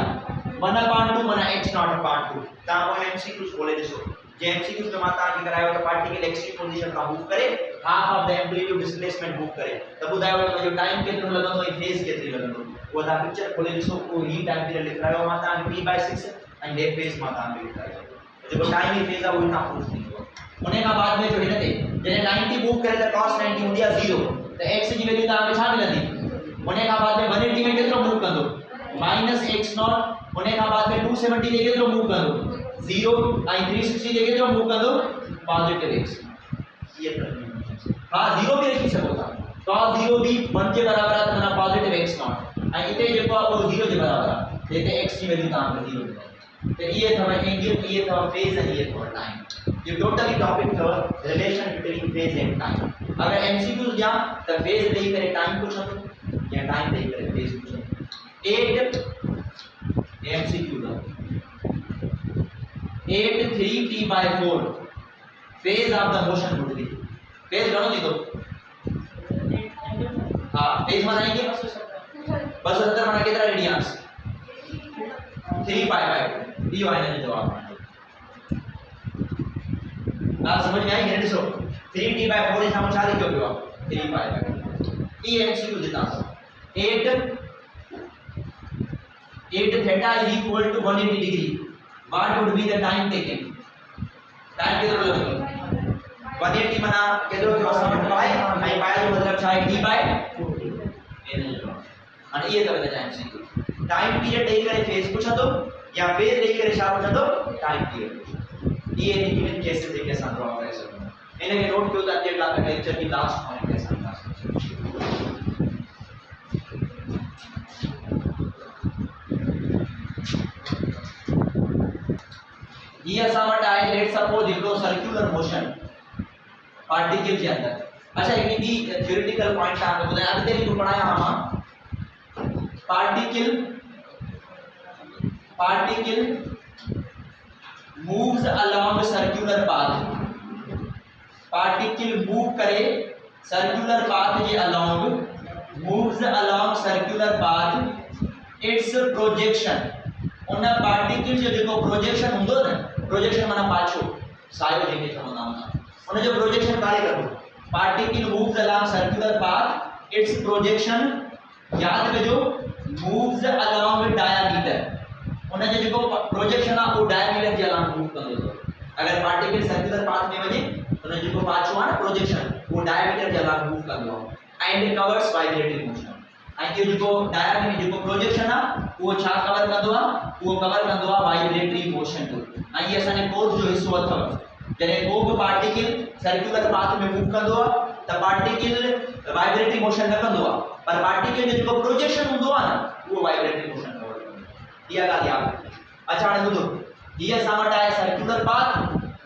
1/2 माना x0/2 ता को एमसीक्यू खोले ॾिसो जे एमसीक्यू जो माता की करायो तो पार्टिकल एक्सट्रीम पोजीशन का मूव करे half of the amplitude displacement move करे त बुधायो तो जो टाइम केतरो लगंदो ए फेज केतरी लगंदो वो दा पिक्चर खोले ॾिसो को ही टाइम पीरियड लिख रहा है माता p/6 एंड ए फेज माता लिख रहा है जो टाइम ही फेज आ वो ना प्रूफ थींदो उन्हें का बाद में जो हिन ते जने 90 मूव करे त cos 90 हुंदी आ 0 त x जी वैल्यू ता में छा मिलंदी उन्हें का बाद में 180 में केतरो मूव कंदो -x0 उन्हें का बाद में 270 जे केतरो मूव कंदो 0 आई 360 जे केतरो मूव कंदो पॉजिटिव x ये हां 0 भी लिखी सको था तो 0 भी 1 के बराबर है तो ना पॉजिटिव x0 आई इते जेको आ वो 0 के बराबर है देते x की वैल्यू ता में 0 तो ये था एंगल ये था फेज एंड ये था टाइम ये टोटली टॉपिक था relation between phase and time अगर एमसीक्यू या तो फेज देई करे टाइम पूछो या टाइम देई करे फेज पूछो 8 एमसीक्यू का 8 3t/4 phase of the motion would be phase गणो दी दो हां फेज मानेंगे 270 माने कितना रेडियंस 3 पाई बाय 2 इहो आहे हिन जो जवाब ॻाल्हि समझ में आई हिन ॾिसो 3t/4 जे साम्हूं छा लिखियो पियो आहे 3 पाए ई एमसीक्यू ॾिना 8 theta is equal to 180 degree. What would be the time taken? Time केतिरो लॻंदो 180 माना केतिरो थियो असां पाए ऐं पाए जो मतिलबु छा आहे t/4 हाणे इहे करे था एमसीक्यू टाइम पीरियड ॾेई करे फेज पुछंदो या फेज ॾेई करे छा पुछंदो टाइम पीरियड इहे इन केसेस जेके असां ड्रॉ करे सघूं इनखे नोट कयो त अॼु लेक्चर जी लास्ट पॉइंट ते असां ये असां वटि आहे लेट सपोज हिकिड़ो सर्कुलर मोशन पार्टिकल जे अंदर अच्छा हिकिड़ी ॿी थ्योरेटिकल पॉइंट तव्हांखे ॿुधायां अॻिते बि पढ़ाया मां particle moves along circular path particle move करे सर्कुलर पाथ जे along moves along circular path its projection उन पार्टिकल जो जेको प्रोजेक्शन हूंदो न प्रोजेक्शन माना पाछो सायो जेके चवंदा आहियूं उन जो प्रोजेक्शन कारे करबो particle moves along circular path it's projection याद कजो मूव्स अलोंग डायमीटर उन जो जेको प्रोजेक्शन आहे वो डायमीटर जे अलोंग मूव कंदो अगर पार्टिकल सर्कुलर पाथ में वञे उन जो जेको पाछो आहे न प्रोजेक्शन वो डायमीटर जे अलोंग मूव कंदो एंड कवर्स वाइब्रेटिंग मोशन ऐं इहो जेको डायमीटर जेको प्रोजेक्शन आहे वो छा कवर कंदो आहे वो कवर कंदो आहे वाइब्रेटरी मोशन को ऐं ये असांजे कोर्स जो हिस्सो अथव जॾहिं को बि पार्टिकल सर्कुलर पाथ में मूव कंदो आहे त पार्टिकल वाइब्रेटरी मोशन न कंदो आहे पर पार्टिकल जो जेको प्रोजेक्शन हूंदो आहे न वो वाइब्रेटरी मोशन कवर कंदो इहा ॻाल्हि यादि अच्छा हाणे ॿुधो हीअ असां वटि आहे सर्कुलर पाथ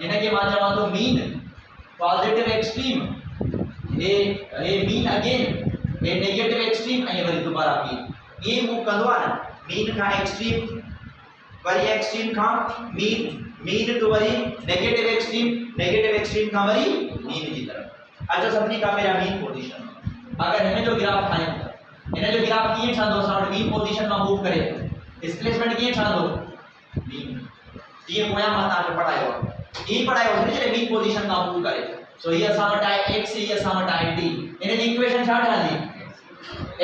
हिनखे मां चवां थो मीन पॉजिटिव एक्सट्रीम हे मीन अगेन हे नेगेटिव एक्सट्रीम ऐं वरी दोबारा मीन ये मूव कंदो आहे न मीन खां एक्सट्रीम वरी एक्सट्रीम खां मीन टू वरी नेगेटिव एक्सट्रीम खां वरी मीन जी तरफ अच्छा सभिनी खां पहिरियां मीन पोजीशन अगर हिन जो ग्राफ ठाहियूं त हिन जो ग्राफ कीअं ठहंदो असां वटि मीन पोजीशन मां मूव करे डिस्प्लेसमेंट कीअं ठहंदो मीन जीअं पोयां मां तव्हांखे पढ़ायो आहे हीअ पढ़ायो हुजे जॾहिं मीन पोजीशन मां मूव करे सो हीअ असां वटि आहे x हीअ असां वटि आहे t हिन जी इक्वेशन छा ठहंदी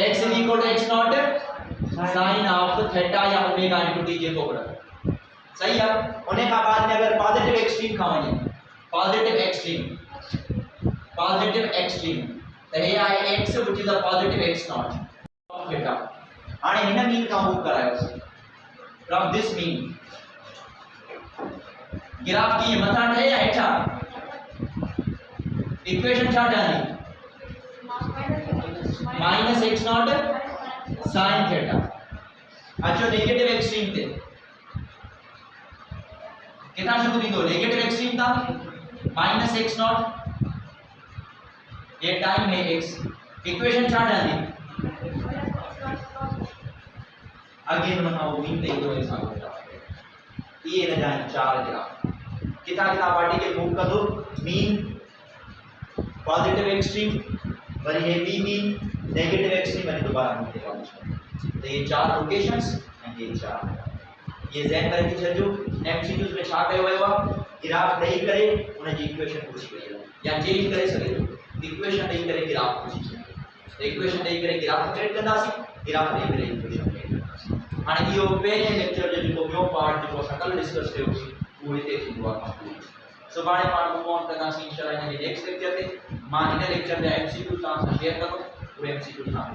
x = x0 sin of theta या ओमेगा * t जेको बि सही है उन का बाद में अगर पॉजिटिव एक्सट्रीम का वने पॉजिटिव एक्सट्रीम तो ये है x which is the positive x0 of theta हाने हिन मीन का मूव करायो फ्रॉम दिस मीन ग्राफ की मथा ठे या हेठा इक्वेशन छा ठहंदी -x0 sin थीटा अचो नेगेटिव एक्सट्रीम ते कितना शुरू थी दो नेगेटिव एक्सट्रीम था -x0 ये टाइम है x इक्वेशन छा डालनी अगेन बनाओ मीन ते दो ऐसा होता ये न जाए चार ग्राफ कितना पार्टिकल मूव कर दो मीन पॉजिटिव एक्सट्रीम वरी है बी मीन नेगेटिव एक्सट्रीम वरी दोबारा मीन ते पहुंच तो ये चार लोकेशंस एंड ये चार ये ज़हन में रखी छो एमसीक्यूज में छा कयो वयो आहे ग्राफ ॾेई करे उन जी इक्वेशन पूछी वई आहे या चेंज करे सके थो इक्वेशन ॾेई करे ग्राफ पूछी सके तो इक्वेशन ॾेई करे ग्राफ क्रिएट कंदासीं ग्राफ ॾेई करे इक्वेशन क्रिएट कंदासीं हाणे इहो पहिरें लेक्चर जो जेको ॿियो पार्ट जेको असां कल्ह डिस्कस कयोसीं उहो हिते थींदो आहे कंप्लीट सुभाणे पाण मूव ऑन कंदासीं इंशाल्लाह हिन जे नेक्स्ट लेक्चर ते मां हिन लेक्चर जा एमसीक्यू तव्हां सां शेयर कंदुमि उहे एमसीक्यू तव्हां